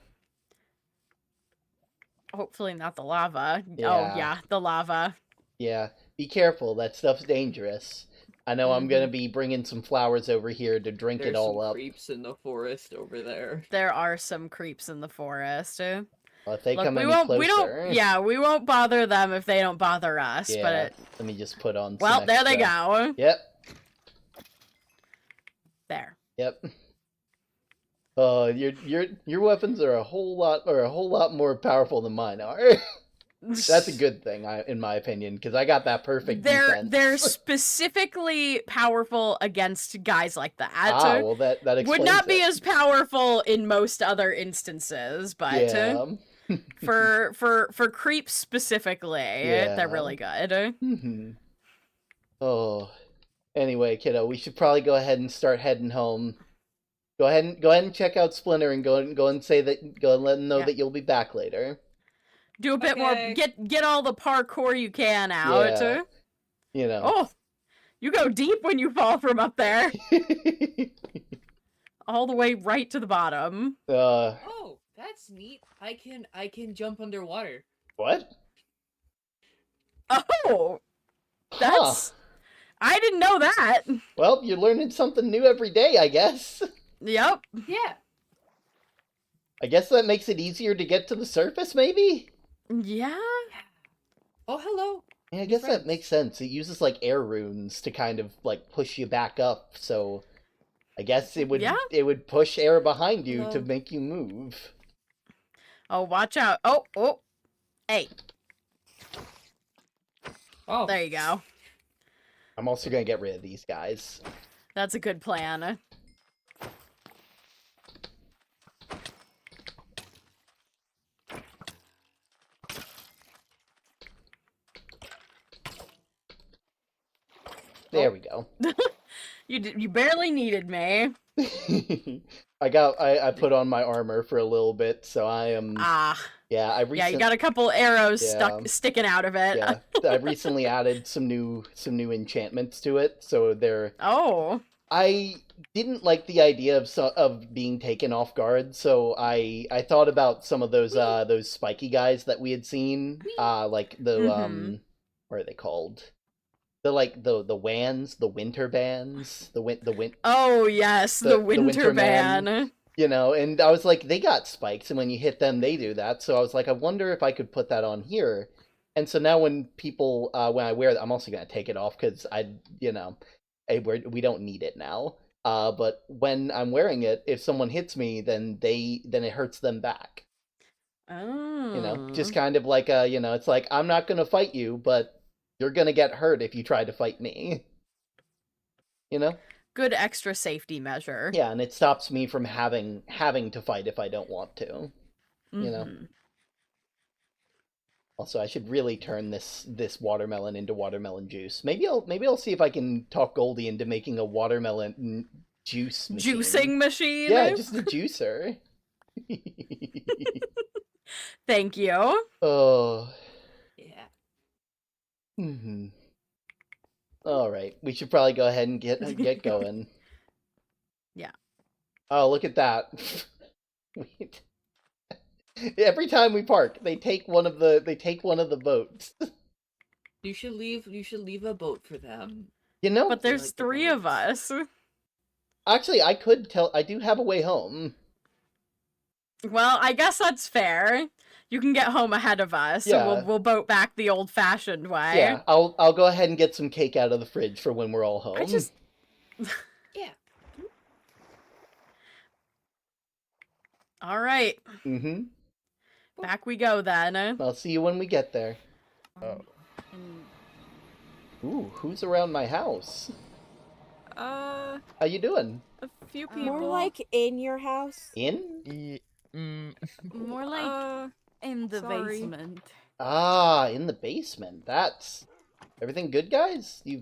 [SPEAKER 8] Hopefully not the lava.
[SPEAKER 1] Yeah.
[SPEAKER 8] Oh yeah, the lava.
[SPEAKER 1] Yeah. Be careful, that stuff's dangerous. I know I'm gonna be bringing some flowers over here to drink it all up.
[SPEAKER 4] There's some creeps in the forest over there.
[SPEAKER 8] There are some creeps in the forest.
[SPEAKER 1] Well, if they come any closer...
[SPEAKER 8] we won't bother them if they don't bother us.
[SPEAKER 1] Yeah,
[SPEAKER 8] but
[SPEAKER 1] let me just put on
[SPEAKER 8] well,
[SPEAKER 1] some
[SPEAKER 8] there they
[SPEAKER 1] extra.
[SPEAKER 8] go.
[SPEAKER 1] Yep.
[SPEAKER 8] There.
[SPEAKER 1] Yep. Your weapons are a whole lot more powerful than mine are. That's a good thing, in my opinion, because I got that perfect defense.
[SPEAKER 8] They're specifically powerful against guys like that.
[SPEAKER 1] Ah, well, that explains
[SPEAKER 8] would not be
[SPEAKER 1] it.
[SPEAKER 8] as powerful in most other instances, but for creeps specifically, they're really good.
[SPEAKER 1] Mm-hmm. Oh, anyway, kiddo, we should probably go ahead and start heading home. Go ahead and check out Splinter and go and let him know that you'll be back later.
[SPEAKER 8] Do a bit more. Get all the parkour you can out.
[SPEAKER 1] Yeah. You know.
[SPEAKER 8] Oh, you go deep when you fall from up there. All the way right to the bottom.
[SPEAKER 4] Oh, that's neat. I can jump underwater.
[SPEAKER 1] What?
[SPEAKER 8] Oh, that's. I didn't know that.
[SPEAKER 1] Well, you're learning something new every day, I guess.
[SPEAKER 8] Yep.
[SPEAKER 4] Yeah.
[SPEAKER 1] I guess that makes it easier to get to the surface, maybe?
[SPEAKER 8] Yeah.
[SPEAKER 4] Oh, hello.
[SPEAKER 1] Yeah, I guess that makes sense. It uses, like, air runes to kind of, like, push you back up, so... I guess it would push air behind you to make you move.
[SPEAKER 8] Oh, watch out. Oh. Hey.
[SPEAKER 4] Oh.
[SPEAKER 8] There you go.
[SPEAKER 1] I'm also gonna get rid of these guys.
[SPEAKER 8] That's a good plan.
[SPEAKER 1] There we go.
[SPEAKER 8] You barely needed me.
[SPEAKER 1] I put on my armor for a little bit, so I am. Yeah,
[SPEAKER 8] you got a couple arrows sticking out of it.
[SPEAKER 1] Yeah, I recently added some new enchantments to it, so they're.
[SPEAKER 8] Oh.
[SPEAKER 1] I didn't like the idea of being taken off guard, so I thought about some of those spiky guys that we had seen, like the what are they called? The WANs, the winter bands, the
[SPEAKER 8] Oh yes, the winter ban.
[SPEAKER 1] You know, and I was like, they got spikes, and when you hit them, they do that. So I was like, I wonder if I could put that on here. And so now when people, when I wear it, I'm also gonna take it off because we don't need it now. But when I'm wearing it, if someone hits me, then it hurts them back.
[SPEAKER 8] Oh.
[SPEAKER 1] You know, just kind of like it's like, I'm not gonna fight you, but you're gonna get hurt if you try to fight me. You know?
[SPEAKER 8] Good extra safety measure.
[SPEAKER 1] Yeah, and it stops me from having to fight if I don't want to. You know? Also, I should really turn this watermelon into watermelon juice. Maybe I'll see if I can talk Goldie into making a watermelon juice machine.
[SPEAKER 8] Juicing machine?
[SPEAKER 1] Yeah, just a juicer.
[SPEAKER 8] Thank you.
[SPEAKER 1] Oh.
[SPEAKER 4] Yeah.
[SPEAKER 1] All right, we should probably go ahead and get going.
[SPEAKER 8] Yeah.
[SPEAKER 1] Oh, look at that. Wait. Every time we park, they take one of the boats.
[SPEAKER 4] You should leave a boat for them.
[SPEAKER 1] You know,
[SPEAKER 8] but there's 3 of us.
[SPEAKER 1] Actually, I do have a way home.
[SPEAKER 8] Well, I guess that's fair. You can get home ahead of us.
[SPEAKER 1] Yeah.
[SPEAKER 8] So we'll boat back the old-fashioned way.
[SPEAKER 1] Yeah, I'll go ahead and get some cake out of the fridge for when we're all home.
[SPEAKER 4] Yeah.
[SPEAKER 8] All right. Back we go then.
[SPEAKER 1] I'll see you when we get there.
[SPEAKER 7] Oh.
[SPEAKER 1] Ooh, who's around my house? How you doing?
[SPEAKER 5] A few people.
[SPEAKER 6] More like in your house.
[SPEAKER 1] In?
[SPEAKER 9] More like in the
[SPEAKER 5] sorry.
[SPEAKER 9] basement.
[SPEAKER 1] Ah, in the basement. That's everything good, guys? You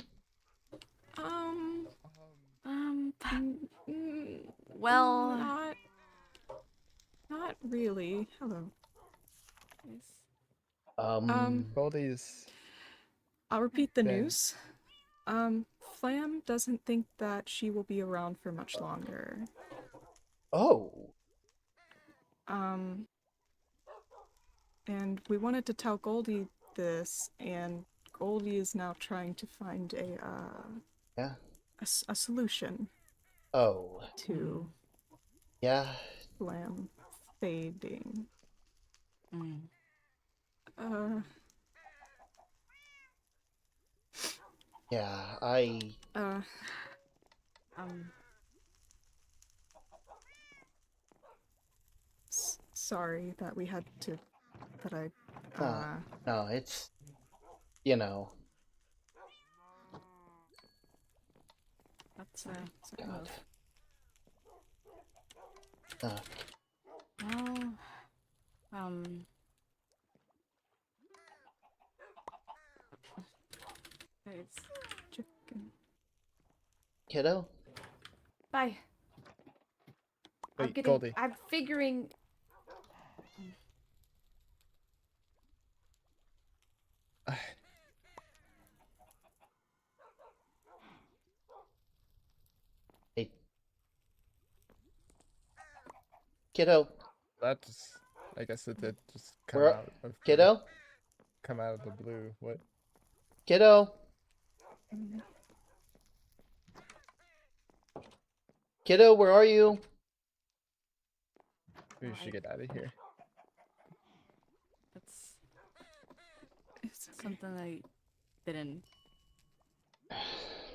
[SPEAKER 9] Well,
[SPEAKER 5] not really. Hello.
[SPEAKER 7] Goldie's.
[SPEAKER 5] I'll repeat the
[SPEAKER 7] Then-
[SPEAKER 5] news. Flam doesn't think that she will be around for much longer.
[SPEAKER 1] Oh.
[SPEAKER 5] And we wanted to tell Goldie this, and Goldie is now trying to find a solution
[SPEAKER 1] Oh.
[SPEAKER 5] to
[SPEAKER 1] Yeah.
[SPEAKER 5] Flam fading.
[SPEAKER 1] Yeah, I
[SPEAKER 5] sorry that we had to, that I,
[SPEAKER 1] no, it's you know.
[SPEAKER 9] that's
[SPEAKER 1] God.
[SPEAKER 9] well, it's
[SPEAKER 5] chicken.
[SPEAKER 1] Kiddo?
[SPEAKER 2] Bye.
[SPEAKER 7] Wait, Goldie.
[SPEAKER 2] I'm figuring.
[SPEAKER 1] Hey. Kiddo.
[SPEAKER 7] That's. I guess it did just come
[SPEAKER 1] Where-
[SPEAKER 7] out of.
[SPEAKER 1] Kiddo?
[SPEAKER 7] Come out of the blue. What?
[SPEAKER 1] Kiddo? Kiddo, where are you?
[SPEAKER 7] We should get out of here.
[SPEAKER 9] that's something I didn't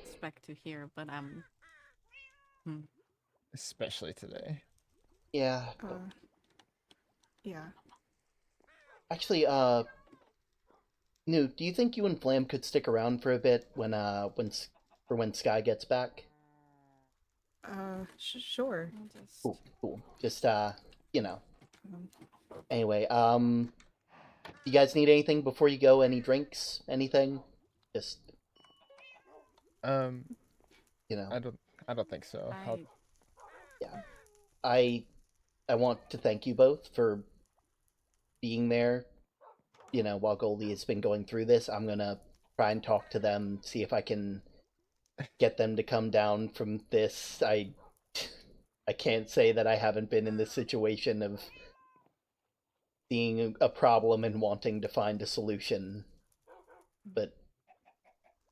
[SPEAKER 9] expect to hear, but
[SPEAKER 7] Especially today.
[SPEAKER 1] Yeah.
[SPEAKER 5] Yeah.
[SPEAKER 1] Actually, Newt, do you think you and Flam could stick around for a bit when Sky gets back?
[SPEAKER 5] Sure.
[SPEAKER 1] Cool. Just you know.
[SPEAKER 5] Um,
[SPEAKER 1] Anyway, you guys need anything before you go? Any drinks? Anything? Just You know.
[SPEAKER 7] I don't think so.
[SPEAKER 1] Yeah. I want to thank you both for being there. You know, while Goldie has been going through this, I'm gonna try and talk to them, see if I can get them to come down from this. I can't say that I haven't been in this situation of seeing a problem and wanting to find a solution, but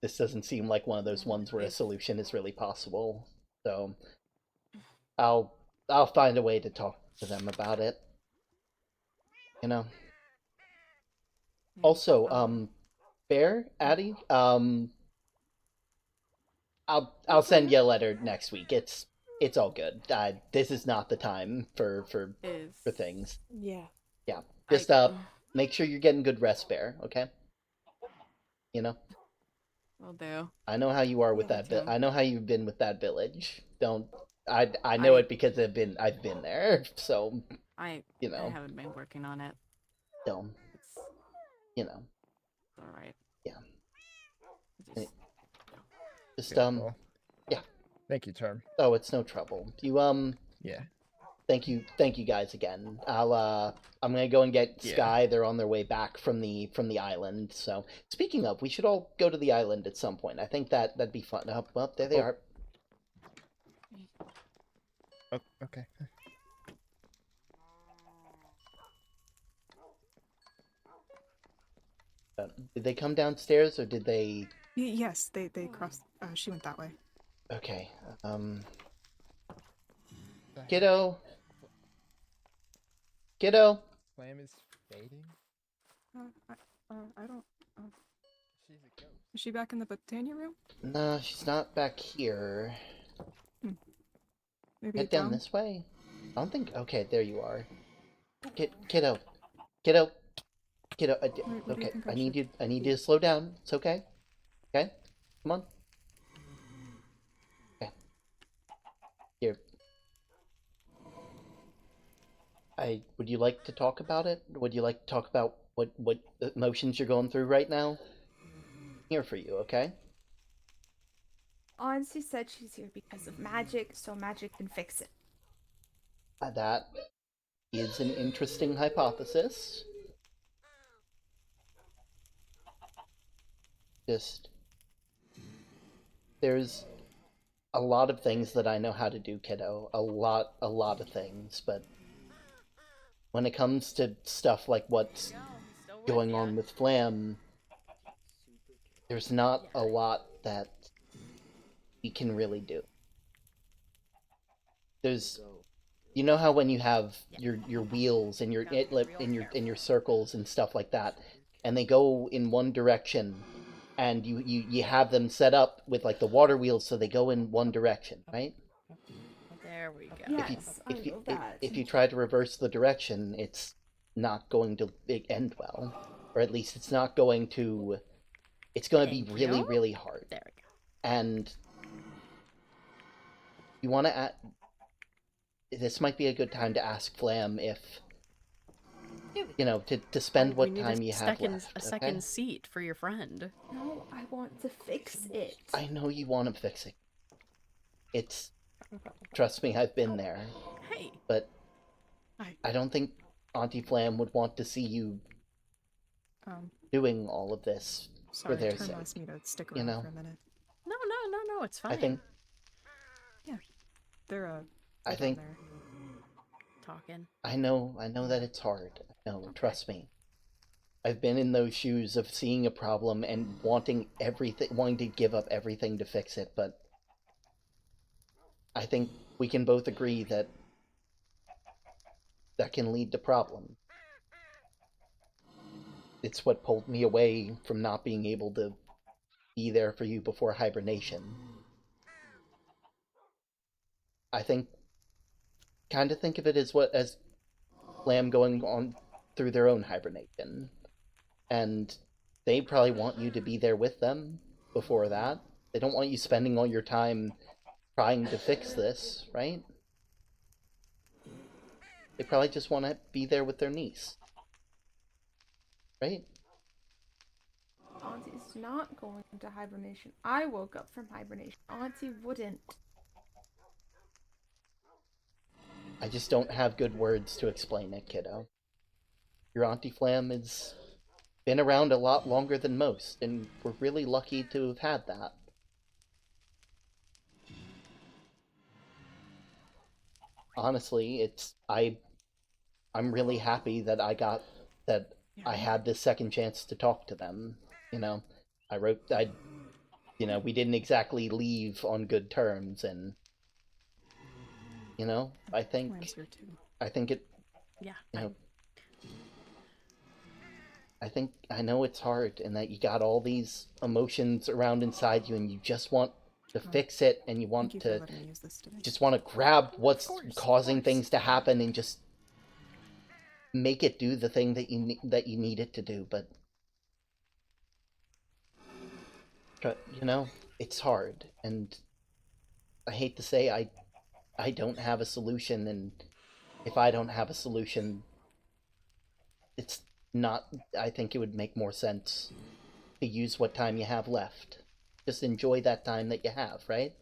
[SPEAKER 1] this doesn't seem like one of those ones where a solution is really possible. So I'll find a way to talk to them about it. You know. Also, Bear, Addie, I'll send you a letter next week. It's all good. This is not the time for things.
[SPEAKER 6] Yeah.
[SPEAKER 1] Yeah. Just make sure you're getting good rest, Bear, okay? You know?
[SPEAKER 9] Will do.
[SPEAKER 1] I know how you are with
[SPEAKER 9] Yeah,
[SPEAKER 1] that I know how you've been with that village. I know it because I've been there. So,
[SPEAKER 9] I haven't been working on it.
[SPEAKER 1] So, you know.
[SPEAKER 9] It's all right.
[SPEAKER 1] Yeah. Just
[SPEAKER 7] Cool.
[SPEAKER 1] yeah.
[SPEAKER 7] Thank you, Term.
[SPEAKER 1] Oh, it's no trouble. You
[SPEAKER 7] Yeah.
[SPEAKER 1] Thank you guys again. I'm gonna go and get Sky. They're on their way back from the island. So speaking of, we should all go to the island at some point. I think that'd be fun. Oh, well, there they are.
[SPEAKER 7] Oh, okay.
[SPEAKER 1] Did they come downstairs or did they?
[SPEAKER 5] Yes, they crossed. She went that way.
[SPEAKER 1] Okay. Kiddo.
[SPEAKER 7] Flam is fading.
[SPEAKER 5] I don't.
[SPEAKER 7] She's a ghost.
[SPEAKER 5] Is she back in the botania room?
[SPEAKER 1] No, she's not back here.
[SPEAKER 5] Maybe
[SPEAKER 1] Head down this way. I don't think. Okay, there you are. Kiddo. Okay, I need you to slow down. It's okay. Okay, come on. Okay. Here. Would you like to talk about it? Would you like to talk about what emotions you're going through right now? I'm here for you, okay?
[SPEAKER 2] Ansi said she's here because of magic, so magic can fix it.
[SPEAKER 1] That is an interesting hypothesis. There's a lot of things that I know how to do, kiddo. A lot of things, but when it comes to stuff like what's going on with Flam, there's not a lot that we can really do. There's, you know how when you have your wheels and your circles and stuff like that, and they go in one direction, and you have them set up with like the water wheels so they go in one direction, right?
[SPEAKER 8] There we go.
[SPEAKER 2] Yes,
[SPEAKER 1] if you try to reverse the direction, it's not going to end well, or at least it's not going to. It's going to be really, really hard.
[SPEAKER 8] There we go.
[SPEAKER 1] And you want to. This might be a good time to ask Flam if, you know, to spend what time you have left.
[SPEAKER 8] A second seat for your friend.
[SPEAKER 2] No, I want to fix it.
[SPEAKER 1] I know you want to fix it. It's. Trust me, I've been there.
[SPEAKER 8] Hey.
[SPEAKER 1] But I don't think Auntie Flam would want to see you doing all of this for their sake.
[SPEAKER 5] Asked me to stick around for a minute.
[SPEAKER 8] No, it's fine.
[SPEAKER 1] I think.
[SPEAKER 5] Yeah, they're
[SPEAKER 1] I think.
[SPEAKER 5] there.
[SPEAKER 8] Talking.
[SPEAKER 1] I know that it's hard. No, trust me. I've been in those shoes of seeing a problem and wanting to give up everything to fix it, but I think we can both agree that can lead to problems. It's what pulled me away from not being able to be there for you before hibernation. I think, kind of think of it as Lamb going on through their own hibernation. And they probably want you to be there with them before that. They don't want you spending all your time trying to fix this, right? They probably just want to be there with their niece. Right?
[SPEAKER 2] Auntie's not going into hibernation. I woke up from hibernation. Auntie wouldn't.
[SPEAKER 1] I just don't have good words to explain it, kiddo. Your Auntie Flam has been around a lot longer than most, and we're really lucky to have had that. Honestly, I'm really happy that I had this second chance to talk to them. You know, we didn't exactly leave on good terms, and I think
[SPEAKER 5] Lamb's here too.
[SPEAKER 1] I think it.
[SPEAKER 8] Yeah.
[SPEAKER 1] I know it's hard, and that you got all these emotions around inside you, and you just want to fix it, and you want
[SPEAKER 5] Thank you
[SPEAKER 1] to
[SPEAKER 5] for letting me use this today.
[SPEAKER 1] just want to grab what's
[SPEAKER 5] course,
[SPEAKER 1] causing things to happen and just make it do the thing that you need it to do. But it's hard, and I hate to say I don't have a solution, and if I don't have a solution, it's not. I think it would make more sense to use what time you have left. Just enjoy that time that you have, right?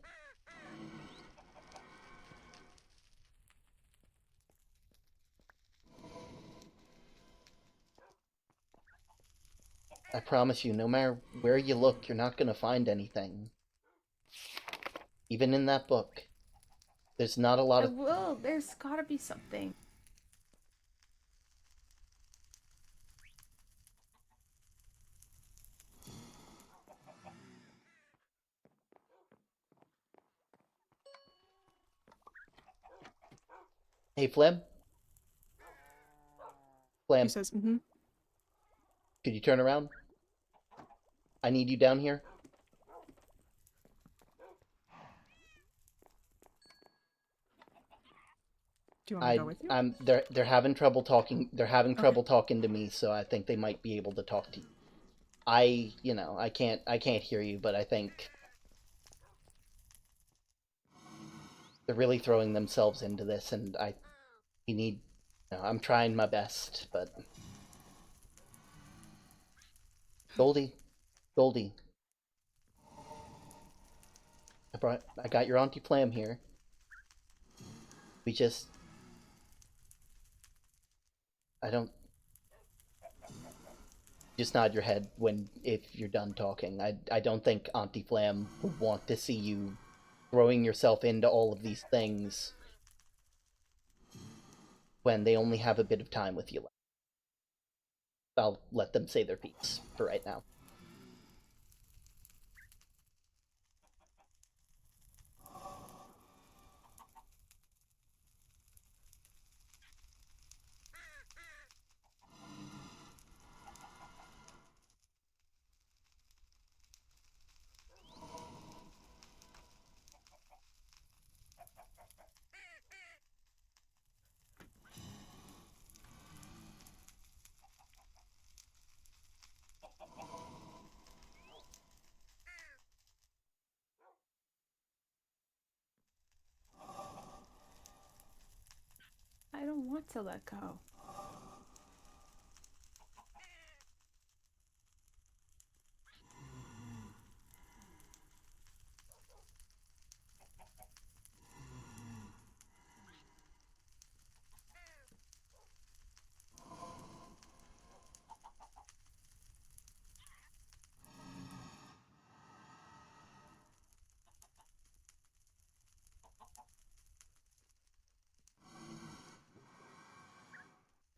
[SPEAKER 1] I promise you, no matter where you look, you're not gonna find anything. Even in that book, there's not a lot of...
[SPEAKER 2] There's gotta be something.
[SPEAKER 1] Hey, Flem? Flem,
[SPEAKER 5] She says, mm-hmm.
[SPEAKER 1] could you turn around? I need you down here.
[SPEAKER 5] Do you want me to go with you?
[SPEAKER 1] They're having trouble talking. They're having trouble talking to me, so I think they might be able to talk to you. I can't hear you, but I think they're really throwing themselves into this, and I'm trying my best, but Goldie, I got your Auntie Flam here. I don't... Just nod your head if you're done talking. I don't think Auntie Flam would want to see you throwing yourself into all of these things when they only have a bit of time with you left. I'll let them say their piece for right now.
[SPEAKER 2] I don't want to let go.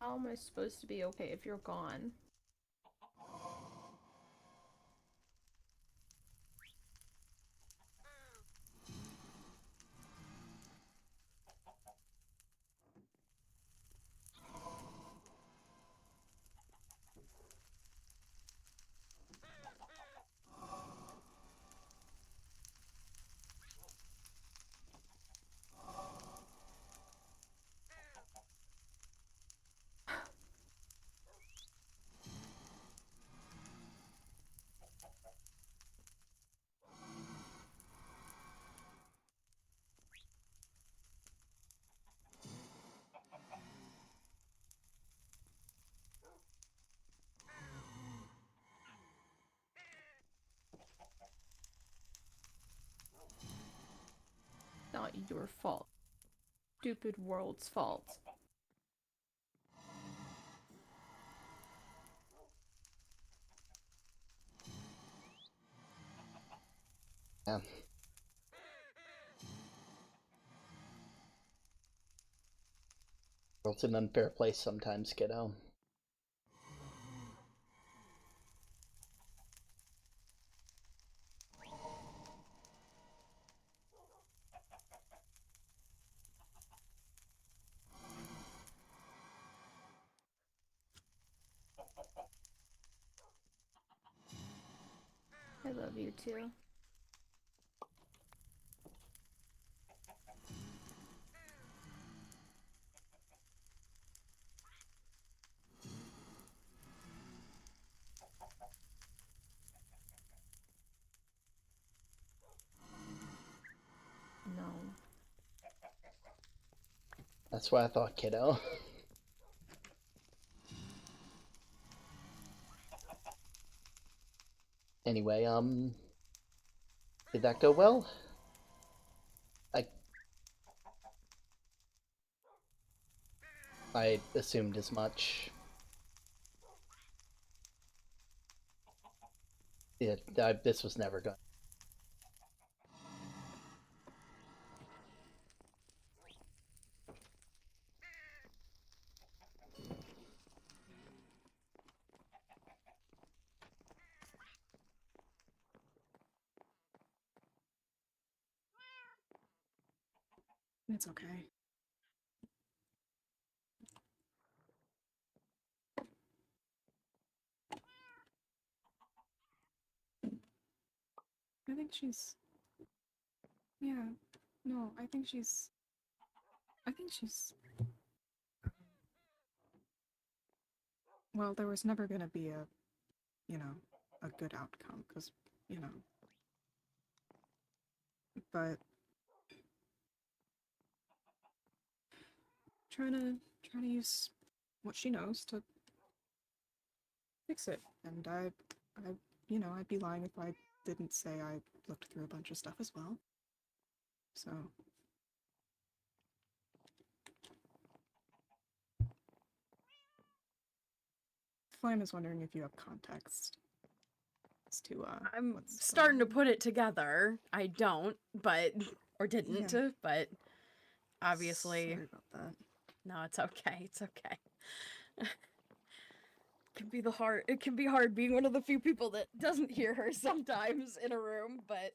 [SPEAKER 2] How am I supposed to be okay if you're gone?
[SPEAKER 5] your fault. Stupid world's fault.
[SPEAKER 1] Yeah. World's an unfair place sometimes, kiddo.
[SPEAKER 2] I love you too. No.
[SPEAKER 1] That's what I thought, kiddo. Anyway, did that go well? I assumed as much. This was never good.
[SPEAKER 5] It's okay. I think she's... Yeah. No, I think she's... Well, there was never gonna be a, you know, a good outcome, because, you know... But... Trying to use what she knows to fix it. And you know, I'd be lying if I didn't say I looked through a bunch of stuff as well. So... Flame is wondering if you have context as to,
[SPEAKER 8] I'm
[SPEAKER 5] what's
[SPEAKER 8] starting to
[SPEAKER 5] going on.
[SPEAKER 8] put it together. I don't, but... Or didn't,
[SPEAKER 5] Yeah.
[SPEAKER 8] but... Obviously...
[SPEAKER 5] Sorry about that.
[SPEAKER 8] No, it's okay. It's okay. It can be hard being one of the few people that doesn't hear her sometimes in a room, but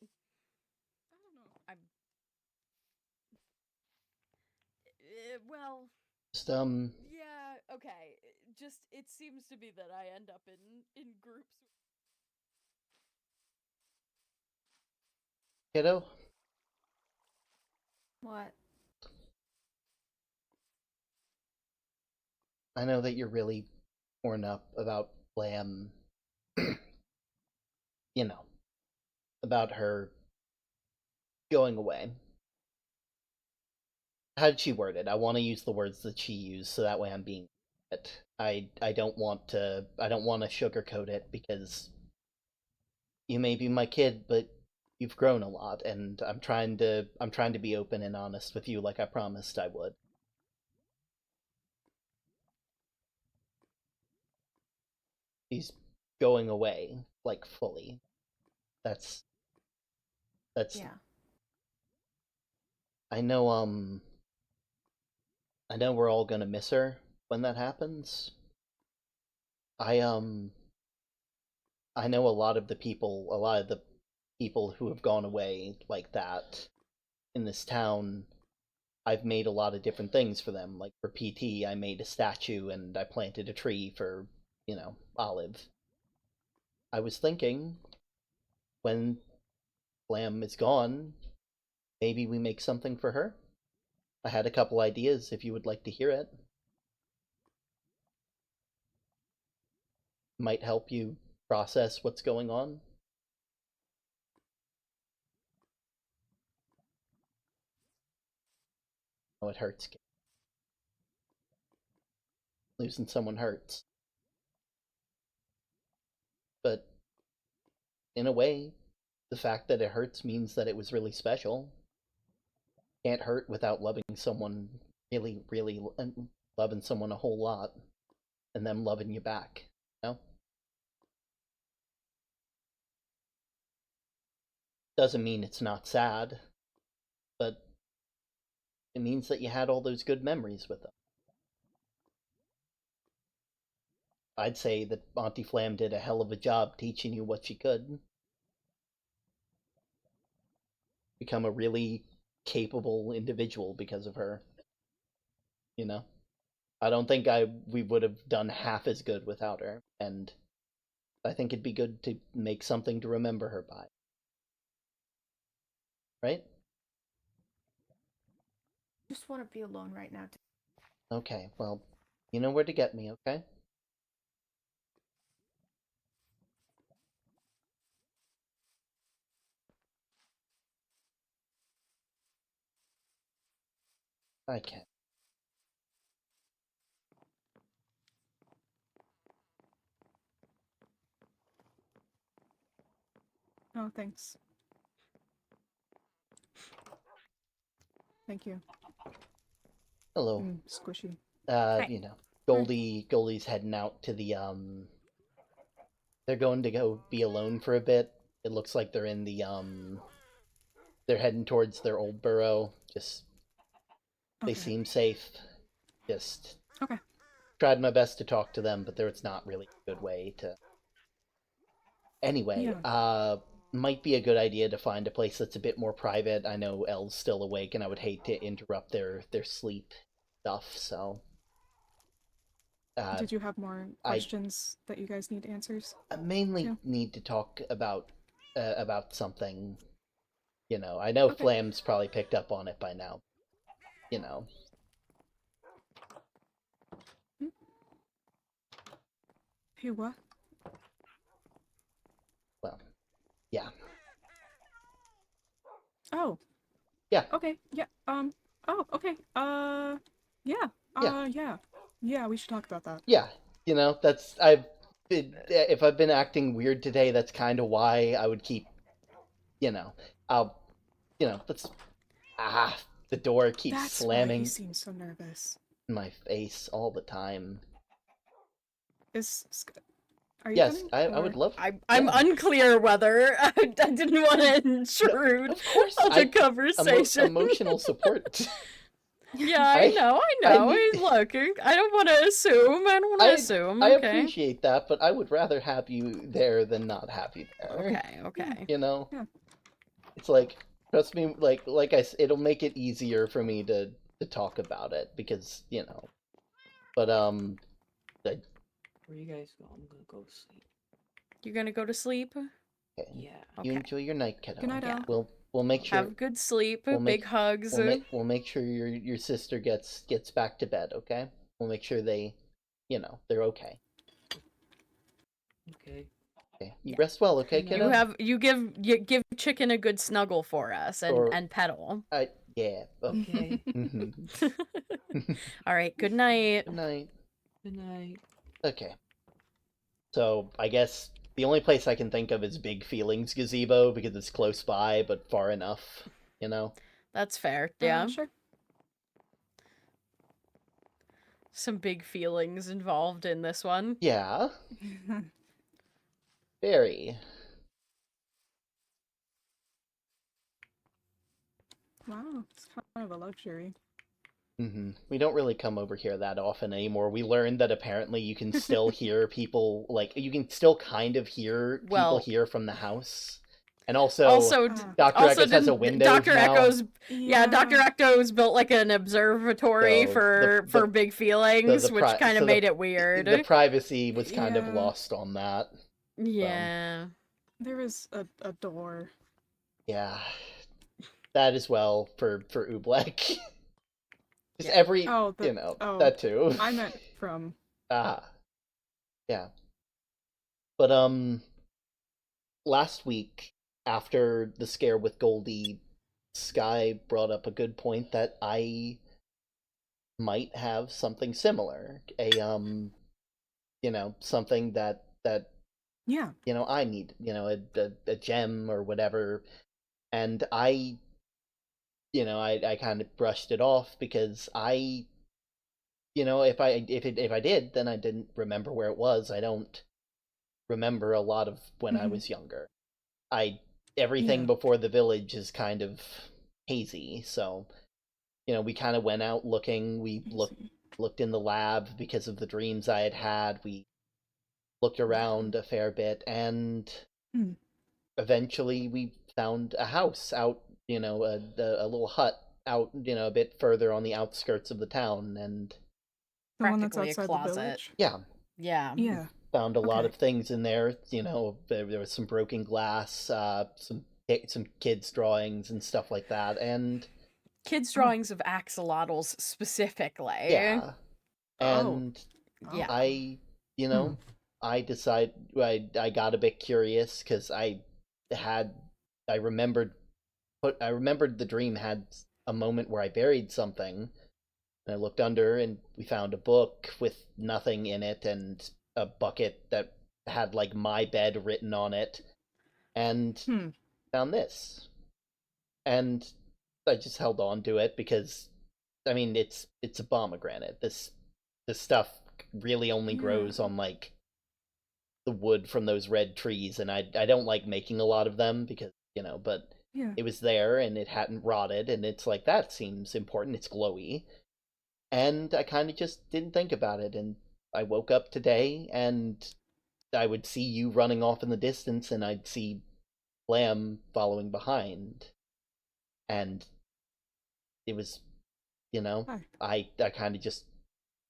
[SPEAKER 5] I don't know.
[SPEAKER 8] well,
[SPEAKER 1] Just,
[SPEAKER 8] yeah, okay. Just it seems to be that I end up in groups.
[SPEAKER 1] kiddo?
[SPEAKER 2] What?
[SPEAKER 1] I know that you're really torn up about Lamb. You know, about her going away. How did she word it? I want to use the words that she used, so that way I'm being it. I don't want to sugarcoat it, because you may be my kid, but you've grown a lot, and I'm trying to be open and honest with you like I promised I would. He's going away, like, fully. That's
[SPEAKER 2] Yeah.
[SPEAKER 1] I know we're all gonna miss her when that happens. I I know a lot of the people who have gone away like that in this town. I've made a lot of different things for them. Like for PT, I made a statue and I planted a tree for, Olive. I was thinking, when Lamb is gone, maybe we make something for her. I had a couple ideas if you would like to hear it. Might help you process what's going on. Oh, it hurts. Losing someone hurts. But in a way, the fact that it hurts means that it was really special. can't hurt without loving someone really, really, loving someone a whole lot, and them loving you back. You know? Doesn't mean it's not sad, but it means that you had all those good memories with them. I'd say that Auntie Flam did a hell of a job teaching you what she could. Become a really capable individual because of her. You know? I don't think we would have done half as good without her, and I think it'd be good to make something to remember her by. Right?
[SPEAKER 2] Just want to be alone right now.
[SPEAKER 1] Okay, well, you know where to get me, okay? I can.
[SPEAKER 5] Oh, thanks. Thank you.
[SPEAKER 1] Hello.
[SPEAKER 5] Squishy.
[SPEAKER 1] You know, Goldie's heading out to the they're going to go be alone for a bit. It looks like they're in the they're heading towards their old burrow. Just they seem safe. Just tried my best to talk to them, but there's not really a good way to. Anyway, might be a good idea to find a place that's a bit more private. I know Elle's still awake, and I would hate to interrupt their sleep stuff. So,
[SPEAKER 5] did you have more questions that you guys need answers?
[SPEAKER 1] I mainly need to talk about something. You know, I know Flam's probably picked up on it by now. You know.
[SPEAKER 5] Hey, what?
[SPEAKER 1] Well, yeah.
[SPEAKER 5] Oh.
[SPEAKER 1] Yeah.
[SPEAKER 5] Okay. Yeah. Oh. Okay. Yeah. Yeah. We should talk about that.
[SPEAKER 1] Yeah. You know, if I've been acting weird today, that's kind of why I would keep. You know, the door keeps slamming.
[SPEAKER 5] Why he seems so nervous.
[SPEAKER 1] In my face all the time.
[SPEAKER 5] Are you
[SPEAKER 1] yes,
[SPEAKER 5] coming,
[SPEAKER 1] I would love.
[SPEAKER 8] I'm unclear whether I didn't want to intrude on the conversation.
[SPEAKER 1] Emotional support.
[SPEAKER 8] Yeah, I know. Look, I don't want to assume. I don't want to assume.
[SPEAKER 1] I appreciate that, but I would rather have you there than not have you there.
[SPEAKER 8] Okay.
[SPEAKER 1] You know?
[SPEAKER 5] Yeah.
[SPEAKER 1] It's like, trust me, like I said, it'll make it easier for me to talk about it, because, you know. But,
[SPEAKER 4] where you guys go? I'm gonna go sleep.
[SPEAKER 8] You're gonna go to sleep?
[SPEAKER 1] Okay.
[SPEAKER 4] Yeah.
[SPEAKER 1] You enjoy your night, kiddo.
[SPEAKER 5] Good night,
[SPEAKER 1] Al. We'll make sure.
[SPEAKER 8] Have good sleep. Big hugs.
[SPEAKER 1] We'll make sure your sister gets back to bed. Okay. We'll make sure they're okay.
[SPEAKER 4] Okay.
[SPEAKER 1] Okay. You rest well, okay, kiddo?
[SPEAKER 8] You give Chicken a good snuggle for us and pedal.
[SPEAKER 1] Yeah.
[SPEAKER 4] Okay.
[SPEAKER 8] All right. Good night.
[SPEAKER 1] Good night.
[SPEAKER 4] Good night.
[SPEAKER 1] Okay. So I guess the only place I can think of is Big Feelings Gazebo, because it's close by but far enough, you know?
[SPEAKER 8] That's fair, yeah.
[SPEAKER 5] Sure.
[SPEAKER 8] Some big feelings involved in this one.
[SPEAKER 1] Yeah. Very.
[SPEAKER 5] Wow, it's kind of a luxury.
[SPEAKER 1] We don't really come over here that often anymore. We learned that apparently you can still hear people, like, you can still kind of hear people here from the house. And also Dr. Echoes has a window
[SPEAKER 8] Dr.
[SPEAKER 1] now.
[SPEAKER 8] Echoes, Dr. Echoes built like an observatory for big feelings, which kind of made it weird.
[SPEAKER 1] The privacy was kind of lost on that.
[SPEAKER 8] Yeah.
[SPEAKER 5] There is a door.
[SPEAKER 1] Yeah. That as well for Oobleck. Just that too.
[SPEAKER 5] I meant from.
[SPEAKER 1] Yeah. But last week, after the scare with Goldie, Sky brought up a good point that I might have something similar. Something that I need, a gem or whatever. And I I kind of brushed it off because if I did, then I didn't remember where it was. I don't remember a lot of when I was younger. Everything before the village is kind of hazy, so we kind of went out looking. We looked in the lab because of the dreams I had had. We looked around a fair bit, and eventually we found a house out, a little hut out, a bit further on the outskirts of the town, and
[SPEAKER 5] the one that's
[SPEAKER 8] Practically a
[SPEAKER 5] outside the
[SPEAKER 8] closet.
[SPEAKER 5] village.
[SPEAKER 1] yeah,
[SPEAKER 5] Yeah.
[SPEAKER 1] found a lot
[SPEAKER 5] Okay.
[SPEAKER 1] of things in there. There was some broken glass, some kids' drawings and stuff like that, and
[SPEAKER 8] Kids' drawings of axolotls specifically.
[SPEAKER 1] yeah,
[SPEAKER 5] Oh.
[SPEAKER 1] and
[SPEAKER 8] Yeah.
[SPEAKER 1] I decided I got a bit curious because I remembered the dream had a moment where I buried something. And I looked under, and we found a book with nothing in it, and a bucket that had like my bed written on it, and found this. And I just held on to it because, I mean, it's a pomegranate. This stuff really only grows on like the wood from those red trees, and I don't like making a lot of them because but it was there and it hadn't rotted, and it's like, that seems important. It's glowy. And I kind of just didn't think about it, and I woke up today, and I would see you running off in the distance, and I'd see Lamb following behind, and it was, I kind of just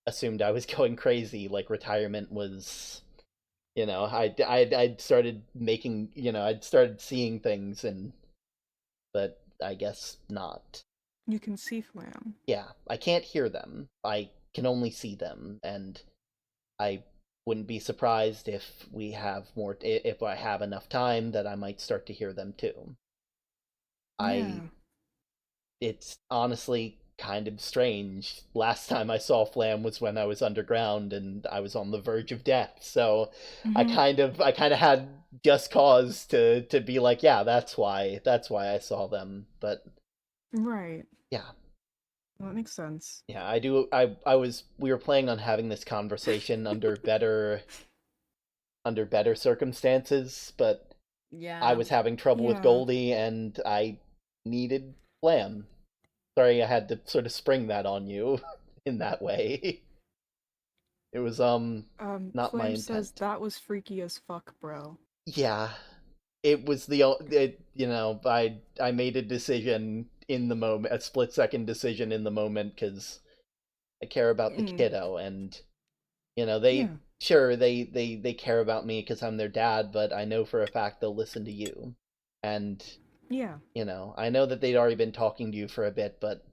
[SPEAKER 1] assumed I was going crazy, like retirement was, I'd started making, I'd started seeing things, but I guess not.
[SPEAKER 5] You can see Flam.
[SPEAKER 1] Yeah, I can't hear them. I can only see them, and I wouldn't be surprised if if I have enough time that I might start to hear them too. It's honestly kind of strange. Last time I saw Flam was when I was underground and I was on the verge of death. So I kind of had just cause to be like, yeah, that's why I saw them. But
[SPEAKER 5] right.
[SPEAKER 1] Yeah.
[SPEAKER 5] Well, that makes sense.
[SPEAKER 1] Yeah, we were planning on having this conversation under better circumstances, but I was having trouble with Goldie, and I needed Flam. Sorry, I had to sort of spring that on you in that way. It was not
[SPEAKER 5] Flam
[SPEAKER 1] my intent.
[SPEAKER 5] says that was freaky as fuck, bro.
[SPEAKER 1] Yeah, it was I made a decision in the moment, a split-second decision in the moment, because I care about the kiddo, and they care about me because I'm their dad, but I know for a fact they'll listen to you, and I know that they'd already been talking to you for a bit, but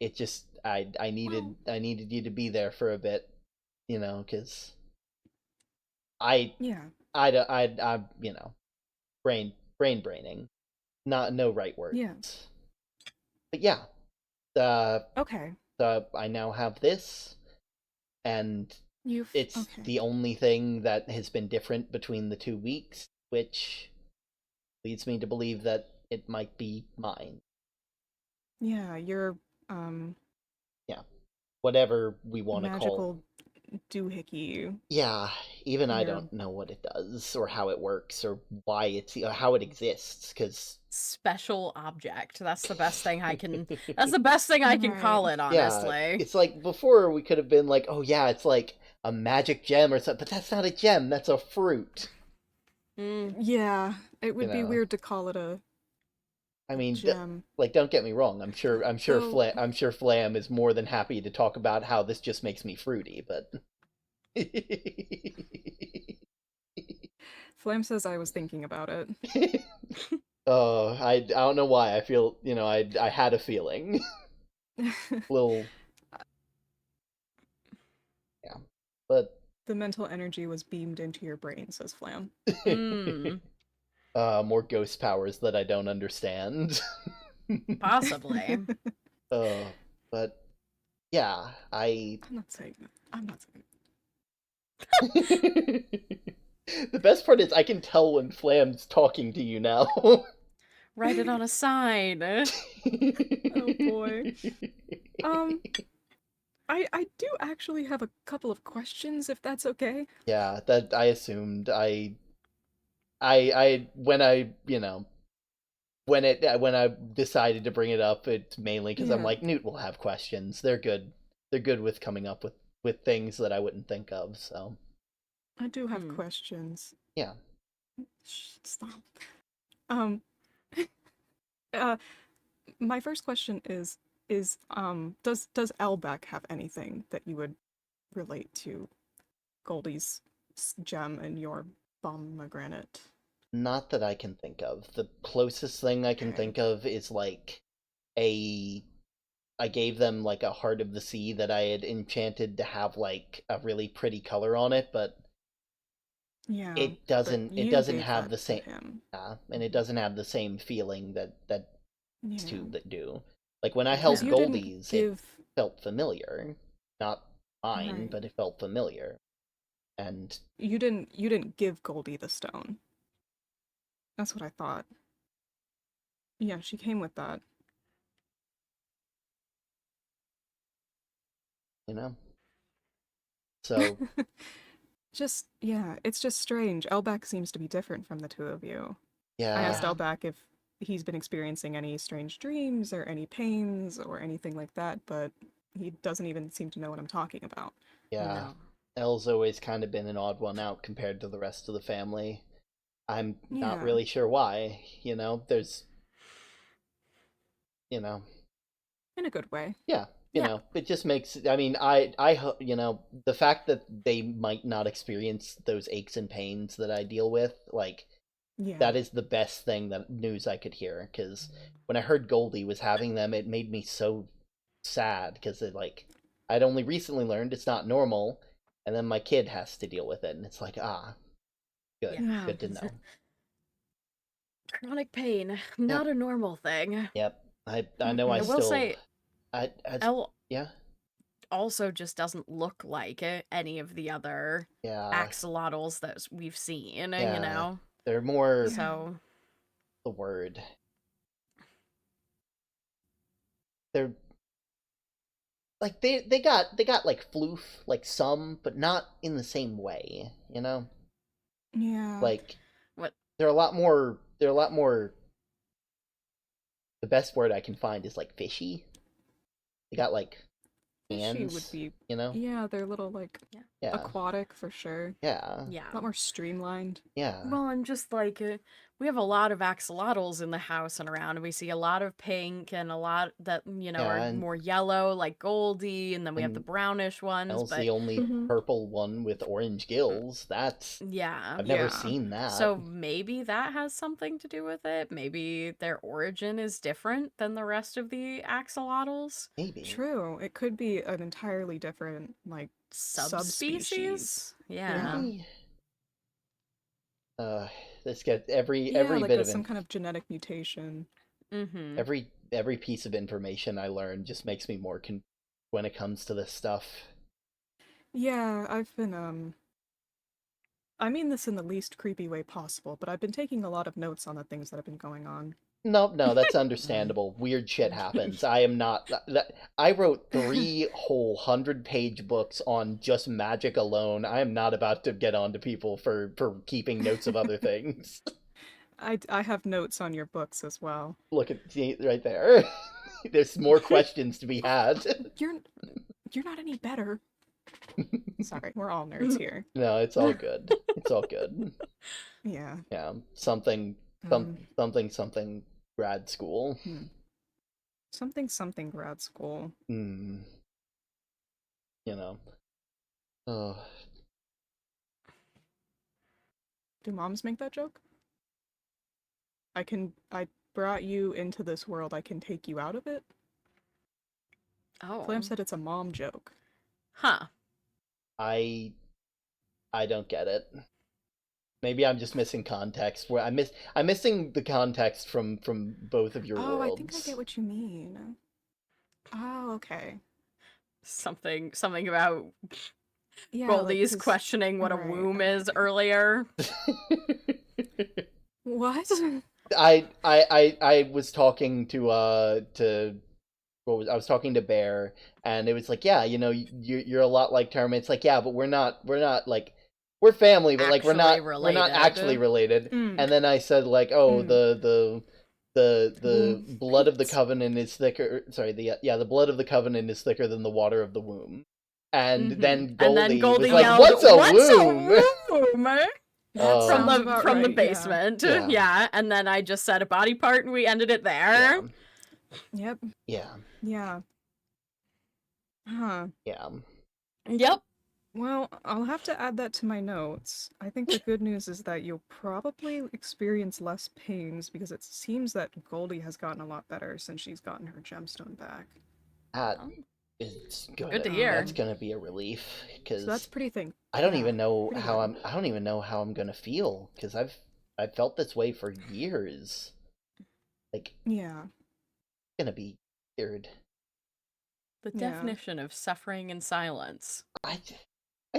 [SPEAKER 1] it just I needed you to be there for a bit, because I braining, no right words.
[SPEAKER 5] Yeah.
[SPEAKER 1] But yeah,
[SPEAKER 5] okay.
[SPEAKER 1] I now have this, and it's the only thing that has been different between the 2 weeks, which leads me to believe that it might be mine.
[SPEAKER 5] Yeah, you're
[SPEAKER 1] whatever we want to call
[SPEAKER 5] magical doohickey.
[SPEAKER 1] Yeah, even I don't know what it does or how it works or why how it exists, because
[SPEAKER 8] special object. That's the best thing I can call it, honestly.
[SPEAKER 1] Yeah, it's like before we could have been like, oh yeah, it's like a magic gem or something, but that's not a gem, that's a fruit.
[SPEAKER 5] Yeah, it would be weird to call it a gem.
[SPEAKER 1] Don't get me wrong, I'm sure Flam is more than happy to talk about how this just makes me fruity, but
[SPEAKER 5] Flam says I was thinking about it.
[SPEAKER 1] I don't know why. I feel, I had a feeling. Little. Yeah. But.
[SPEAKER 5] The mental energy was beamed into your brain, says Flam.
[SPEAKER 1] More ghost powers that I don't understand.
[SPEAKER 8] Possibly.
[SPEAKER 1] But. Yeah,
[SPEAKER 5] I'm not saying that.
[SPEAKER 1] The best part is I can tell when Flam's talking to you now.
[SPEAKER 8] Write it on a sign.
[SPEAKER 5] Oh boy. I do actually have a couple of questions, if that's okay.
[SPEAKER 1] Yeah, that I assumed. When I decided to bring it up, it's mainly because I'm
[SPEAKER 5] Yeah.
[SPEAKER 1] like, Newt will have questions. They're good. They're good with coming up with things that I wouldn't think of. So
[SPEAKER 5] I do have questions.
[SPEAKER 1] yeah.
[SPEAKER 5] Shh, stop. Um, uh, my first question is does Elbeck have anything that you would relate to Goldie's gem and your pomegranate?
[SPEAKER 1] Not that I can think of. The closest thing I can
[SPEAKER 5] Okay.
[SPEAKER 1] think of is like I gave them like a heart of the sea that I had enchanted to have like a really pretty color on it, but
[SPEAKER 5] Yeah,
[SPEAKER 1] it
[SPEAKER 5] but
[SPEAKER 1] doesn't
[SPEAKER 5] you gave
[SPEAKER 1] have
[SPEAKER 5] that
[SPEAKER 1] the
[SPEAKER 5] to
[SPEAKER 1] same
[SPEAKER 5] him.
[SPEAKER 1] and it doesn't have the same feeling that these
[SPEAKER 5] Yeah.
[SPEAKER 1] two that do. Like when I
[SPEAKER 5] Because
[SPEAKER 1] held
[SPEAKER 5] you didn't
[SPEAKER 1] Goldie's,
[SPEAKER 5] give
[SPEAKER 1] it felt familiar. Not mine,
[SPEAKER 5] right.
[SPEAKER 1] but it felt familiar. And
[SPEAKER 5] You didn't give Goldie the stone. That's what I thought. Yeah, she came with that.
[SPEAKER 1] you know. So
[SPEAKER 5] Just yeah, it's just strange. Elbeck seems to be different from the two of you.
[SPEAKER 1] yeah.
[SPEAKER 5] I asked Elbeck if he's been experiencing any strange dreams or any pains or anything like that, but he doesn't even seem to know what I'm talking about.
[SPEAKER 1] Yeah.
[SPEAKER 8] No.
[SPEAKER 1] Elle's always kind of been an odd one out compared to the rest of the family. I'm not
[SPEAKER 5] Yeah.
[SPEAKER 1] really sure why. There's,
[SPEAKER 5] In a good way.
[SPEAKER 1] yeah,
[SPEAKER 8] Yeah.
[SPEAKER 1] it just makes. I mean, hope, the fact that they might not experience those aches and pains that I deal with, like,
[SPEAKER 5] Yeah.
[SPEAKER 1] that is the best news I could hear. Because when I heard Goldie was having them, it made me so sad because I'd only recently learned it's not normal, and then my kid has to deal with it, and it's like, good,
[SPEAKER 5] Yeah.
[SPEAKER 1] good to know.
[SPEAKER 8] Chronic pain, not a normal thing.
[SPEAKER 1] Yep, I know. I
[SPEAKER 8] will
[SPEAKER 1] still.
[SPEAKER 8] say, Elle
[SPEAKER 1] yeah.
[SPEAKER 8] also just doesn't look like any of the other
[SPEAKER 1] Yeah.
[SPEAKER 8] axolotls that we've seen,
[SPEAKER 1] Yeah. They're more.
[SPEAKER 8] So
[SPEAKER 1] The word. They're like they got like floof, like some, but not in the same way.
[SPEAKER 5] Yeah.
[SPEAKER 1] Like
[SPEAKER 8] what?
[SPEAKER 1] They're a lot more. They're a lot more. The best word I can find is like fishy. They got like
[SPEAKER 5] Fishy
[SPEAKER 1] hands.
[SPEAKER 5] would be Yeah, they're little like
[SPEAKER 1] Yeah.
[SPEAKER 5] aquatic for sure.
[SPEAKER 1] Yeah.
[SPEAKER 8] Yeah.
[SPEAKER 5] A lot more streamlined.
[SPEAKER 1] Yeah.
[SPEAKER 8] Well, and just like we have a lot of axolotls in the house and around, and we see a lot of pink and a lot that are more yellow, like Goldie, and then we have the brownish ones.
[SPEAKER 1] Elle's
[SPEAKER 8] but
[SPEAKER 1] the only purple one with orange gills. That's I've never seen that.
[SPEAKER 8] So maybe that has something to do with it. Maybe their origin is different than the rest of the axolotls.
[SPEAKER 1] Maybe.
[SPEAKER 5] True. It could be an entirely different like
[SPEAKER 8] subspecies. Yeah.
[SPEAKER 1] Maybe. This gets every
[SPEAKER 5] like
[SPEAKER 1] bit of
[SPEAKER 5] some kind of genetic mutation.
[SPEAKER 8] Mm-hmm.
[SPEAKER 1] Every piece of information I learn just makes me more when it comes to this stuff.
[SPEAKER 5] Yeah, I've been I mean this in the least creepy way possible, but I've been taking a lot of notes on the things that have been going on.
[SPEAKER 1] No, that's understandable. Weird shit happens. I am not. I wrote 3 whole 100-page books on just magic alone. I am not about to get on to people for keeping notes of other things.
[SPEAKER 5] I have notes on your books as well.
[SPEAKER 1] Look at right there. There's more questions to be had.
[SPEAKER 5] You're not any better. Sorry, we're all nerds here.
[SPEAKER 1] No, it's all good. It's all good.
[SPEAKER 5] Yeah.
[SPEAKER 1] Yeah, something grad school.
[SPEAKER 5] Something grad school.
[SPEAKER 1] Oh.
[SPEAKER 5] Do moms make that joke? I brought you into this world, I can take you out of it?
[SPEAKER 8] Oh.
[SPEAKER 5] Flam said it's a mom joke.
[SPEAKER 8] Huh.
[SPEAKER 1] I don't get it. Maybe I'm just missing context. Where I'm missing the context from both of your worlds.
[SPEAKER 5] I think I get what you mean. Oh, okay.
[SPEAKER 8] Something about
[SPEAKER 5] Goldie's
[SPEAKER 8] questioning what a womb is earlier.
[SPEAKER 5] What?
[SPEAKER 1] I was talking to I was talking to Bear, and it was like, yeah, you know, you're a lot like Terma. It's like, yeah, but we're not like, we're family, but like we're not actually related. And then I said like, oh, the blood of the covenant is thicker. Sorry, the blood of the covenant is thicker than the water of the womb. And then Goldie was like,
[SPEAKER 8] yelled,
[SPEAKER 1] "What's a womb?"
[SPEAKER 8] From the basement. Yeah. And then I just said a body part, and we ended it there.
[SPEAKER 5] Yep.
[SPEAKER 1] Yeah.
[SPEAKER 5] Yeah. Huh.
[SPEAKER 1] Yeah.
[SPEAKER 8] Yep.
[SPEAKER 5] Well, I'll have to add that to my notes. I think the good news is that you'll probably experience less pains because it seems that Goldie has gotten a lot better since she's gotten her gemstone back.
[SPEAKER 1] That is
[SPEAKER 8] good to hear.
[SPEAKER 1] That's gonna be a relief because
[SPEAKER 5] so that's pretty thing.
[SPEAKER 1] I don't even know how I'm gonna feel because I've felt this way for years. Like,
[SPEAKER 5] yeah,
[SPEAKER 1] it's gonna be weird.
[SPEAKER 8] The definition of suffering in silence.
[SPEAKER 1] I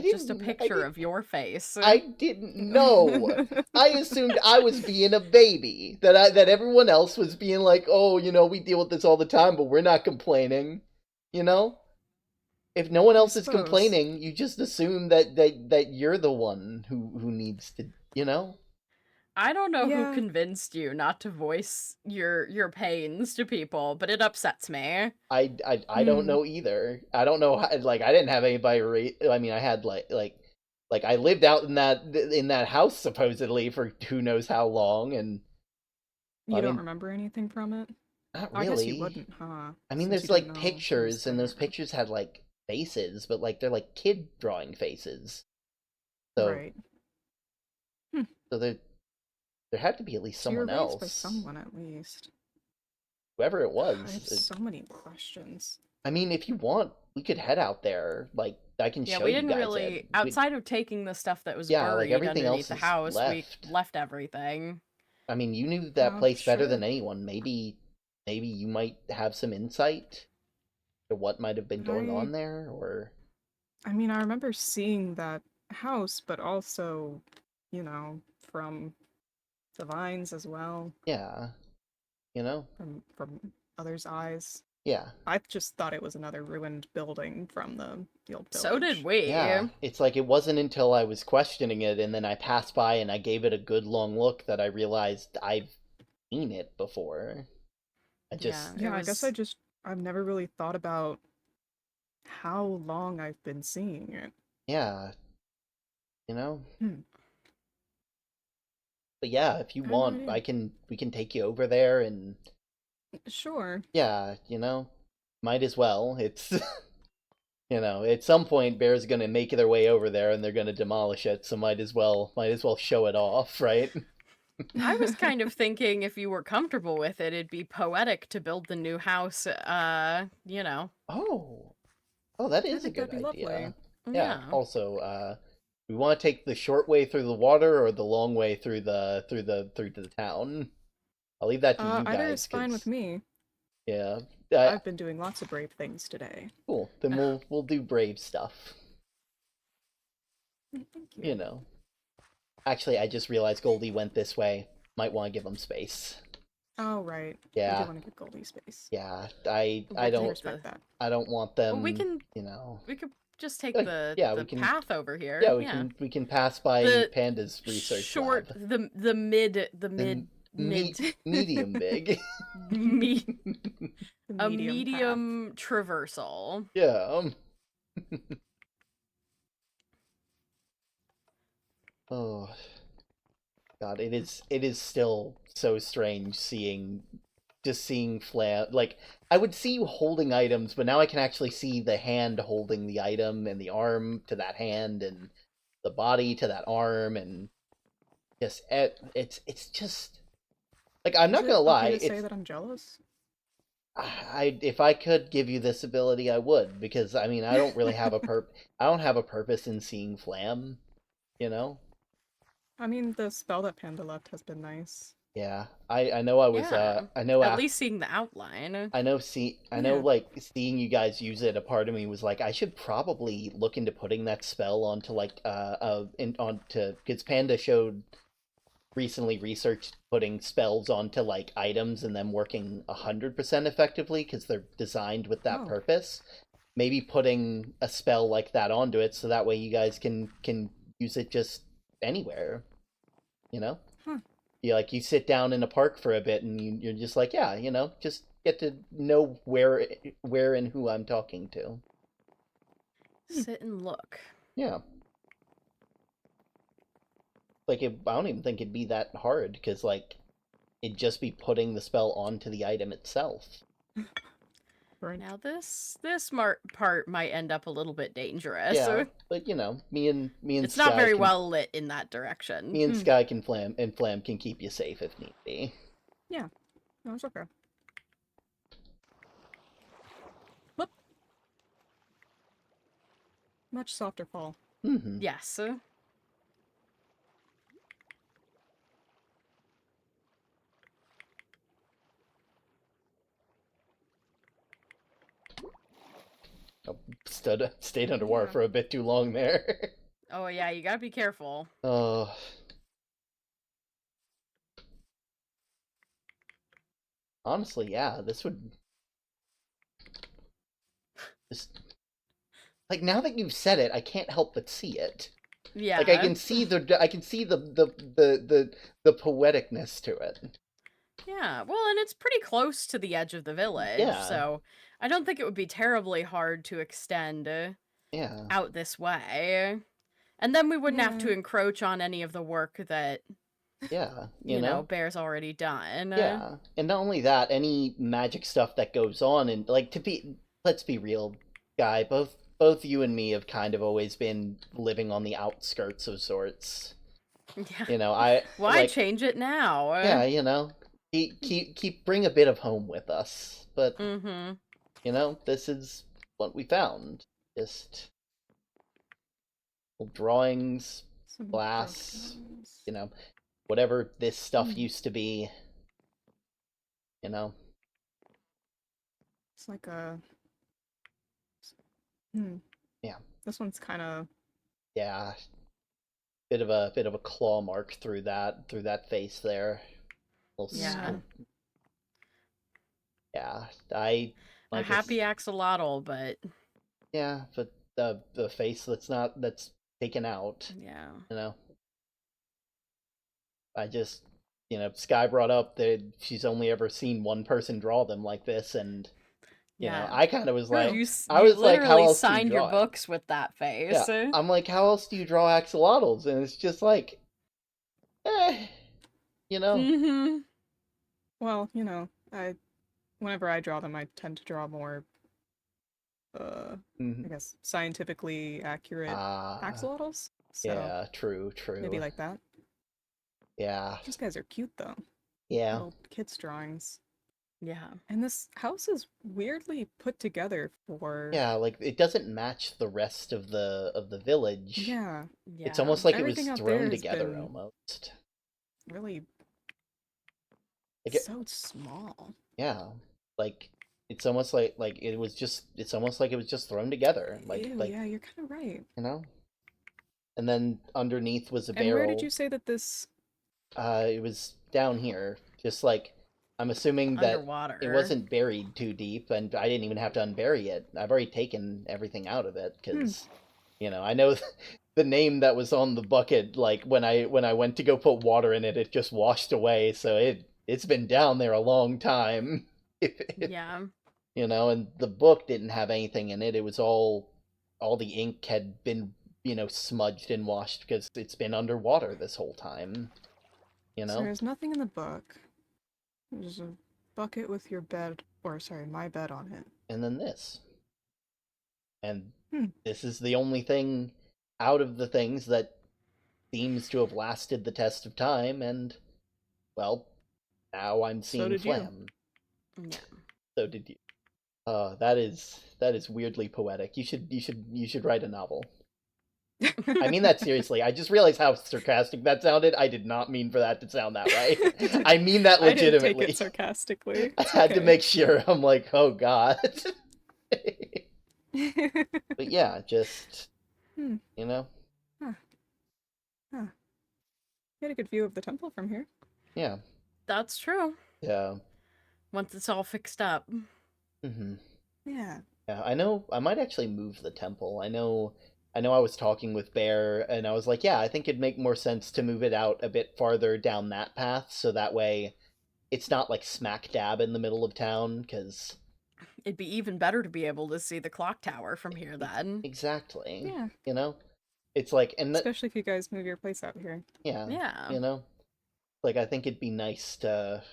[SPEAKER 8] just a picture of your face.
[SPEAKER 1] I didn't know. I assumed I was being a baby. That everyone else was being like, oh, you know, we deal with this all the time, but we're not complaining. You know? If no one else is complaining, you just assume that you're the one who needs to, you know?
[SPEAKER 8] I don't know who convinced you not to voice your pains to people, but it upsets me.
[SPEAKER 1] I don't know either. I don't know how, like, I didn't have anybody I mean, I had like I lived out in that house supposedly for who knows how long, and
[SPEAKER 5] you don't remember anything from it?
[SPEAKER 1] Not really.
[SPEAKER 5] I guess you wouldn't, huh?
[SPEAKER 1] I mean, there's like pictures, and those pictures had like faces, but like they're like kid drawing faces. So,
[SPEAKER 5] right.
[SPEAKER 1] So there had to be at least someone else.
[SPEAKER 5] By someone at least.
[SPEAKER 1] Whoever it was.
[SPEAKER 5] I have so many questions.
[SPEAKER 1] I mean, if you want, we could head out there. Like, I can show you guys.
[SPEAKER 8] Yeah, we didn't really. Outside of taking the stuff that was buried
[SPEAKER 1] everything
[SPEAKER 8] underneath
[SPEAKER 1] else
[SPEAKER 8] the house,
[SPEAKER 1] left.
[SPEAKER 8] we left everything.
[SPEAKER 1] I mean, you knew that place better than anyone. Maybe you might have some insight to what might have been going on there, or.
[SPEAKER 5] I mean, I remember seeing that house, but also, you know, from the vines as well.
[SPEAKER 1] Yeah. You know?
[SPEAKER 5] From others' eyes.
[SPEAKER 1] Yeah.
[SPEAKER 5] I just thought it was another ruined building from the old village.
[SPEAKER 8] So did we.
[SPEAKER 1] Yeah. It's like it wasn't until I was questioning it and then I passed by and I gave it a good long look that I realized I've seen it before. I
[SPEAKER 5] guess I've never really thought about how long I've been seeing it.
[SPEAKER 1] Yeah. You know? But yeah, if you want, we can take you over there and
[SPEAKER 5] sure.
[SPEAKER 1] Yeah, you know, might as well. It's you know, at some point Bear's gonna make their way over there and they're gonna demolish it, so might as well show it off, right?
[SPEAKER 8] I was kind of thinking if you were comfortable with it, it'd be poetic to build the new house, you know.
[SPEAKER 1] Oh, that is a good idea.
[SPEAKER 5] Lovely.
[SPEAKER 1] Yeah. Also, we want to take the short way through the water or the long way through the town. I'll leave that to you guys.
[SPEAKER 5] Either is fine with me.
[SPEAKER 1] Yeah.
[SPEAKER 5] I've been doing lots of brave things today.
[SPEAKER 1] Cool. Then we'll do brave stuff.
[SPEAKER 5] Thank you.
[SPEAKER 1] You know. Actually, I just realized Goldie went this way. Might want to give him space.
[SPEAKER 5] Oh right.
[SPEAKER 1] Yeah.
[SPEAKER 5] I do want to give Goldie space.
[SPEAKER 1] Yeah. I don't
[SPEAKER 5] respect that.
[SPEAKER 1] I don't want them.
[SPEAKER 8] Well, we can.
[SPEAKER 1] You know.
[SPEAKER 8] We could just take the path over here.
[SPEAKER 1] Yeah, we can pass by Panda's research lab.
[SPEAKER 8] The
[SPEAKER 1] medium big.
[SPEAKER 8] A medium traversal.
[SPEAKER 1] Yeah. Oh God, it is still so strange seeing Flam. Like, I would see you holding items, but now I can actually see the hand holding the item and the arm to that hand and the body to that arm, and just it's just like, I'm not gonna lie.
[SPEAKER 5] Okay to say that I'm jealous?
[SPEAKER 1] If I could give you this ability, I would, because I mean, I don't really have I don't have a purpose in seeing Flam, you know.
[SPEAKER 5] I mean, the spell that Panda left has been nice.
[SPEAKER 1] Yeah, I know I was I know
[SPEAKER 8] at least seeing the outline.
[SPEAKER 1] I know like seeing you guys use it, a part of me was like, I should probably look into putting that spell onto like onto, because Panda showed recently researched putting spells onto like items and them working 100% effectively because they're designed with that purpose. Maybe putting a spell like that onto it so that way you guys can use it just anywhere. You know? You sit down in a park for a bit and you're just like, yeah, just get to know where and who I'm talking to.
[SPEAKER 8] Sit and look.
[SPEAKER 1] Yeah. I don't even think it'd be that hard, because, it'd just be putting the spell onto the item itself.
[SPEAKER 5] Right.
[SPEAKER 8] Now this part might end up a little bit dangerous.
[SPEAKER 1] Yeah, but me and
[SPEAKER 8] it's
[SPEAKER 1] Sky
[SPEAKER 8] not very well lit in that direction.
[SPEAKER 1] Me and Sky can Flam can keep you safe if need be.
[SPEAKER 5] Yeah, no, it's okay. Whoop. Much softer fall.
[SPEAKER 1] Mm-hmm.
[SPEAKER 8] Yes.
[SPEAKER 1] Stayed underwater for a bit too long there.
[SPEAKER 8] Oh yeah, you gotta be careful.
[SPEAKER 1] Honestly, yeah, this would now that you've said it, I can't help but see it.
[SPEAKER 8] Yeah.
[SPEAKER 1] I can see the poeticness to it.
[SPEAKER 8] Yeah, well, and it's pretty close to the edge of the village, so I don't think it would be terribly hard to extend out this way. And then we wouldn't have to encroach on any of the work that you know, Bear's already done.
[SPEAKER 1] Yeah. And not only that, any magic stuff that goes on, and let's be real, Guy, both you and me have kind of always been living on the outskirts of sorts.
[SPEAKER 8] Yeah. Why change it now?
[SPEAKER 1] Yeah, bring a bit of home with us. But this is what we found. Just drawings, glass, whatever this stuff used to be.
[SPEAKER 5] It's like a
[SPEAKER 1] Yeah.
[SPEAKER 5] This one's kind of
[SPEAKER 1] bit of a claw mark through that face there.
[SPEAKER 8] Yeah.
[SPEAKER 1] Yeah.
[SPEAKER 8] A happy axolotl, but
[SPEAKER 1] but the face that's taken out.
[SPEAKER 8] Yeah.
[SPEAKER 1] I just Sky brought up that she's only ever seen one person draw them like this, and I kind of was like,
[SPEAKER 8] I was like, how else signed do you draw your books with that face?
[SPEAKER 1] Yeah. I'm like, how else do you draw axolotls? And it's just like,
[SPEAKER 5] Well, whenever I draw them, I tend to draw more, I guess, scientifically accurate axolotls. So
[SPEAKER 1] yeah, true.
[SPEAKER 5] Maybe like that.
[SPEAKER 1] Yeah.
[SPEAKER 5] These guys are cute, though.
[SPEAKER 1] Yeah.
[SPEAKER 5] Little kids' drawings.
[SPEAKER 8] Yeah.
[SPEAKER 5] And this house is weirdly put together for...
[SPEAKER 1] Yeah, it doesn't match the rest of the village.
[SPEAKER 5] Yeah.
[SPEAKER 1] It's almost like everything it was thrown together, almost.
[SPEAKER 5] Really... so small.
[SPEAKER 1] Yeah. It's almost like it was just... It's almost like it was just thrown together.
[SPEAKER 5] Yeah, you're kind of right.
[SPEAKER 1] And then underneath was a barrel.
[SPEAKER 5] And where did you say that this...
[SPEAKER 1] It was down here. Just I'm assuming that
[SPEAKER 8] underwater.
[SPEAKER 1] It wasn't buried too deep, and I didn't even have to unbury it. I've already taken everything out of it, because, I know the name that was on the bucket, when I went to go put water in it, it just washed away, so it's been down there a long time.
[SPEAKER 8] Yeah.
[SPEAKER 1] And the book didn't have anything in it. It was all the ink had been, smudged and washed, because it's been underwater this whole time.
[SPEAKER 5] So there's nothing in the book. There's a bucket with your bed, my bed on it.
[SPEAKER 1] And then this. And this is the only thing out of the things that seems to have lasted the test of time, and, well, now I'm seeing Flam.
[SPEAKER 8] Yeah.
[SPEAKER 1] So did you. That is weirdly poetic. You should write a novel. I mean that seriously. I just realized how sarcastic that sounded. I did not mean for that to sound that way. I mean that legitimately.
[SPEAKER 5] I didn't take it sarcastically.
[SPEAKER 1] I had to make sure. I'm like, oh god. But yeah, just
[SPEAKER 5] Huh. You had a good view of the temple from here.
[SPEAKER 1] Yeah.
[SPEAKER 8] That's true.
[SPEAKER 1] Yeah.
[SPEAKER 8] Once it's all fixed up.
[SPEAKER 1] Mm-hmm.
[SPEAKER 5] Yeah.
[SPEAKER 1] Yeah, I know. I might actually move the temple. I know. I was talking with Bear, and I was like, yeah, I think it'd make more sense to move it out a bit farther down that path, so that way it's not like smack dab in the middle of town. Because
[SPEAKER 8] It'd be even better to be able to see the clock tower from here then.
[SPEAKER 1] exactly.
[SPEAKER 5] Yeah.
[SPEAKER 1] You know, it's like, and
[SPEAKER 5] Especially if you guys move your place out here.
[SPEAKER 1] yeah.
[SPEAKER 8] Yeah.
[SPEAKER 1] You know, like I think it'd be nice to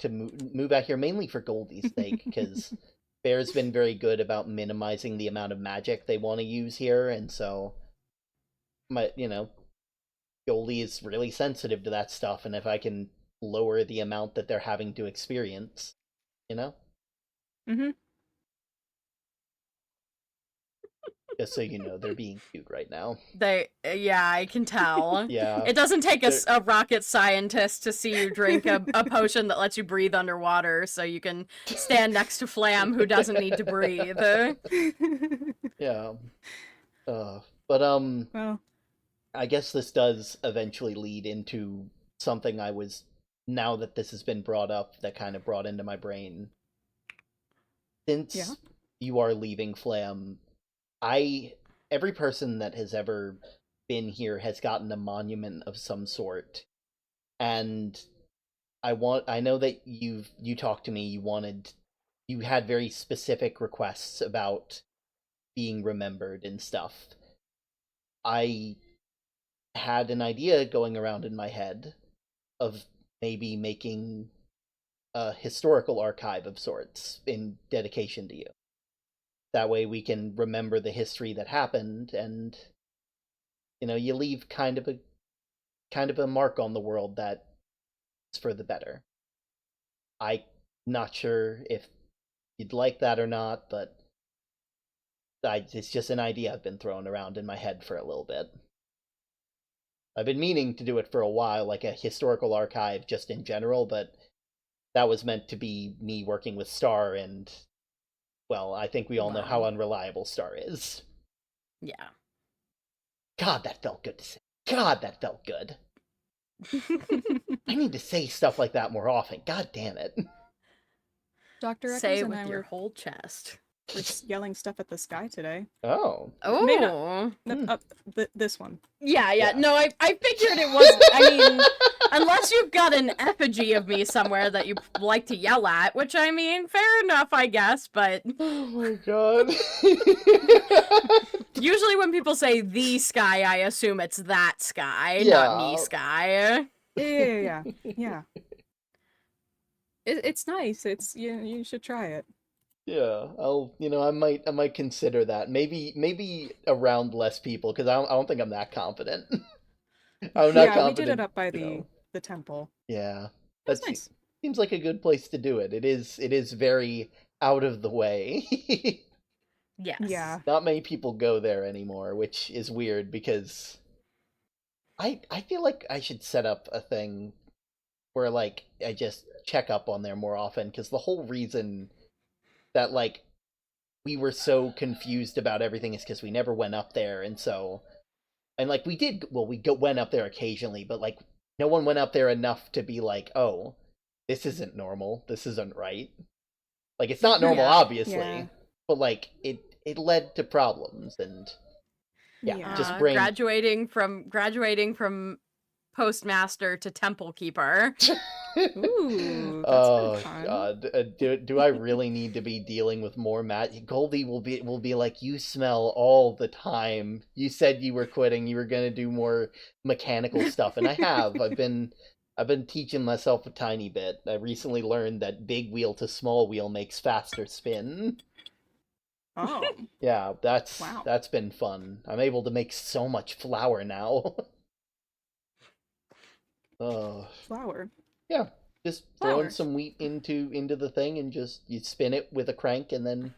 [SPEAKER 1] move out here mainly for Goldie's sake, because Bear's been very good about minimizing the amount of magic they want to use here, and so, Goldie is really sensitive to that stuff, and if I can lower the amount that they're having to experience,
[SPEAKER 5] Mm-hmm.
[SPEAKER 1] just so you know, they're being cute right now.
[SPEAKER 8] Yeah, I can tell.
[SPEAKER 1] Yeah.
[SPEAKER 8] It doesn't take a rocket scientist to see you drink a potion that lets you breathe underwater, so you can stand next to Flam, who doesn't need to breathe.
[SPEAKER 1] Yeah. But,
[SPEAKER 5] Well,
[SPEAKER 1] I guess this does eventually lead into something now that this has been brought up, that kind of brought into my brain. Since you are leaving Flam, every person that has ever been here has gotten a monument of some sort. And I know that you talked to me, you had very specific requests about being remembered and stuff. I had an idea going around in my head of maybe making a historical archive of sorts in dedication to you. That way we can remember the history that happened, and you leave kind of a mark on the world that's for the better. I'm not sure if you'd like that or not, but it's just an idea I've been throwing around in my head for a little bit. I've been meaning to do it for a while, like a historical archive just in general, but that was meant to be me working with Star, and, well, I think we all know how unreliable Star is.
[SPEAKER 8] Yeah.
[SPEAKER 1] God, that felt good to say. God, that felt good. I need to say stuff like that more often. God damn it.
[SPEAKER 5] Dr. Eccles
[SPEAKER 8] Say it
[SPEAKER 5] and
[SPEAKER 8] with
[SPEAKER 5] I
[SPEAKER 8] your
[SPEAKER 5] were
[SPEAKER 8] whole chest.
[SPEAKER 5] yelling stuff at the sky today.
[SPEAKER 1] Oh.
[SPEAKER 8] Oh.
[SPEAKER 5] This one.
[SPEAKER 8] Yeah. No, I figured it was. I mean, unless you've got an effigy of me somewhere that you like to yell at, which, I mean, fair enough, I guess, but.
[SPEAKER 1] Oh my god.
[SPEAKER 8] Usually when people say the sky, I assume it's that sky,
[SPEAKER 1] Yeah.
[SPEAKER 8] not me sky.
[SPEAKER 5] Yeah. It's nice. You should try it.
[SPEAKER 1] Yeah, I might consider that. Maybe around less people, because I don't think I'm that confident. I'm not confident.
[SPEAKER 5] We did it up by the temple.
[SPEAKER 1] Yeah,
[SPEAKER 5] that's nice.
[SPEAKER 1] Seems like a good place to do it. It is very out of the way.
[SPEAKER 8] Yes.
[SPEAKER 5] Yeah.
[SPEAKER 1] Not many people go there anymore, which is weird, because I feel like I should set up a thing where, like, I just check up on there more often, because the whole reason that, like, we were so confused about everything is because we never went up there, and like, we went up there occasionally, but, like, no one went up there enough to be like, oh, this isn't normal, this isn't right. Like, it's not normal, obviously, but, like, it led to problems, and just
[SPEAKER 8] graduating from postmaster to temple keeper.
[SPEAKER 5] Ooh, that's fun.
[SPEAKER 1] God, do I really need to be dealing with more Goldie will be like, you smell all the time. You said you were quitting. You were gonna do more mechanical stuff, and I have. I've been teaching myself a tiny bit. I recently learned that big wheel to small wheel makes faster spin.
[SPEAKER 5] Oh.
[SPEAKER 1] Yeah, that's been fun. I'm able to make so much flour now.
[SPEAKER 5] Flour.
[SPEAKER 1] Yeah, just throwing some wheat into the thing, and you spin it with a crank, and then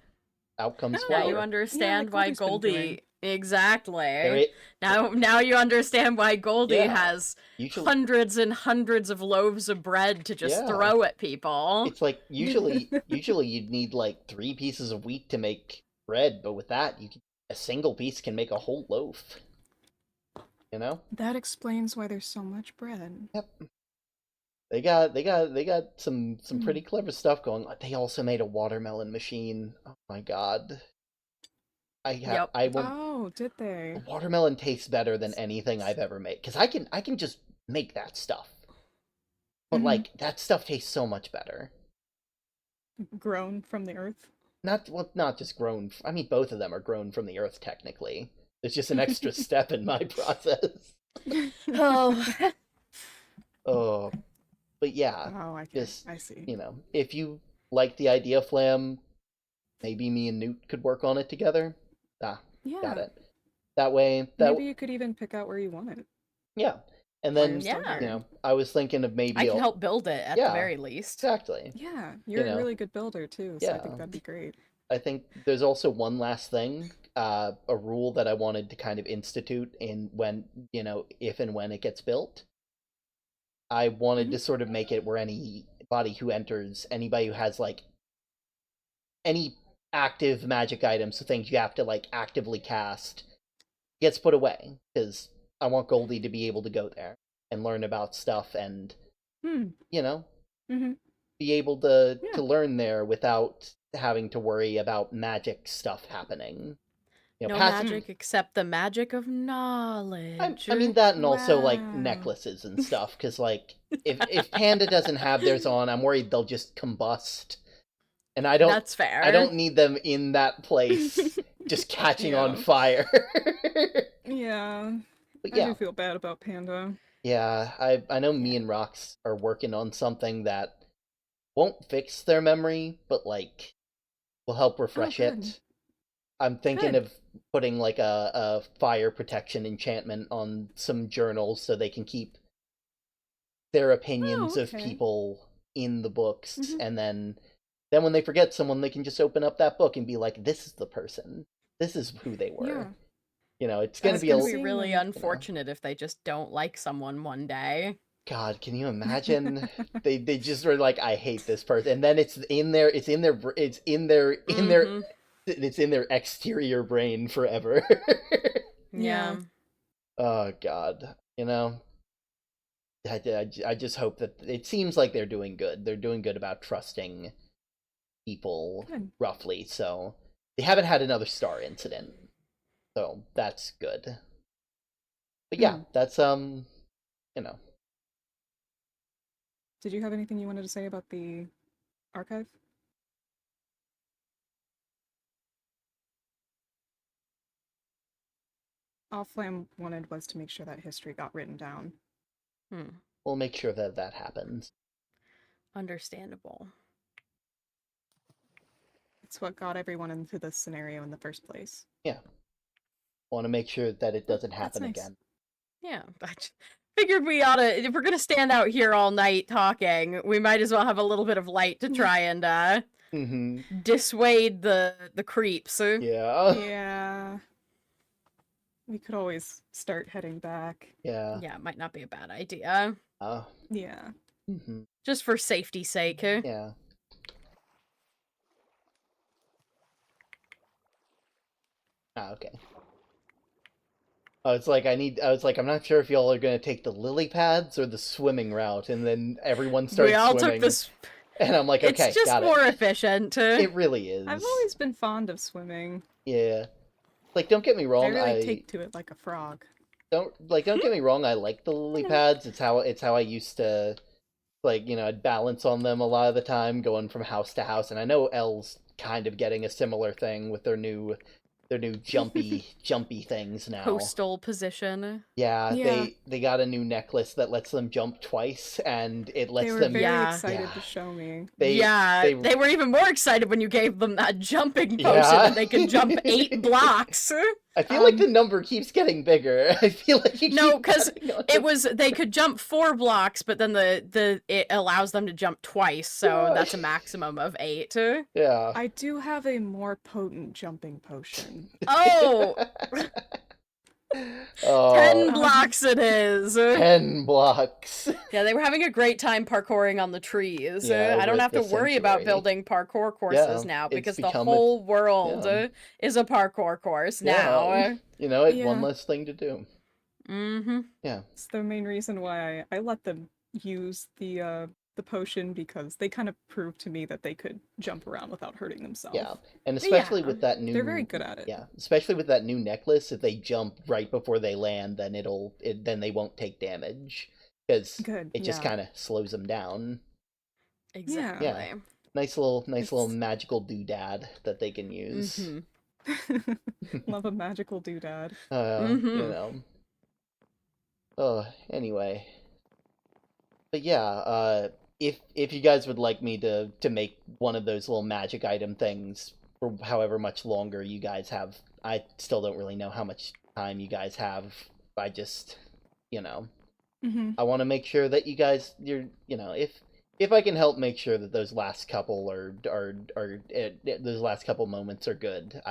[SPEAKER 1] out comes flour.
[SPEAKER 8] Now you understand why Goldie. Exactly. Now you understand why Goldie has hundreds and hundreds of loaves of bread to just throw at people.
[SPEAKER 1] It's like usually you'd need like 3 pieces of wheat to make bread, but with that a single piece can make a whole loaf. You know?
[SPEAKER 5] That explains why there's so much bread.
[SPEAKER 1] Yep. They got some pretty clever stuff going on. They also made a watermelon machine. Oh my god.
[SPEAKER 8] Yep.
[SPEAKER 1] I will.
[SPEAKER 5] Oh, did they?
[SPEAKER 1] Watermelon tastes better than anything I've ever made, because I can just make that stuff, but like that stuff tastes so much better.
[SPEAKER 5] Grown from the earth.
[SPEAKER 1] Not just grown. I mean, both of them are grown from the earth technically. There's just an extra step in my process.
[SPEAKER 8] Oh.
[SPEAKER 1] Oh, but yeah.
[SPEAKER 5] Oh, I see.
[SPEAKER 1] You know, if you like the idea, Flam, maybe me and Newt could work on it together.
[SPEAKER 5] Yeah.
[SPEAKER 1] Got it. That way,
[SPEAKER 5] Maybe you could even pick out where you want it.
[SPEAKER 1] Yeah, and then
[SPEAKER 8] Yeah.
[SPEAKER 1] you know, I was thinking of maybe
[SPEAKER 8] I can help build it at the very least.
[SPEAKER 1] Exactly.
[SPEAKER 5] Yeah, you're
[SPEAKER 1] You know.
[SPEAKER 5] a really good builder too, so I think that'd be great.
[SPEAKER 1] I think there's also one last thing, a rule that I wanted to kind of institute in when, you know, if and when it gets built. I wanted to sort of make it where anybody who enters, anybody who has like any active magic items, so things you have to like actively cast, gets put away, because I want Goldie to be able to go there and learn about stuff and, you know, be able to learn there without having to worry about magic stuff happening. You know,
[SPEAKER 8] no magic except the magic of knowledge.
[SPEAKER 1] I mean that, and also like necklaces and stuff, because like if Panda doesn't have theirs on, I'm worried they'll just combust. And I don't.
[SPEAKER 8] That's fair.
[SPEAKER 1] I don't need them in that place, just catching on fire.
[SPEAKER 5] Yeah.
[SPEAKER 1] But yeah.
[SPEAKER 5] I do feel bad about Panda.
[SPEAKER 1] Yeah, I know me and Rox are working on something that won't fix their memory, but like will help refresh it. I'm thinking of putting like a fire protection enchantment on some journals so they can keep their opinions of people in the books, and then when they forget someone, they can just open up that book and be like, this is the person. This is who they were.
[SPEAKER 5] Yeah.
[SPEAKER 1] You know, it's going to be
[SPEAKER 8] really unfortunate if they just don't like someone one day.
[SPEAKER 1] God, can you imagine? they just were like, I hate this person. And then it's in their exterior brain forever.
[SPEAKER 8] Yeah.
[SPEAKER 1] Oh God. You know, I just hope that it seems like they're doing good. They're doing good about trusting people roughly. So they haven't had another star incident. So that's good. But yeah, that's you know.
[SPEAKER 5] Did you have anything you wanted to say about the archive? All Flam wanted was to make sure that history got written down.
[SPEAKER 1] We'll make sure that that happens.
[SPEAKER 8] Understandable.
[SPEAKER 5] It's what got everyone into this scenario in the first place.
[SPEAKER 1] Yeah. Want to make sure that it doesn't happen again.
[SPEAKER 8] Yeah, I figured we ought to, if we're going to stand out here all night talking, we might as well have a little bit of light to try and dissuade the creeps.
[SPEAKER 1] Yeah.
[SPEAKER 5] Yeah. We could always start heading back.
[SPEAKER 1] Yeah.
[SPEAKER 8] Yeah, it might not be a bad idea.
[SPEAKER 5] Yeah.
[SPEAKER 8] Just for safety's sake.
[SPEAKER 1] Yeah. Okay. I was like, I'm not sure if y'all are gonna take the lily pads or the swimming route, and then everyone started swimming.
[SPEAKER 8] We all took this,
[SPEAKER 1] and I'm like, okay,
[SPEAKER 8] it's just more efficient.
[SPEAKER 1] It really is.
[SPEAKER 5] I've always been fond of swimming.
[SPEAKER 1] Yeah, like don't get me wrong,
[SPEAKER 5] I really take to it like a frog.
[SPEAKER 1] Don't get me wrong, I like the lily pads. It's how I used to, like, you know, I'd balance on them a lot of the time, going from house to house, and I know Elle's kind of getting a similar thing with their new jumpy things now.
[SPEAKER 8] Postal position.
[SPEAKER 1] Yeah, they got a new necklace that lets them jump twice, and it lets them.
[SPEAKER 5] They were very excited to show me.
[SPEAKER 8] They were even more excited when you gave them that jumping potion and they could jump 8 blocks.
[SPEAKER 1] I feel like the number keeps getting bigger. I feel like
[SPEAKER 8] because they could jump 4 blocks, but then it allows them to jump twice, so that's a maximum of 8.
[SPEAKER 1] Yeah.
[SPEAKER 5] I do have a more potent jumping potion.
[SPEAKER 8] Oh. 10 blocks it is.
[SPEAKER 1] 10 blocks.
[SPEAKER 8] Yeah, they were having a great time parkouring on the trees.
[SPEAKER 1] Yeah,
[SPEAKER 8] I don't have to worry about building parkour courses now because the whole world is a parkour course now.
[SPEAKER 1] You know, it's one less thing to do.
[SPEAKER 8] Mm-hmm.
[SPEAKER 1] Yeah.
[SPEAKER 5] It's the main reason why I let them use the potion, because they kind of proved to me that they could jump around without hurting themselves.
[SPEAKER 1] Yeah, and especially with that new...
[SPEAKER 5] They're very good at it.
[SPEAKER 1] Yeah, especially with that new necklace, if they jump right before they land, then then they won't take damage. Because it just kind of slows them down.
[SPEAKER 8] Exactly.
[SPEAKER 1] Yeah. Nice little magical doodad that they can use.
[SPEAKER 8] Mm-hmm.
[SPEAKER 5] Love a magical doodad.
[SPEAKER 1] You know. Oh, anyway. But yeah, if you guys would like me to make one of those little magic item things for however much longer you guys have, I still don't really know how much time you guys have. I just, I want to make sure that you guys, if I can help make sure that those last couple those last couple moments are good,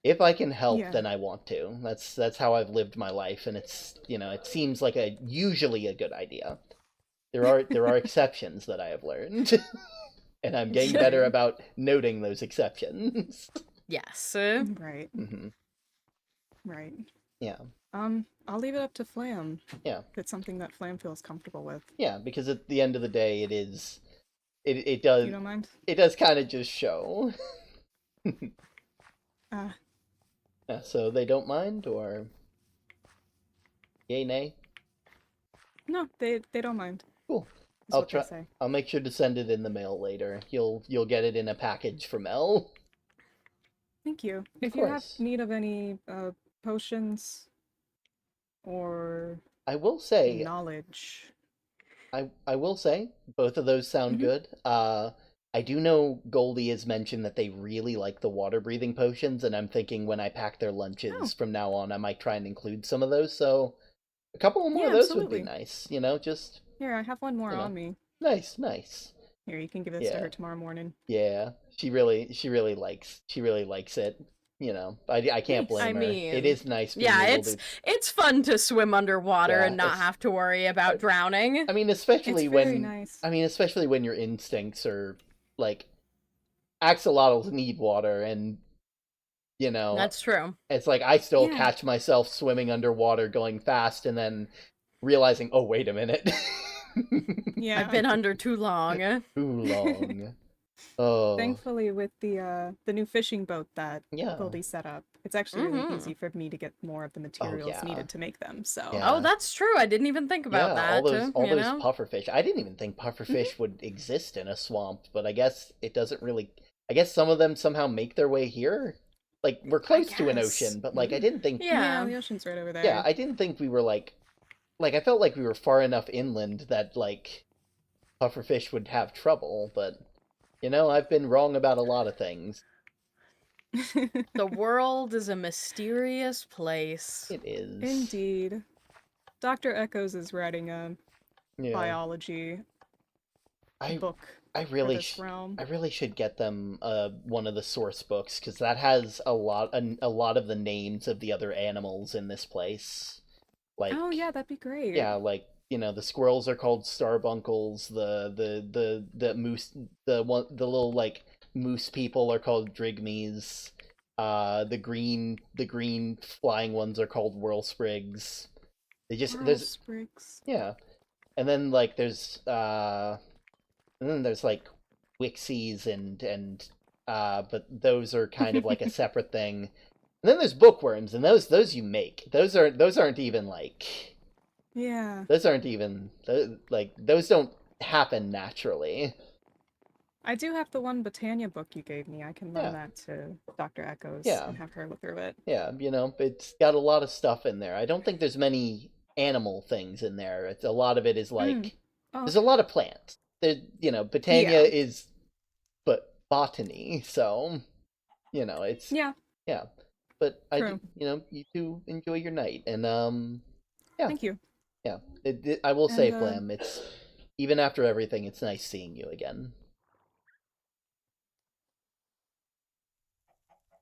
[SPEAKER 1] if I can help, then I want to. That's how I've lived my life, and it's, it seems like usually a good idea. There are exceptions that I have learned, and I'm getting better about noting those exceptions.
[SPEAKER 8] Yes.
[SPEAKER 5] Right.
[SPEAKER 1] Mm-hmm.
[SPEAKER 5] Right.
[SPEAKER 1] Yeah.
[SPEAKER 5] I'll leave it up to Flam.
[SPEAKER 1] Yeah.
[SPEAKER 5] If it's something that Flam feels comfortable with.
[SPEAKER 1] Yeah, because at the end of the day, it does.
[SPEAKER 5] You don't mind?
[SPEAKER 1] It does kind of just show. Yeah, so they don't mind, or yay, nay?
[SPEAKER 5] No, they don't mind.
[SPEAKER 1] Cool.
[SPEAKER 5] I'll try.
[SPEAKER 1] I'll make sure to send it in the mail later. You'll get it in a package from Elle.
[SPEAKER 5] Thank you. If you have need of any potions or
[SPEAKER 1] I will say
[SPEAKER 5] knowledge.
[SPEAKER 1] I will say both of those sound good. I do know Goldie has mentioned that they really like the water breathing potions, and I'm thinking when I pack their lunches from now on, I might try and include some of those. So a couple more of those would be nice. Just
[SPEAKER 5] here. I have one more on me.
[SPEAKER 1] Nice.
[SPEAKER 5] Here, you can give this to her tomorrow morning.
[SPEAKER 1] Yeah, she really likes it. I can't blame her. It is nice.
[SPEAKER 8] It's fun to swim underwater and not have to worry about drowning.
[SPEAKER 1] I mean, especially when your instincts are like, axolotls need water, and
[SPEAKER 8] that's true.
[SPEAKER 1] It's like I still catch myself swimming underwater, going fast, and then realizing, oh wait a minute.
[SPEAKER 5] Yeah,
[SPEAKER 8] I've been under too long.
[SPEAKER 1] Too long. Oh.
[SPEAKER 5] Thankfully, with the new fishing boat that Goldie set up, it's actually really easy for me to get more of the materials needed to make them. So.
[SPEAKER 1] Yeah.
[SPEAKER 8] Oh, that's true. I didn't even think about that.
[SPEAKER 1] All those pufferfish. I didn't even think pufferfish would exist in a swamp, but I guess it doesn't really. I guess some of them somehow make their way here. Like, we're close to an ocean, but like I didn't think.
[SPEAKER 5] Yeah, the ocean's right over there.
[SPEAKER 1] Yeah, I didn't think we were like I felt like we were far enough inland that like pufferfish would have trouble, but. I've been wrong about a lot of things.
[SPEAKER 8] The world is a mysterious place.
[SPEAKER 1] It is.
[SPEAKER 5] Indeed. Dr. Echoes is writing a biology book. I really
[SPEAKER 1] should get them one of the source books, because that has a lot of the names of the other animals in this place. Like,
[SPEAKER 5] oh yeah, that'd be great.
[SPEAKER 1] Yeah, like. The squirrels are called starbunkles. The moose, the little like moose people are called drigmies. The green flying ones are called whirlsprigs.
[SPEAKER 5] Whirlsprigs.
[SPEAKER 1] Yeah, and then like there's like wixies and but those are kind of like a separate thing. And then there's bookworms, and those you make. Those aren't even like.
[SPEAKER 5] Yeah.
[SPEAKER 1] Those aren't even, those don't happen naturally.
[SPEAKER 5] I do have the one Botania book you gave me. I can loan that to Dr. Echoes and have her look through it.
[SPEAKER 1] Yeah, it's got a lot of stuff in there. I don't think there's many animal things in there. A lot of it is like, there's a lot of plants. Botania is botany, so, it's...
[SPEAKER 5] Yeah.
[SPEAKER 1] Yeah. But you two enjoy your night, and,
[SPEAKER 5] Thank you.
[SPEAKER 1] Yeah, I will say, Flam, it's even after everything, it's nice seeing you again.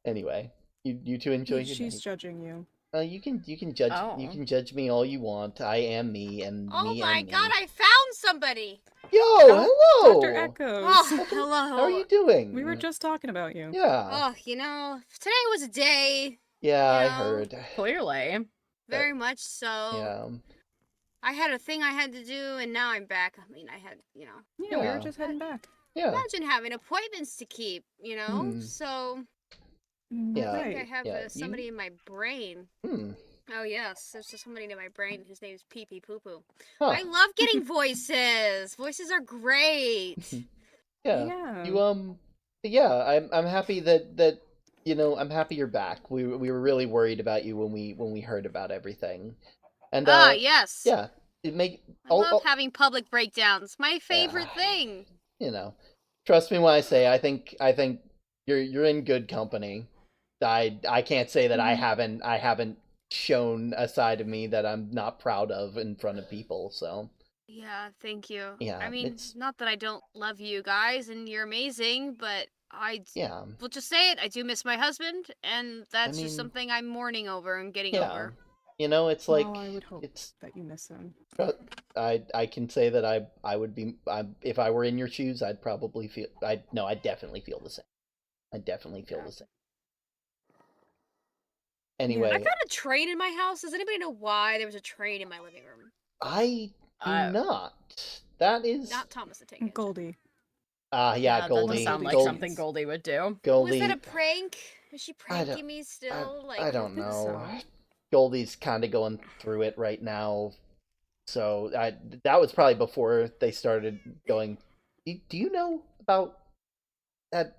[SPEAKER 1] Anyway, you two enjoy your night.
[SPEAKER 5] She's judging you.
[SPEAKER 1] You can judge me all you want. I am me, and
[SPEAKER 3] oh
[SPEAKER 1] me.
[SPEAKER 3] Oh my
[SPEAKER 1] and
[SPEAKER 3] god!
[SPEAKER 1] me.
[SPEAKER 3] I found somebody.
[SPEAKER 1] Yo, hello,
[SPEAKER 5] Dr. Echoes.
[SPEAKER 3] Oh, hello.
[SPEAKER 1] How are you doing?
[SPEAKER 5] We were just talking about you.
[SPEAKER 1] Yeah.
[SPEAKER 3] Oh, today was a day.
[SPEAKER 1] Yeah, I heard.
[SPEAKER 8] Clearly.
[SPEAKER 3] Very much so.
[SPEAKER 1] Yeah.
[SPEAKER 3] I had a thing I had to do, and now I'm back. I mean, I had,
[SPEAKER 5] Yeah, we were just heading back.
[SPEAKER 1] Yeah.
[SPEAKER 3] Imagine having appointments to keep, So
[SPEAKER 1] Yeah.
[SPEAKER 3] I think I have
[SPEAKER 1] Yeah,
[SPEAKER 3] somebody in my brain. Oh yes, there's just somebody in my brain. His name is Pee Pee Poo Poo.
[SPEAKER 1] Huh.
[SPEAKER 3] I love getting voices. Voices are great.
[SPEAKER 1] Yeah. You yeah, I'm happy that I'm happy you're back. We were really worried about you when we heard about everything. And
[SPEAKER 3] Yes.
[SPEAKER 1] yeah,
[SPEAKER 3] I love having public breakdowns. My favorite thing.
[SPEAKER 1] Trust me when I say I think you're in good company. I can't say that I haven't shown a side of me that I'm not proud of in front of people, so.
[SPEAKER 3] Yeah, thank you.
[SPEAKER 1] Yeah,
[SPEAKER 3] I mean, not that I don't love you guys and you're amazing, but we'll just say it. I do miss my husband, and that's just something I'm mourning over and getting over.
[SPEAKER 1] It's like
[SPEAKER 5] I would hope that you miss him.
[SPEAKER 1] I can say that I would be if I were in your shoes, I'd probably feel I'd definitely feel the same. I definitely feel the same. Anyway,
[SPEAKER 3] I got a train in my house. Does anybody know why there was a train in my living room?
[SPEAKER 1] I do not. That is
[SPEAKER 3] not Thomas the Tank Engine.
[SPEAKER 5] Goldie.
[SPEAKER 1] Yeah, Goldie.
[SPEAKER 8] That does sound like something Goldie would do.
[SPEAKER 1] Goldie.
[SPEAKER 3] Was that a prank? Is she pranking me still?
[SPEAKER 1] I don't know. Goldie's kind of going through it right now. So that was probably before they started going. Do you know about that?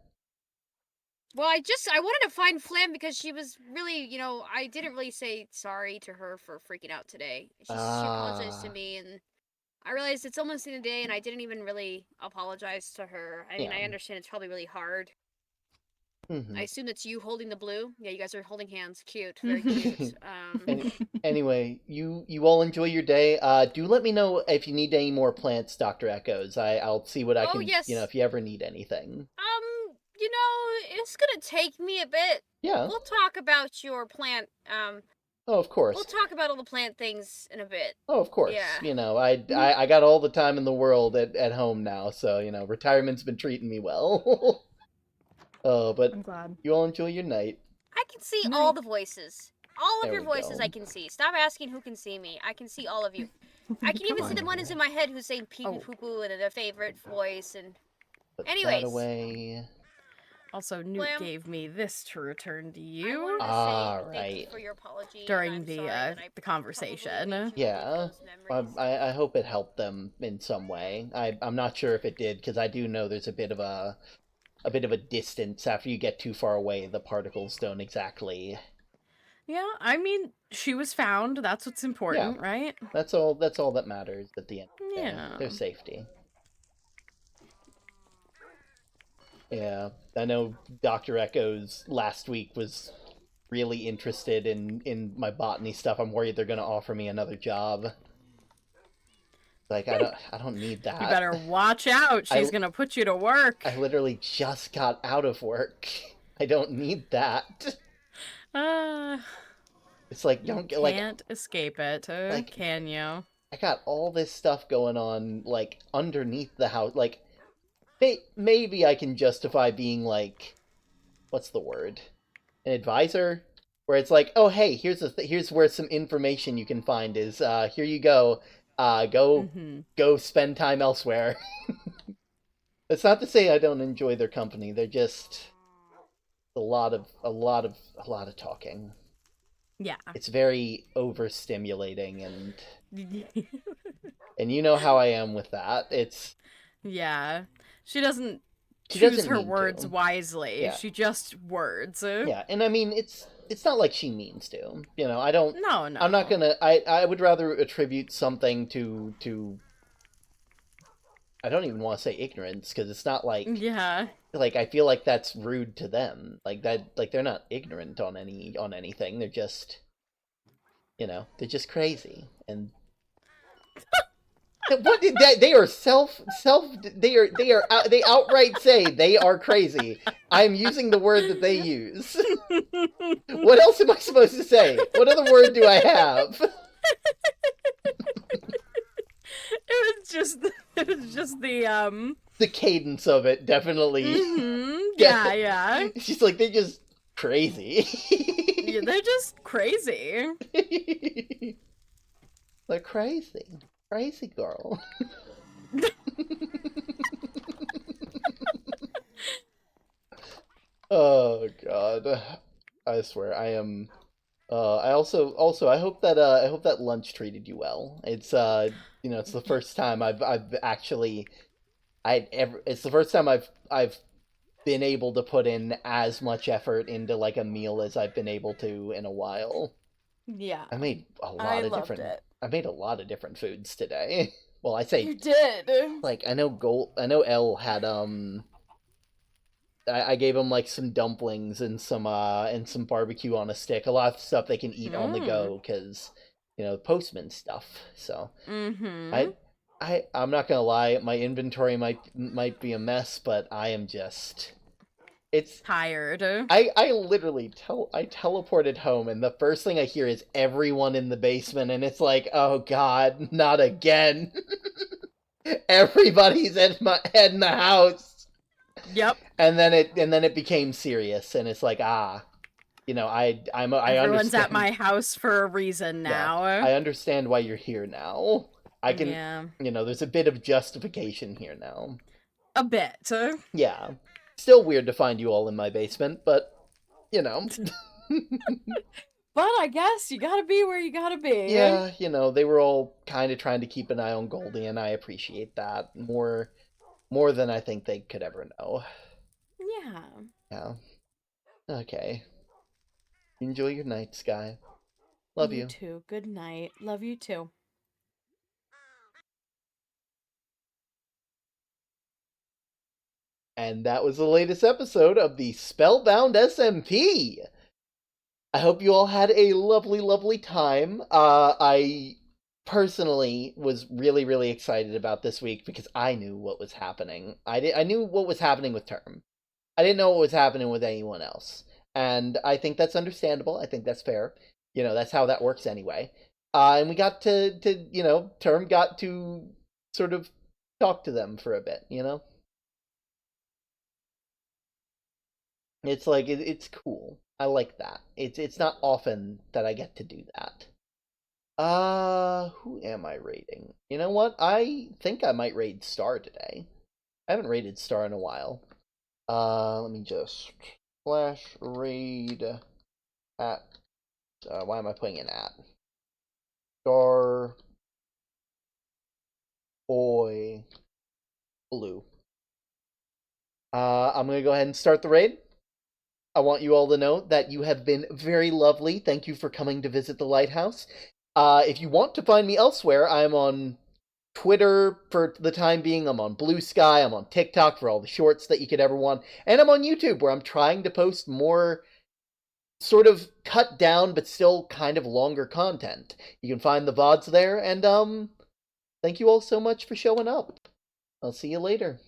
[SPEAKER 3] Well, I wanted to find Flam because she was really, I didn't really say sorry to her for freaking out today. She apologized to me, and I realized it's almost the end of the day, and I didn't even really apologize to her. I mean, I understand it's probably really hard. I assume that's you holding the blue. Yeah, you guys are holding hands. Cute, very cute.
[SPEAKER 1] Anyway, you all enjoy your day. Do let me know if you need any more plants, Dr. Echoes. I'll see what I can.
[SPEAKER 3] Yes.
[SPEAKER 1] If you ever need anything.
[SPEAKER 3] It's gonna take me a bit.
[SPEAKER 1] Yeah.
[SPEAKER 3] We'll talk about your plant.
[SPEAKER 1] Oh, of course.
[SPEAKER 3] We'll talk about all the plant things in a bit.
[SPEAKER 1] Oh, of course.
[SPEAKER 3] Yeah.
[SPEAKER 1] I got all the time in the world at home now, so retirement's been treating me well. Oh, but
[SPEAKER 5] I'm glad.
[SPEAKER 1] You all enjoy your night.
[SPEAKER 3] I can see all the voices. All of
[SPEAKER 1] There
[SPEAKER 3] your
[SPEAKER 1] we
[SPEAKER 3] voices
[SPEAKER 1] go.
[SPEAKER 3] I can see. Stop asking who can see me. I can see all of you. I can even see the one who's in my head who's saying pee pee poo poo and their favorite voice and
[SPEAKER 1] Put
[SPEAKER 3] anyways.
[SPEAKER 1] that away.
[SPEAKER 8] Also, Newt gave me this to return to you.
[SPEAKER 3] Thank you for your apology.
[SPEAKER 8] During the conversation.
[SPEAKER 1] Yeah, I hope it helped them in some way. I'm not sure if it did because I do know there's a bit of a distance after you get too far away. The particles don't exactly.
[SPEAKER 8] Yeah, I mean, she was found. That's what's important, right?
[SPEAKER 1] That's all that matters at the end.
[SPEAKER 8] Yeah,
[SPEAKER 1] their safety. Yeah, I know Dr. Echoes last week was really interested in my botany stuff. I'm worried they're gonna offer me another job. Like I don't need that.
[SPEAKER 8] You better watch out. She's gonna put you to work.
[SPEAKER 1] I literally just got out of work. I don't need that. It's like
[SPEAKER 8] can't escape it, can you?
[SPEAKER 1] I got all this stuff going on like underneath the house. Like maybe I can justify being like, what's the word? An advisor, where it's like, oh hey, here's where some information you can find is. Here you go. Go spend time elsewhere. It's not to say I don't enjoy their company. They're just a lot of talking.
[SPEAKER 8] Yeah.
[SPEAKER 1] It's very overstimulating and and you know how I am with that. It's
[SPEAKER 8] she doesn't choose her words wisely.
[SPEAKER 1] Yeah.
[SPEAKER 8] She just words.
[SPEAKER 1] Yeah, and I mean it's not like she means to. I don't.
[SPEAKER 8] No.
[SPEAKER 1] I'm not gonna. I would rather attribute something to. I don't even want to say ignorance because it's not like.
[SPEAKER 8] Yeah.
[SPEAKER 1] Like I feel like that's rude to them. Like that. Like they're not ignorant on anything. They're just. They're just crazy and. What did that? They are they outright say they are crazy. I'm using the word that they use. What else am I supposed to say? What other word do I have?
[SPEAKER 8] It was just the
[SPEAKER 1] cadence of it, definitely.
[SPEAKER 8] Yeah.
[SPEAKER 1] She's like, they just crazy.
[SPEAKER 8] Yeah, they're just crazy.
[SPEAKER 1] They're crazy. Crazy girl. Oh god. I swear I am I also I hope that lunch treated you well. It's it's the first time I've actually it's the first time I've been able to put in as much effort into like a meal as I've been able to in a while.
[SPEAKER 8] Yeah.
[SPEAKER 1] I made a lot
[SPEAKER 8] I
[SPEAKER 1] of
[SPEAKER 8] loved
[SPEAKER 1] different
[SPEAKER 8] it.
[SPEAKER 1] I made a lot of different foods today. Well, I say
[SPEAKER 8] You did.
[SPEAKER 1] like I know Elle had I gave him like some dumplings and some barbecue on a stick. A lot of stuff they can eat on the go because postman stuff. So
[SPEAKER 8] Mm-hmm.
[SPEAKER 1] I'm not gonna lie, my inventory might be a mess, but I am just it's
[SPEAKER 8] Tired.
[SPEAKER 1] I literally I teleported home and the first thing I hear is everyone in the basement and it's like, oh god, not again. Everybody's in the house.
[SPEAKER 8] Yep.
[SPEAKER 1] And then it became serious and it's like, I
[SPEAKER 8] Everyone's
[SPEAKER 1] understand.
[SPEAKER 8] at my house for a reason now.
[SPEAKER 1] Yeah, I understand why you're here now. I can,
[SPEAKER 8] Yeah.
[SPEAKER 1] There's a bit of justification here now.
[SPEAKER 8] A bit.
[SPEAKER 1] Yeah. Still weird to find you all in my basement, but,
[SPEAKER 8] But I guess you gotta be where you gotta be.
[SPEAKER 1] Yeah, they were all kind of trying to keep an eye on Goldie, and I appreciate that more than I think they could ever know.
[SPEAKER 8] Yeah.
[SPEAKER 1] Yeah. Okay. Enjoy your night, Sky. Love you.
[SPEAKER 8] You too. Good night. Love you too.
[SPEAKER 1] And that was the latest episode of the Spellbound SMP. I hope you all had a lovely, lovely time. I personally was really, really excited about this week because I knew what was happening. I knew what was happening with Term. I didn't know what was happening with anyone else. And I think that's understandable. I think that's fair. That's how that works anyway. And we got to Term got to sort of talk to them for a bit, It's like it's cool. I like that. It's not often that I get to do that. Who am I raiding? You know what? I think I might raid Star today. I haven't raided Star in a while. Let me just flash raid at. Why am I putting an at? Star Boy Blue. I'm gonna go ahead and start the raid. I want you all to know that you have been very lovely. Thank you for coming to visit the lighthouse. If you want to find me elsewhere, I'm on Twitter for the time being. I'm on Blue Sky. I'm on TikTok for all the shorts that you could ever want. And I'm on YouTube where I'm trying to post more sort of cut down but still kind of longer content. You can find the VODs there. And thank you all so much for showing up. I'll see you later.